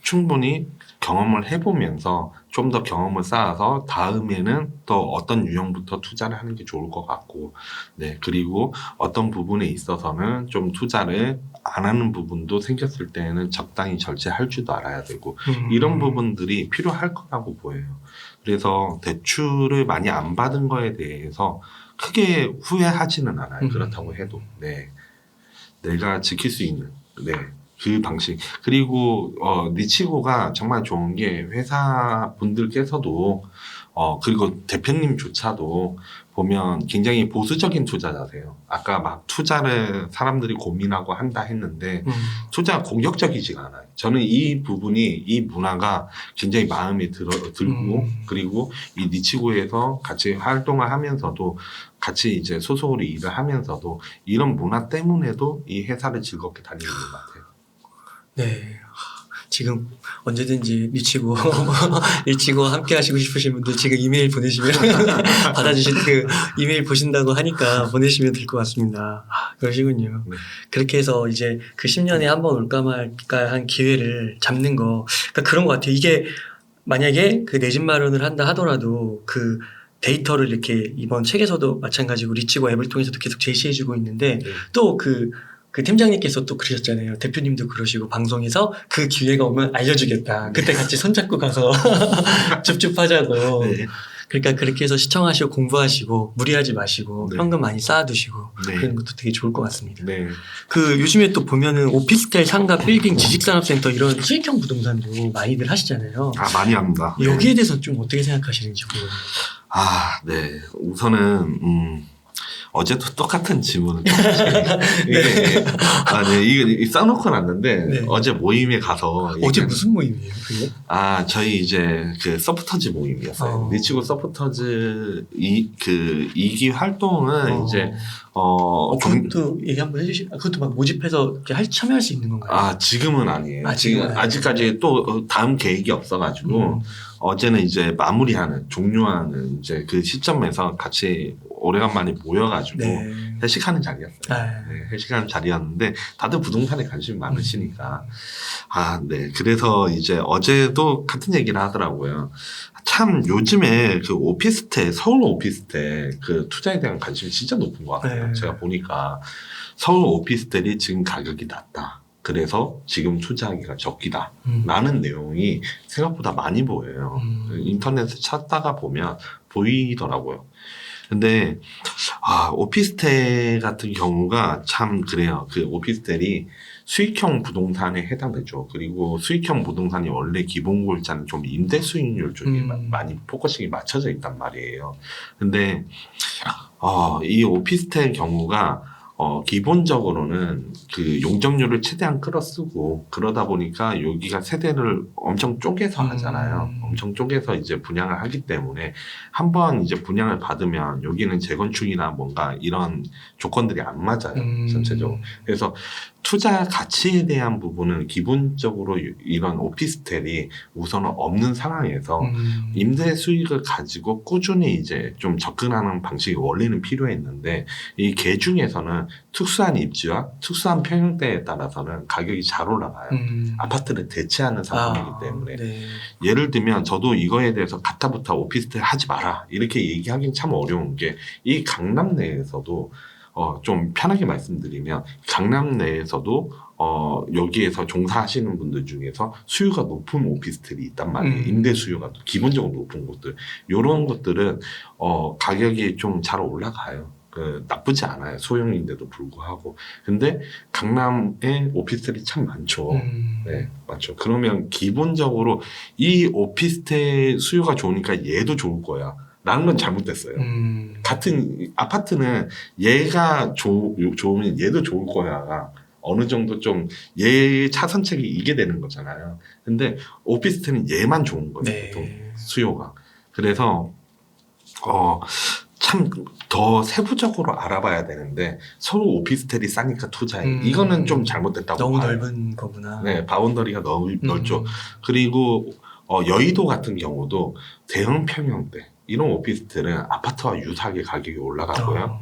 충분히 경험을 해보면서 좀 더 경험을 쌓아서 다음에는 또 어떤 유형부터 투자를 하는 게 좋을 것 같고, 네, 그리고 어떤 부분에 있어서는 좀 투자를 안 하는 부분도 생겼을 때는 적당히 절제할 줄도 알아야 되고, 이런 부분들이 필요할 거라고 보여요. 그래서 대출을 많이 안 받은 거에 대해서 크게 후회하지는 않아요. 그렇다고 해도. 네. 내가 지킬 수 있는, 네. 그 방식. 그리고, 니치고가 정말 좋은 게 회사 분들께서도, 그리고 대표님조차도 보면 굉장히 보수적인 투자자세요. 아까 막 투자를 사람들이 고민하고 한다 했는데, 투자가 공격적이지가 않아요. 저는 이 부분이, 이 문화가 굉장히 마음에 들고, 그리고 이 니치고에서 같이 활동을 하면서도 같이 이제 소속으로 일을 하면서도 이런 문화 때문에도 이 회사를 즐겁게 다니는 것 같아요. 네. 지금 언제든지 미치고 함께 하시고 싶으신 분들 지금 이메일 보내시면 받아주실 그 이메일 보신다고 하니까 보내시면 될 것 같습니다. 그러시군요. 네. 그렇게 해서 이제 그 10년에 한 번 올까 말까 한 기회를 잡는 거, 그러니까 그런 것 같아요. 이게 만약에 그 내 집 마련을 한다 하더라도 그 데이터를 이렇게 이번 책에서도 마찬가지고 리치고 앱을 통해서도 계속 제시해주고 있는데 또 그 팀장님께서 또 그러셨잖아요. 대표님도 그러시고 방송에서 그 기회가 오면 알려주겠다. 그때 같이 손잡고 가서 줍줍하자고. 네. 그러니까 그렇게 해서 시청하시고 공부하시고 무리하지 마시고 네. 현금 많이 쌓아두시고 네. 그런 것도 되게 좋을 것 같습니다. 네. 그 요즘에 또 보면은 오피스텔, 상가, 빌딩, 지식산업센터 이런 수익형 부동산도 많이들 하시잖아요. 많이 합니다. 여기에 대해서 좀 어떻게 생각하시는지 궁금해요. 네. 우선은 어제도 똑같은 질문을 이거 써놓고 났는데 네. 어제 모임에 가서 어제 무슨 모임이에요, 그게? 저희 이제 그 서포터즈 모임이었어요. 니치고 서포터즈 2기 활동은 이제 그것도 얘기 한번 해주시. 그것도 막 모집해서 이렇게 참여할 수 있는 건가요? 지금은 아니에요. 지금은 아직까지 또 다음 계획이 없어가지고 어제는 이제 종료하는 이제 그 시점에서 같이 오래간만에 모여가지고 네. 회식하는 자리였어요. 아. 네, 회식하는 자리였는데 다들 부동산에 관심이 많으시니까 네. 그래서 이제 어제도 같은 얘기를 하더라고요. 참 요즘에 그 오피스텔 서울 오피스텔 그 투자에 대한 관심이 진짜 높은 것 같아요. 네. 제가 보니까 서울 오피스텔이 지금 가격이 낮다. 그래서 지금 투자하기가 적기다. 라는 내용이 생각보다 많이 보여요. 인터넷에 찾다가 보면 보이더라고요. 근데 오피스텔 같은 경우가 참 그래요. 그 오피스텔이 수익형 부동산에 해당되죠. 그리고 수익형 부동산이 원래 기본 골자는 좀 임대 수익률 쪽에 많이 포커싱이 맞춰져 있단 말이에요. 근데 이 오피스텔 경우가 기본적으로는 그 용적률을 최대한 끌어쓰고 그러다 보니까 여기가 세대를 엄청 쪼개서 하잖아요. 엄청 쪼개서 이제 분양을 하기 때문에 한번 이제 분양을 받으면 여기는 재건축이나 뭔가 이런 조건들이 안 맞아요. 전체적으로. 그래서 투자 가치에 대한 부분은 기본적으로 이런 오피스텔이 우선은 없는 상황에서 임대 수익을 가지고 꾸준히 이제 좀 접근하는 방식이 원래는 필요했는데 이 개 중에서는 특수한 입지와 특수한 평형대에 따라서는 가격이 잘 올라가요. 아파트를 대체하는 상품이기 때문에. 네. 예를 들면 저도 이거에 대해서 가타부타 오피스텔 하지 마라 이렇게 얘기하기는 참 어려운 게 이 강남 내에서도 좀 편하게 말씀드리면 강남 내에서도 여기에서 종사하시는 분들 중에서 수요가 높은 오피스텔이 있단 말이에요. 임대 수요가 기본적으로 높은 곳들. 이런 것들은 가격이 좀 잘 올라가요. 나쁘지 않아요. 소형인데도 불구하고. 근데 강남에 오피스텔이 참 많죠. 네, 많죠. 그러면 기본적으로 이 오피스텔 수요가 좋으니까 얘도 좋을 거야. 라는 건 잘못됐어요. 같은 아파트는 얘가 좋으면 얘도 좋을 거야가 어느 정도 좀 얘의 차선책이 이게 되는 거잖아요. 근데 오피스텔은 얘만 좋은 거예요. 네. 보통 수요가. 그래서 참 더 세부적으로 알아봐야 되는데 서울 오피스텔이 싸니까 투자해. 이거는 좀 잘못됐다고 너무 봐요. 넓은 거구나. 네, 바운더리가 너무 넓죠. 그리고 여의도 같은 경우도 대형 평형대 이런 오피스텔은 아파트와 유사하게 가격이 올라가고요.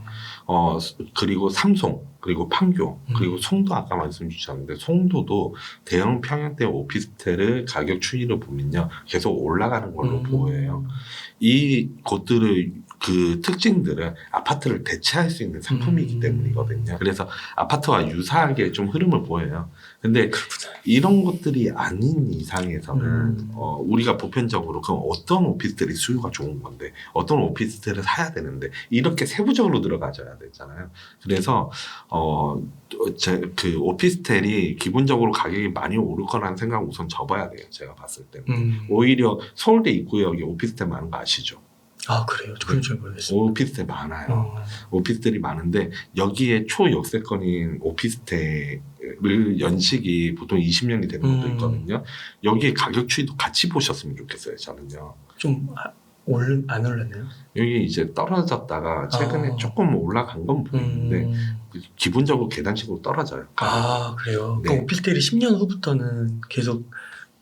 그리고 삼성, 그리고 판교, 그리고 송도 아까 말씀 주셨는데 송도도 대형 평형대 오피스텔의 가격 추이를 보면요. 계속 올라가는 걸로 보여요. 이 곳들의 그 특징들은 아파트를 대체할 수 있는 상품이기 때문이거든요. 그래서 아파트와 유사하게 좀 흐름을 보여요. 근데 이런 것들이 아닌 이상에서는 우리가 보편적으로 그럼 어떤 오피스텔이 수요가 좋은 건데 어떤 오피스텔을 사야 되는데 이렇게 세부적으로 들어가져야 되잖아요. 그래서 그 오피스텔이 기본적으로 가격이 많이 오를 거라는 생각을 우선 접어야 돼요. 제가 봤을 때. 오히려 서울대 입구역에 오피스텔 많은 거 아시죠? 아, 그래요? 그건 잘 모르겠어요. 오피스텔 많아요. 오피스텔이 많은데 여기에 초역세권인 오피스텔을 연식이 보통 20년이 되는 것도 있거든요. 여기에 가격 추이도 같이 보셨으면 좋겠어요. 저는요. 좀 안 올랐네요? 여기 이제 떨어졌다가 최근에 조금 올라간 건 보이는데 기본적으로 계단식으로 떨어져요. 그래요? 네. 그럼 오피스텔이 10년 후부터는 계속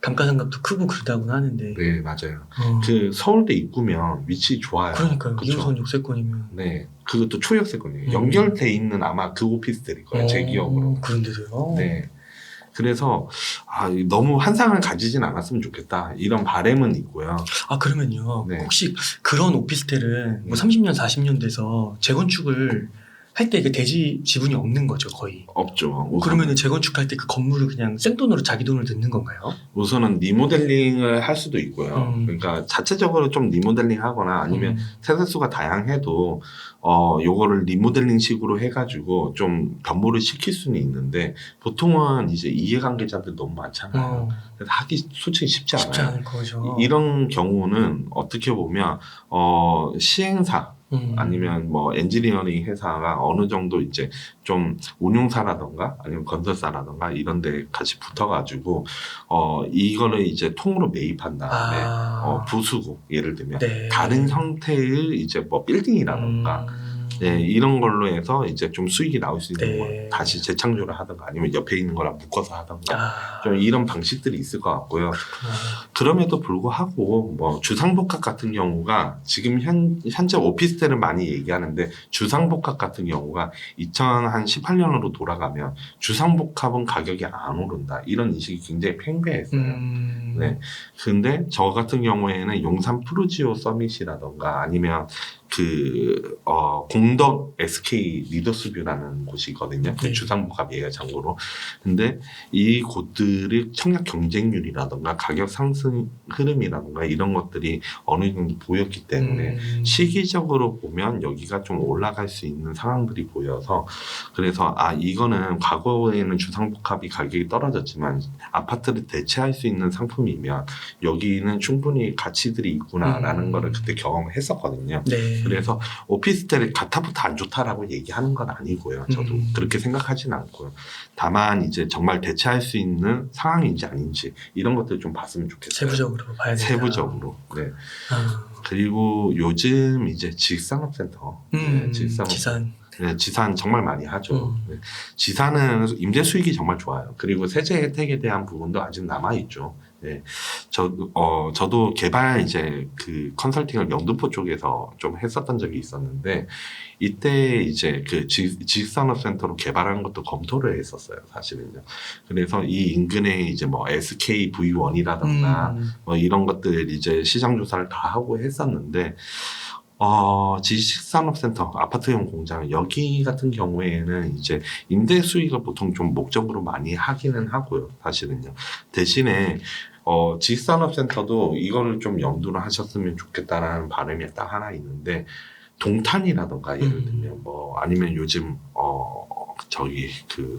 감가상각도 크고 그러다고 하는데. 네, 맞아요. 그 서울대 입구면 위치 좋아요. 그러니까요. 그쵸? 2호선 역세권이면. 네, 그것도 초역세권이에요. 연결돼 있는 아마 그 오피스텔일 거예요. 제 기억으로. 그런데도요? 네. 그래서 너무 환상을 가지진 않았으면 좋겠다. 이런 바람은 있고요. 그러면요. 네. 혹시 그런 오피스텔은 뭐 30년, 40년 돼서 재건축을 할 때 그 대지 지분이 없는 거죠, 거의. 없죠. 그러면 재건축할 때 그 건물을 그냥 생돈으로 자기 돈을 넣는 건가요? 우선은 리모델링을 할 수도 있고요. 그러니까 자체적으로 좀 리모델링 하거나 아니면 세대수가 다양해도 요거를 리모델링식으로 해가지고 좀 변모를 시킬 수는 있는데 보통은 이제 이해관계자들 너무 많잖아요. 그래서 하기 솔직히 쉽지 않아요. 쉽지 않을 거죠. 이런 경우는 어떻게 보면 시행사 아니면 뭐 엔지니어링 회사가 어느 정도 이제 좀 운용사라던가 아니면 건설사라던가 이런 데 같이 붙어가지고 이거를 이제 통으로 매입한 다음에 부수고 예를 들면 네. 다른 형태의 이제 뭐 빌딩이라던가 네, 이런 걸로 해서 이제 좀 수익이 나올 수 있는 네. 거 다시 재창조를 하던가 아니면 옆에 있는 거랑 묶어서 하던가 아, 좀 이런 방식들이 있을 것 같고요. 그렇구나. 그럼에도 불구하고 뭐 주상복합 같은 경우가 지금 현재 오피스텔은 많이 얘기하는데 주상복합 같은 경우가 2018년으로 돌아가면 주상복합은 가격이 안 오른다 이런 인식이 굉장히 팽배했어요. 네. 근데 저 같은 경우에는 용산 푸르지오 서밋이라던가 아니면 공덕 SK 리더스뷰라는 곳이 있거든요. 그 네. 주상복합이에요, 참고로. 근데 이 곳들의 청약 경쟁률이라던가 가격 상승 흐름이라던가 이런 것들이 어느 정도 보였기 때문에 시기적으로 보면 여기가 좀 올라갈 수 있는 상황들이 보여서 그래서 이거는 과거에는 주상복합이 가격이 떨어졌지만 아파트를 대체할 수 있는 상품이면 여기는 충분히 가치들이 있구나라는 거를 그때 경험했었거든요. 네. 그래서 오피스텔이 가타부터 안 좋다라고 얘기하는 건 아니고요. 저도 그렇게 생각하지는 않고요. 다만 이제 정말 대체할 수 있는 상황인지 아닌지 이런 것들 좀 봤으면 좋겠어요. 세부적으로 봐야 된다. 세부적으로. 네. 아. 그리고 요즘 이제 지식산업센터, 지산. 네, 지산 정말 많이 하죠. 네. 지산은 임대 수익이 정말 좋아요. 그리고 세제 혜택에 대한 부분도 아직 남아 있죠. 네. 저도 개발 이제 그 컨설팅을 영등포 쪽에서 좀 했었던 적이 있었는데 이때 이제 그 지식산업센터로 개발하는 것도 검토를 했었어요, 사실은요. 그래서 이 인근에 이제 뭐 SK V1이라던가 뭐 이런 것들 이제 시장 조사를 다 하고 했었는데 지식산업센터, 아파트용 공장, 여기 같은 경우에는 이제 임대 수익을 보통 좀 목적으로 많이 하기는 하고요, 사실은요. 대신에, 지식산업센터도 이거를 좀 염두를 하셨으면 좋겠다라는 바람이 딱 하나 있는데, 동탄이라던가 예를 들면 뭐, 아니면 요즘,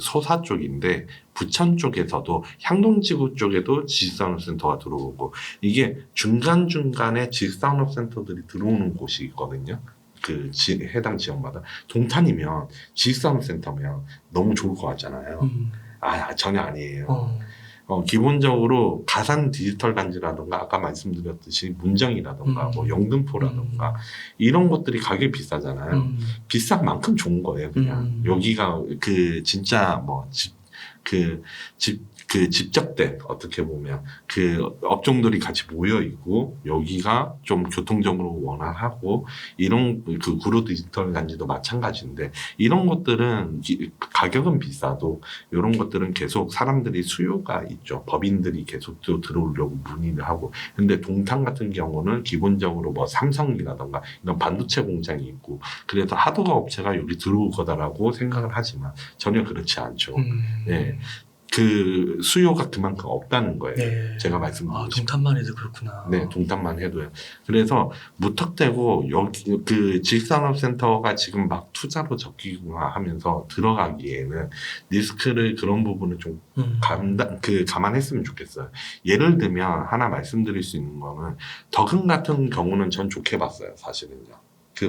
소사 쪽인데, 부천 쪽에서도 향동지구 쪽에도 지식산업센터가 들어오고, 이게 중간중간에 지식산업센터들이 들어오는 곳이 있거든요. 해당 지역마다. 동탄이면 지식산업센터면 너무 좋을 것 같잖아요. 전혀 아니에요. 기본적으로 가산 디지털 단지라던가 아까 말씀드렸듯이 문정이라던가 뭐 영등포라던가 이런 것들이 가격이 비싸잖아요. 비싼 만큼 좋은 거예요, 그냥. 여기가 진짜 집적된 어떻게 보면 그 업종들이 같이 모여 있고 여기가 좀 교통적으로 원활하고 이런 그 구로 디지털 단지도 마찬가지인데 이런 것들은 가격은 비싸도 이런 것들은 계속 사람들이 수요가 있죠. 법인들이 계속 또 들어오려고 문의를 하고 근데 동탄 같은 경우는 기본적으로 뭐 삼성이라던가 이런 반도체 공장이 있고 그래서 하드웨어 업체가 여기 들어올 거다라고 생각을 하지만 전혀 그렇지 않죠. 네. 그 수요가 그만큼 없다는 거예요. 네. 제가 말씀드린 동탄만 해도 그렇구나. 네, 동탄만 해도요. 그래서 무턱대고 여기 지식산업센터가 지금 막 투자로 적기하면서 들어가기에는 리스크를 그런 부분을 좀 감안했으면 좋겠어요. 예를 들면 하나 말씀드릴 수 있는 거는 덕은 같은 경우는 전 좋게 봤어요, 사실은요.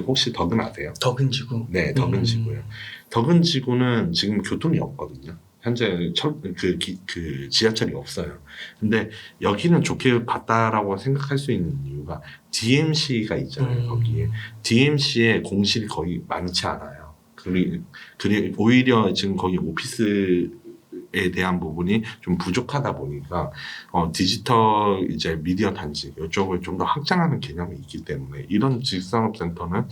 혹시 덕은 아세요? 덕은지구. 네, 덕은지구요. 덕은지구는 지금 교통이 없거든요. 현재 지하철이 없어요. 근데 여기는 좋게 봤다라고 생각할 수 있는 이유가 DMC가 있잖아요, 거기에. DMC에 공실이 거의 많지 않아요. 오히려 지금 거기 오피스에 대한 부분이 좀 부족하다 보니까, 디지털 이제 미디어 단지, 이쪽을 좀 더 확장하는 개념이 있기 때문에 이런 지식산업센터는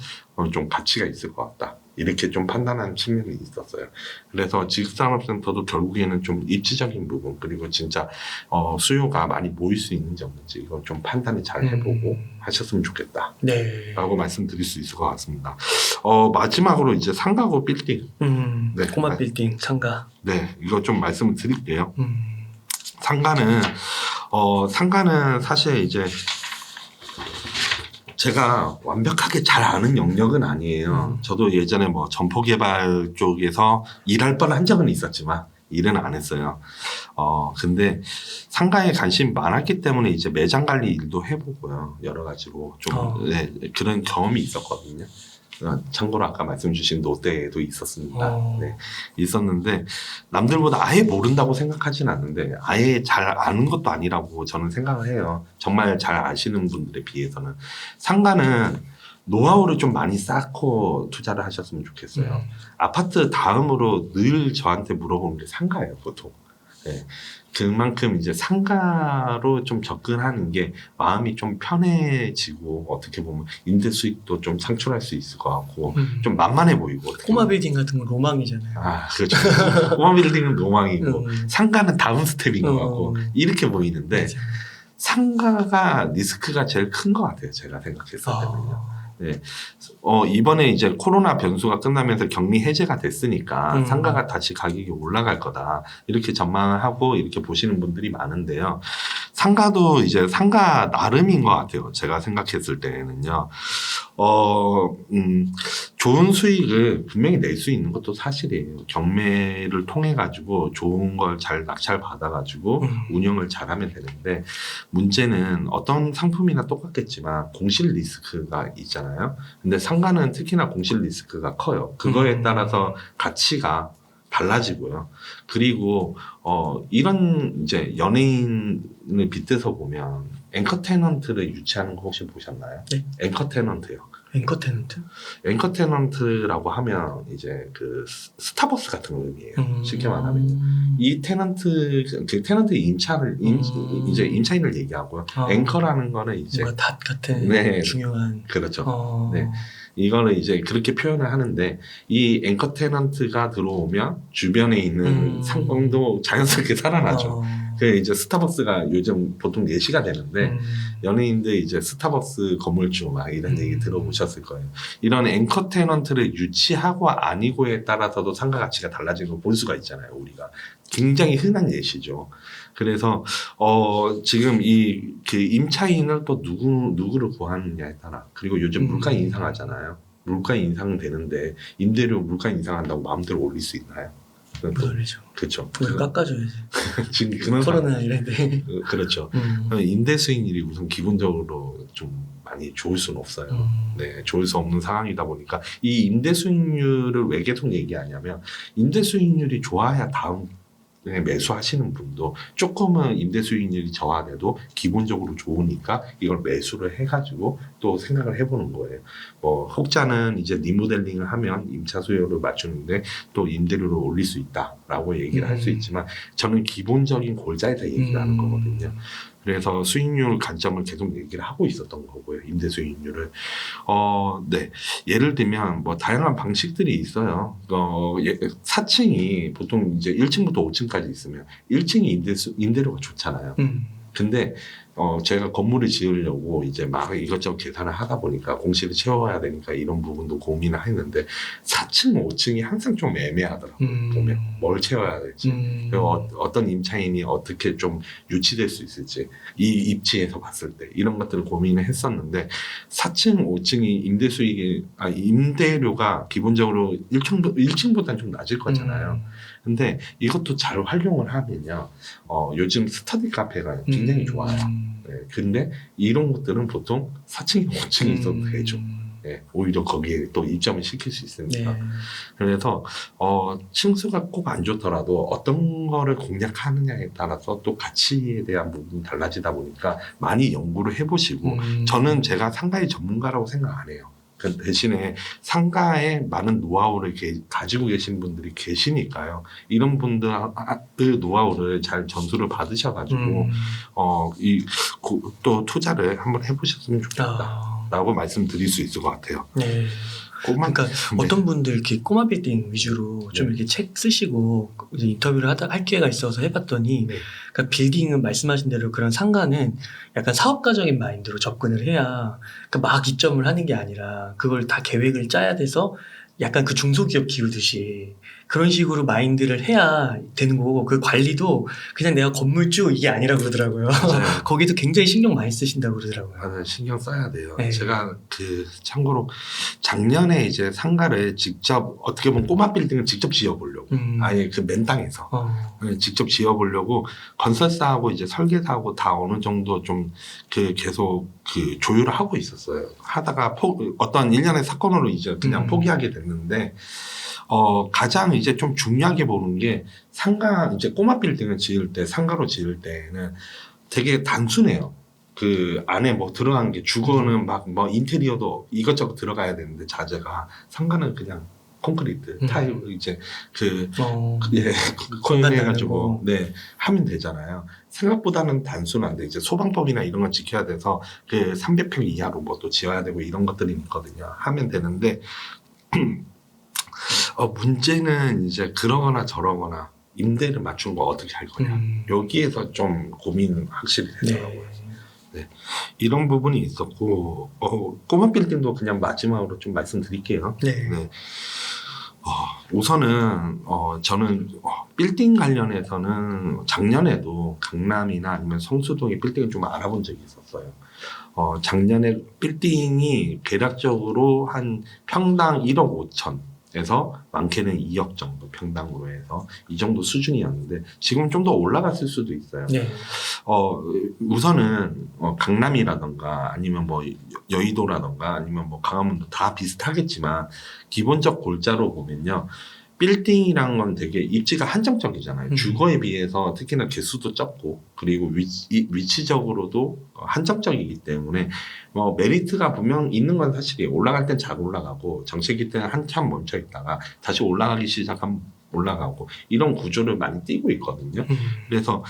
좀 가치가 있을 것 같다. 이렇게 좀 판단하는 측면이 있었어요. 그래서 지식산업센터도 결국에는 좀 입지적인 부분 그리고 진짜 수요가 많이 모일 수 있는지 없는지 이걸 좀 판단을 잘 해보고 하셨으면 좋겠다. 네. 라고 말씀드릴 수 있을 것 같습니다. 마지막으로 이제 상가고 빌딩. 네. 꼬마 빌딩 상가. 네, 이거 좀 말씀을 드릴게요. 상가는 사실 이제 제가 완벽하게 잘 아는 영역은 아니에요. 저도 예전에 뭐 점포개발 쪽에서 일할 뻔한 적은 있었지만 일은 안 했어요. 근데 상가에 관심이 많았기 때문에 이제 매장 관리 일도 해보고요. 여러 가지로 좀 그런 경험이 있었거든요. 참고로 아까 말씀 주신 롯데에도 있었습니다. 네, 있었는데 남들보다 아예 모른다고 생각하진 않는데 아예 잘 아는 것도 아니라고 저는 생각을 해요. 정말 잘 아시는 분들에 비해서는 상가는 노하우를 좀 많이 쌓고 투자를 하셨으면 좋겠어요. 아파트 다음으로 늘 저한테 물어보는 게 상가예요, 보통. 네. 그만큼 이제 상가로 좀 접근하는 게 마음이 좀 편해지고 어떻게 보면 임대 수익도 좀 창출할 수 있을 것 같고 좀 만만해 보이고. 어떻게 꼬마 보면. 빌딩 같은 건 로망이잖아요. 아, 그렇죠. 꼬마 빌딩은 로망이고 상가는 다음 스텝인 것 같고 이렇게 보이는데 맞아. 상가가 리스크가 제일 큰 것 같아요. 제가 생각했을 때는요. 아. 네. 이번에 이제 코로나 변수가 끝나면서 격리 해제가 됐으니까 상가가 다시 가격이 올라갈 거다. 이렇게 전망을 하고 이렇게 보시는 분들이 많은데요. 상가도 이제 상가 나름인 것 같아요. 제가 생각했을 때는요. 좋은 수익을 분명히 낼 수 있는 것도 사실이에요. 경매를 통해 가지고 좋은 걸 잘 낙찰 받아 가지고 운영을 잘하면 되는데 문제는 어떤 상품이나 똑같겠지만 공실 리스크가 있잖아요. 근데 상가는 특히나 공실 리스크가 커요. 그거에 따라서 가치가 달라지고요. 그리고 이런 이제 연예인을 빗대서 보면 앵커 테넌트를 유치하는 거 혹시 보셨나요? 네. 앵커 테넌트요. 앵커 테넌트? 앵커 테넌트라고 하면 이제 그 스타벅스 같은 의미예요. 쉽게 말하면 이 테넌트 그 테넌트 이제 임차인을 얘기하고요. 앵커라는 거는 이제 뭔가 닷 같은 네. 중요한. 그렇죠. 네. 이거는 이제 그렇게 표현을 하는데 이 앵커 테넌트가 들어오면 주변에 있는 상권도 자연스럽게 살아나죠. 그 이제 스타벅스가 요즘 보통 예시가 되는데 연예인들 이제 스타벅스 건물주 막 이런 얘기 들어보셨을 거예요. 이런 앵커 테넌트를 유치하고 아니고에 따라서도 상가 가치가 달라지는 걸 볼 수가 있잖아요. 우리가 굉장히 흔한 예시죠. 그래서 지금 이 그 임차인을 또 누구를 구하느냐에 따라 그리고 요즘 물가 인상하잖아요. 물가 인상되는데 임대료 물가 인상한다고 마음대로 올릴 수 있나요? 그렇죠. 그렇죠. 그걸 깎아줘야지. 지금 그런 코로나 이런데. 그렇죠. 임대 수익률이 우선 기본적으로 좀 많이 좋을 수는 없어요. 네, 좋을 수 없는 상황이다 보니까 이 임대 수익률을 왜 계속 얘기하냐면 임대 수익률이 좋아야 다음 매수하시는 분도 조금은 임대 수익률이 저하돼도 기본적으로 좋으니까 이걸 매수를 해가지고 또 생각을 해보는 거예요. 혹자는 이제 리모델링을 하면 임차 수요를 맞추는데 또 임대료를 올릴 수 있다라고 얘기를 할 수 있지만 저는 기본적인 골자에다 얘기를 하는 거거든요. 그래서 수익률 관점을 계속 얘기를 하고 있었던 거고요. 임대 수익률을. 네. 예를 들면 뭐 다양한 방식들이 있어요. 4층이 보통 이제 1층부터 5층까지 있으면 1층이 임대료가 좋잖아요. 근데 제가 건물을 지으려고 이제 막 이것저것 계산을 하다 보니까 공실을 채워야 되니까 이런 부분도 고민을 했는데 4층, 5층이 항상 좀 애매하더라고요. 보면 뭘 채워야 될지 그리고 어떤 임차인이 어떻게 좀 유치될 수 있을지 이 입지에서 봤을 때 이런 것들을 고민을 했었는데 4층, 5층이 임대료가 기본적으로 1층보다는 좀 낮을 거잖아요. 근데 이것도 잘 활용을 하면요. 요즘 스터디 카페가 굉장히 좋아요. 네, 근데 이런 것들은 보통 4층, 5층이 있어도 되죠. 네, 오히려 거기에 또 입점을 시킬 수 있으니까. 네. 그래서 층수가 꼭 안 좋더라도 어떤 거를 공략하느냐에 따라서 또 가치에 대한 부분이 달라지다 보니까 많이 연구를 해보시고 저는 제가 상가의 전문가라고 생각 안 해요. 그 대신에 상가에 많은 노하우를 가지고 계신 분들이 계시니까요. 이런 분들 그 노하우를 잘 전수를 받으셔가지고 또 투자를 한번 해보셨으면 좋겠다라고 말씀드릴 수 있을 것 같아요. 네. 그러니까 어떤 분들 이렇게 꼬마 빌딩 위주로 좀 이렇게 책 쓰시고 이제 인터뷰를 할 기회가 있어서 해봤더니 그러니까 빌딩은 말씀하신 대로 그런 상가는 약간 사업가적인 마인드로 접근을 해야 그러니까 막 입점을 하는 게 아니라 그걸 다 계획을 짜야 돼서 약간 그 중소기업 키우듯이 그런 식으로 마인드를 해야 되는 거고 그 관리도 그냥 내가 건물주 이게 아니라 그러더라고요. 거기도 굉장히 신경 많이 쓰신다고 그러더라고요. 맞아요. 신경 써야 돼요. 네. 제가 참고로 작년에 이제 상가를 직접 어떻게 보면 꼬마 빌딩을 직접 지어보려고 아예 그 맨 땅에서 직접 지어보려고 건설사하고 이제 설계사하고 다 어느 정도 좀 계속 조율을 하고 있었어요. 하다가 어떤 일련의 사건으로 이제 그냥 포기하게 됐는데 가장 이제 좀 중요하게 보는 게 이제 꼬마 빌딩을 지을 때, 상가로 지을 때는 되게 단순해요. 그 안에 뭐 들어간 게 주거는 막 뭐 인테리어도 이것저것 들어가야 되는데 자재가 상가는 그냥 콘크리트 타일 이제 그 예, 공간 코인해가지고 네 하면 되잖아요. 생각보다는 단순한데 이제 소방법이나 이런 걸 지켜야 돼서 그 300평 이하로 뭐 또 지어야 되고 이런 것들이 있거든요. 하면 되는데 문제는 이제 그러거나 저러거나 임대를 맞춘 거 어떻게 할 거냐. 여기에서 좀 고민은 확실히 되더라고요. 네. 이런 부분이 있었고 꼬마 빌딩도 그냥 마지막으로 좀 말씀드릴게요. 네. 네. 우선은 저는 빌딩 관련해서는 작년에도 강남이나 아니면 성수동의 빌딩을 좀 알아본 적이 있었어요. 작년에 빌딩이 대략적으로 한 평당 1억 5천에서 많게는 2억 정도 평당으로 해서 이 정도 수준이었는데 지금 좀 더 올라갔을 수도 있어요. 네. 우선은 강남이라던가 아니면 뭐 여의도라던가 아니면 뭐 강화문도 다 비슷하겠지만 기본적 골자로 보면요. 빌딩이란 건 되게 입지가 한정적이잖아요. 주거에 비해서 특히나 개수도 적고 그리고 위치적으로도 한정적이기 때문에 뭐 메리트가 분명 있는 건 사실이에요. 올라갈 땐 잘 올라가고 정체기 때는 한참 멈춰 있다가 다시 올라가기 시작하면 올라가고 이런 구조를 많이 띠고 있거든요. 그래서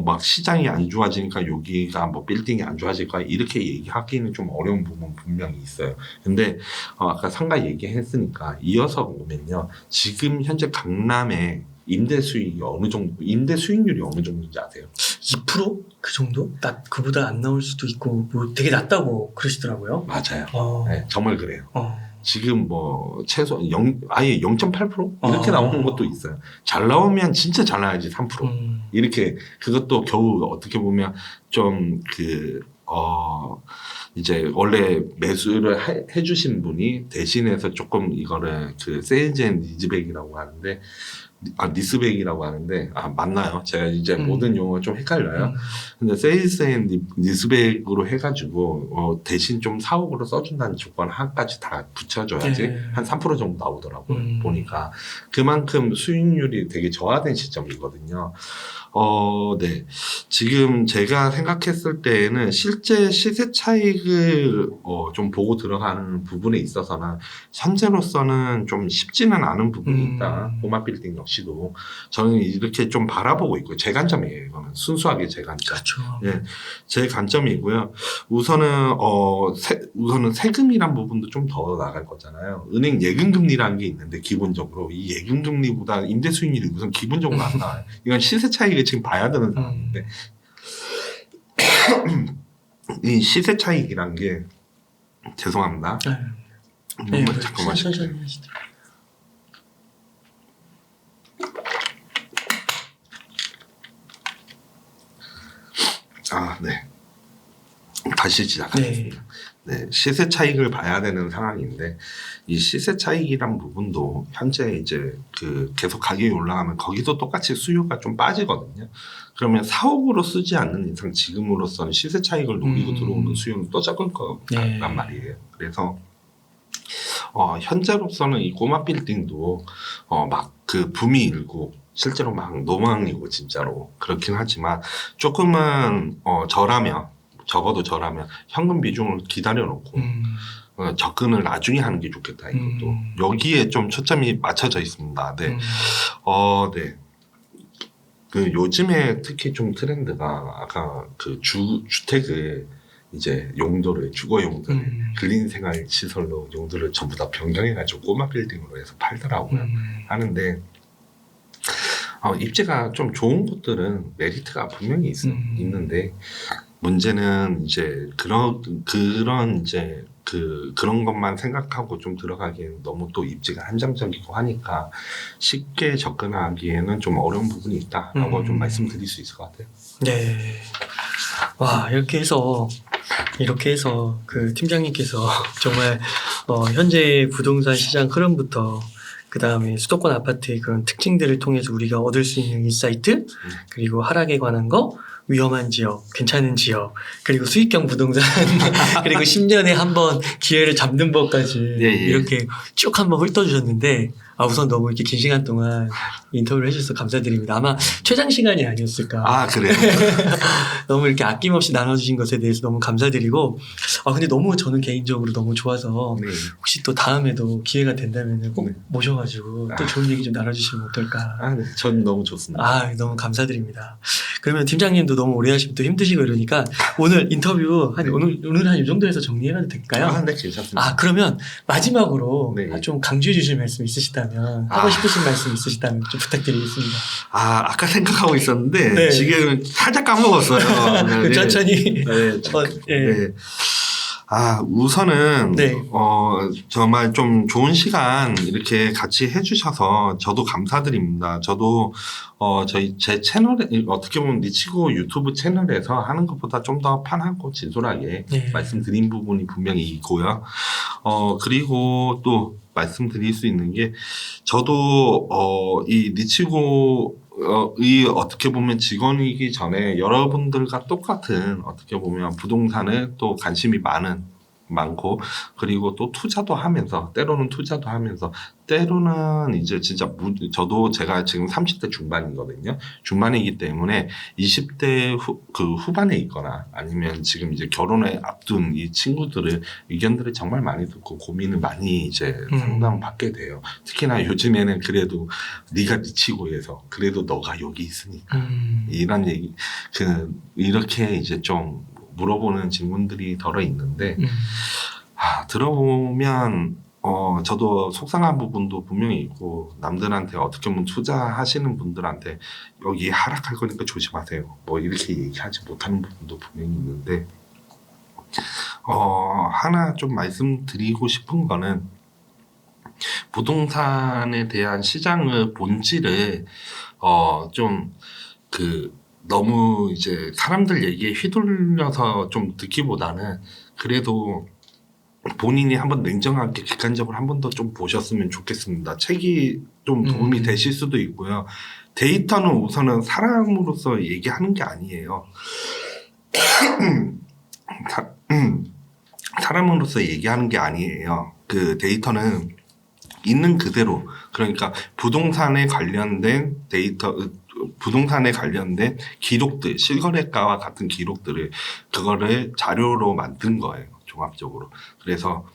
막 시장이 안 좋아지니까 여기가 뭐 빌딩이 안 좋아질까 이렇게 얘기하기는 좀 어려운 부분 분명히 있어요. 근데 아까 상가 얘기했으니까 이어서 보면요. 지금 현재 강남의 임대 수익이 어느 정도, 임대 수익률이 어느 정도인지 아세요? 2%? 그 정도? 그보다 안 나올 수도 있고 뭐 되게 낮다고 그러시더라고요. 맞아요. 네, 정말 그래요. 지금 뭐 최소 아예 0.8% 이렇게 나오는 것도 있어요. 잘 나오면 진짜 잘 나야지 3%. 이렇게 그것도 겨우 어떻게 보면 좀 이제 원래 매수를 해주신 분이 대신해서 조금 이거를 그 세일즈 앤 리즈백이라고 하는데 리스백이라고 하는데 맞나요? 제가 이제 모든 용어가 좀 헷갈려요. 근데 세일스 앤 리스백으로 해가지고 대신 좀 사옥으로 써준다는 조건 하나까지 다 붙여줘야지 한 3% 정도 나오더라고요. 보니까 그만큼 수익률이 되게 저하된 시점이거든요. 네. 지금 제가 생각했을 때에는 실제 시세 차익을 좀 보고 들어가는 부분에 있어서는 현재로서는 좀 쉽지는 않은 부분이 있다. 꼬마 빌딩 역시도 저는 이렇게 좀 바라보고 있고요. 제 관점이에요. 이거는 순수하게 제 관점. 그렇죠. 예, 제 관점이고요. 우선은 세금이란 부분도 좀 더 나갈 거잖아요. 은행 예금금리라는 게 있는데 기본적으로 이 예금금리보다 임대 수익률이 우선 기본적으로 안 나와요. 이건 시세 차익을 지금 봐야 되는 상황인데 이 시세 차익이란 게 죄송합니다. 네, 잠깐만. 천천히 하시죠. 네. 다시 시작하겠습니다. 네, 시세 차익을 봐야 되는 상황인데 이 시세 차익이란 부분도 현재 이제 계속 가격이 올라가면 거기도 똑같이 수요가 좀 빠지거든요. 그러면 사옥으로 쓰지 않는 이상 지금으로서는 시세 차익을 노리고 들어오는 수요는 또 적을 거란 말이에요. 그래서 현재로서는 이 꼬마 빌딩도 막 그 붐이 일고 실제로 막 노망이고 진짜로 그렇긴 하지만 조금은 적어도 저라면 현금 비중을 기다려놓고 접근을 나중에 하는 게 좋겠다. 이것도 여기에 좀 초점이 맞춰져 있습니다. 네, 네. 요즘에 특히 좀 트렌드가 아까 주택을 이제 주거 용도를 근린 생활 시설로 용도를 전부 다 변경해가지고 꼬마 빌딩으로 해서 팔더라고요. 하는데 입지가 좀 좋은 곳들은 메리트가 분명히 있는데 문제는 이제 그런 이제 그런 것만 생각하고 좀 들어가기에는 너무 또 입지가 한정적이고 하니까 쉽게 접근하기에는 좀 어려운 부분이 있다라고 좀 말씀드릴 수 있을 것 같아요. 네. 와, 이렇게 해서 그 팀장님께서 정말 현재 부동산 시장 흐름부터 그 다음에 수도권 아파트의 그런 특징들을 통해서 우리가 얻을 수 있는 인사이트, 그리고 하락에 관한 거, 위험한 지역, 괜찮은 지역, 그리고 수익형 부동산, 그리고 10년에 한 번 기회를 잡는 법까지 이렇게 쭉 한번 훑어주셨는데 우선 너무 이렇게 긴 시간 동안 인터뷰를 해주셔서 감사드립니다. 아마 최장 시간이 아니었을까. 아, 그래요? 너무 이렇게 아낌없이 나눠주신 것에 대해서 너무 감사드리고, 근데 너무 저는 개인적으로 너무 좋아서 네. 혹시 또 다음에도 기회가 된다면 꼭 네. 모셔가지고 또 좋은 얘기 좀 나눠주시면 어떨까. 네. 전 너무 좋습니다. 너무 감사드립니다. 그러면 팀장님도 너무 오래 하시면 또 힘드시고 이러니까 오늘 인터뷰 오늘 한 이 정도 해서 정리해봐도 될까요? 네, 괜찮습니다. 그러면 마지막으로 네. 좀 강조해 주실 말씀 있으시다면 하고 싶으신 말씀 있으시다면 좀 부탁드리겠습니다. 아까 생각하고 있었는데 네. 지금 살짝 까먹었어요. 네. 천천히. 네. 예. 네. 우선은 네. 정말 좀 좋은 시간 이렇게 같이 해주셔서 저도 감사드립니다. 저도 제 채널에 어떻게 보면 니치고 유튜브 채널에서 하는 것보다 좀 더 편하고 진솔하게 네. 말씀드린 부분이 분명히 있고요. 그리고 또 말씀드릴 수 있는 게 저도 이 니치고 이 어떻게 보면 직원이기 전에 여러분들과 똑같은 어떻게 보면 부동산에 또 관심이 많고 그리고 또 투자도 하면서 때로는 이제 진짜 저도 제가 지금 30대 중반이거든요. 중반이기 때문에 20대 후반에 있거나 아니면 지금 이제 결혼에 앞둔 이 친구들의 의견들을 정말 많이 듣고 고민을 많이 이제 상담받게 돼요. 특히나 요즘에는 그래도 네가 미치고해서 그래도 너가 여기 있으니까 이런 얘기 이렇게 이제 좀 물어보는 질문들이 덜어 있는데 들어보면 저도 속상한 부분도 분명히 있고 남들한테 어떻게 보면 투자하시는 분들한테 여기 하락할 거니까 조심하세요. 뭐 이렇게 얘기하지 못하는 부분도 분명히 있는데 하나 좀 말씀드리고 싶은 거는 부동산에 대한 시장의 본질을 너무 이제 사람들 얘기에 휘둘려서 좀 듣기보다는 그래도 본인이 한번 냉정하게 객관적으로 한 번 더 좀 보셨으면 좋겠습니다. 책이 좀 도움이 되실 수도 있고요. 데이터는 우선은 사람으로서 얘기하는 게 아니에요. 사람으로서 얘기하는 게 아니에요. 그 데이터는 있는 그대로, 그러니까 부동산에 관련된 기록들, 실거래가와 같은 기록들을 그거를 자료로 만든 거예요. 종합적으로. 그래서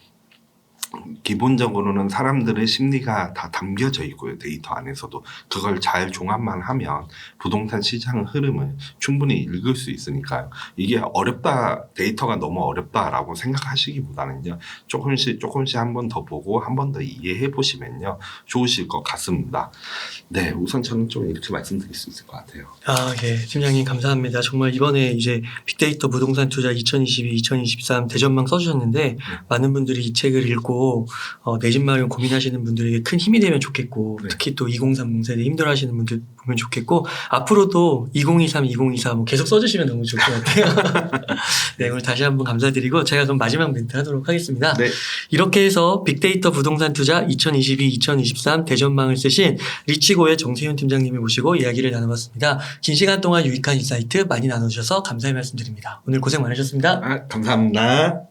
기본적으로는 사람들의 심리가 다 담겨져 있고요. 데이터 안에서도. 그걸 잘 종합만 하면 부동산 시장 흐름을 충분히 읽을 수 있으니까요. 이게 어렵다, 데이터가 너무 어렵다라고 생각하시기보다는요. 조금씩 한 번 더 보고 한 번 더 이해해 보시면요. 좋으실 것 같습니다. 네, 우선 저는 좀 이렇게 말씀드릴 수 있을 것 같아요. 예. 팀장님 감사합니다. 정말 이번에 이제 빅데이터 부동산 투자 2022-2023 대전망 써주셨는데 많은 분들이 이 책을 읽고 내 집 마련 고민하시는 분들에게 큰 힘이 되면 좋겠고 네. 특히 또 2030 세대 힘들어하시는 분들 보면 좋겠고 앞으로도 2023, 2024 뭐 계속 써주시면 너무 좋을 것 같아요. 네, 오늘 다시 한번 감사드리고 제가 그럼 마지막 멘트 하도록 하겠습니다. 네. 이렇게 해서 빅데이터 부동산 투자 2022-2023 대전망을 쓰신 리치고의 정세윤 팀장님을 모시고 이야기를 나눠봤습니다. 긴 시간 동안 유익한 인사이트 많이 나눠주셔서 감사의 말씀드립니다. 오늘 고생 많으셨습니다. 감사합니다.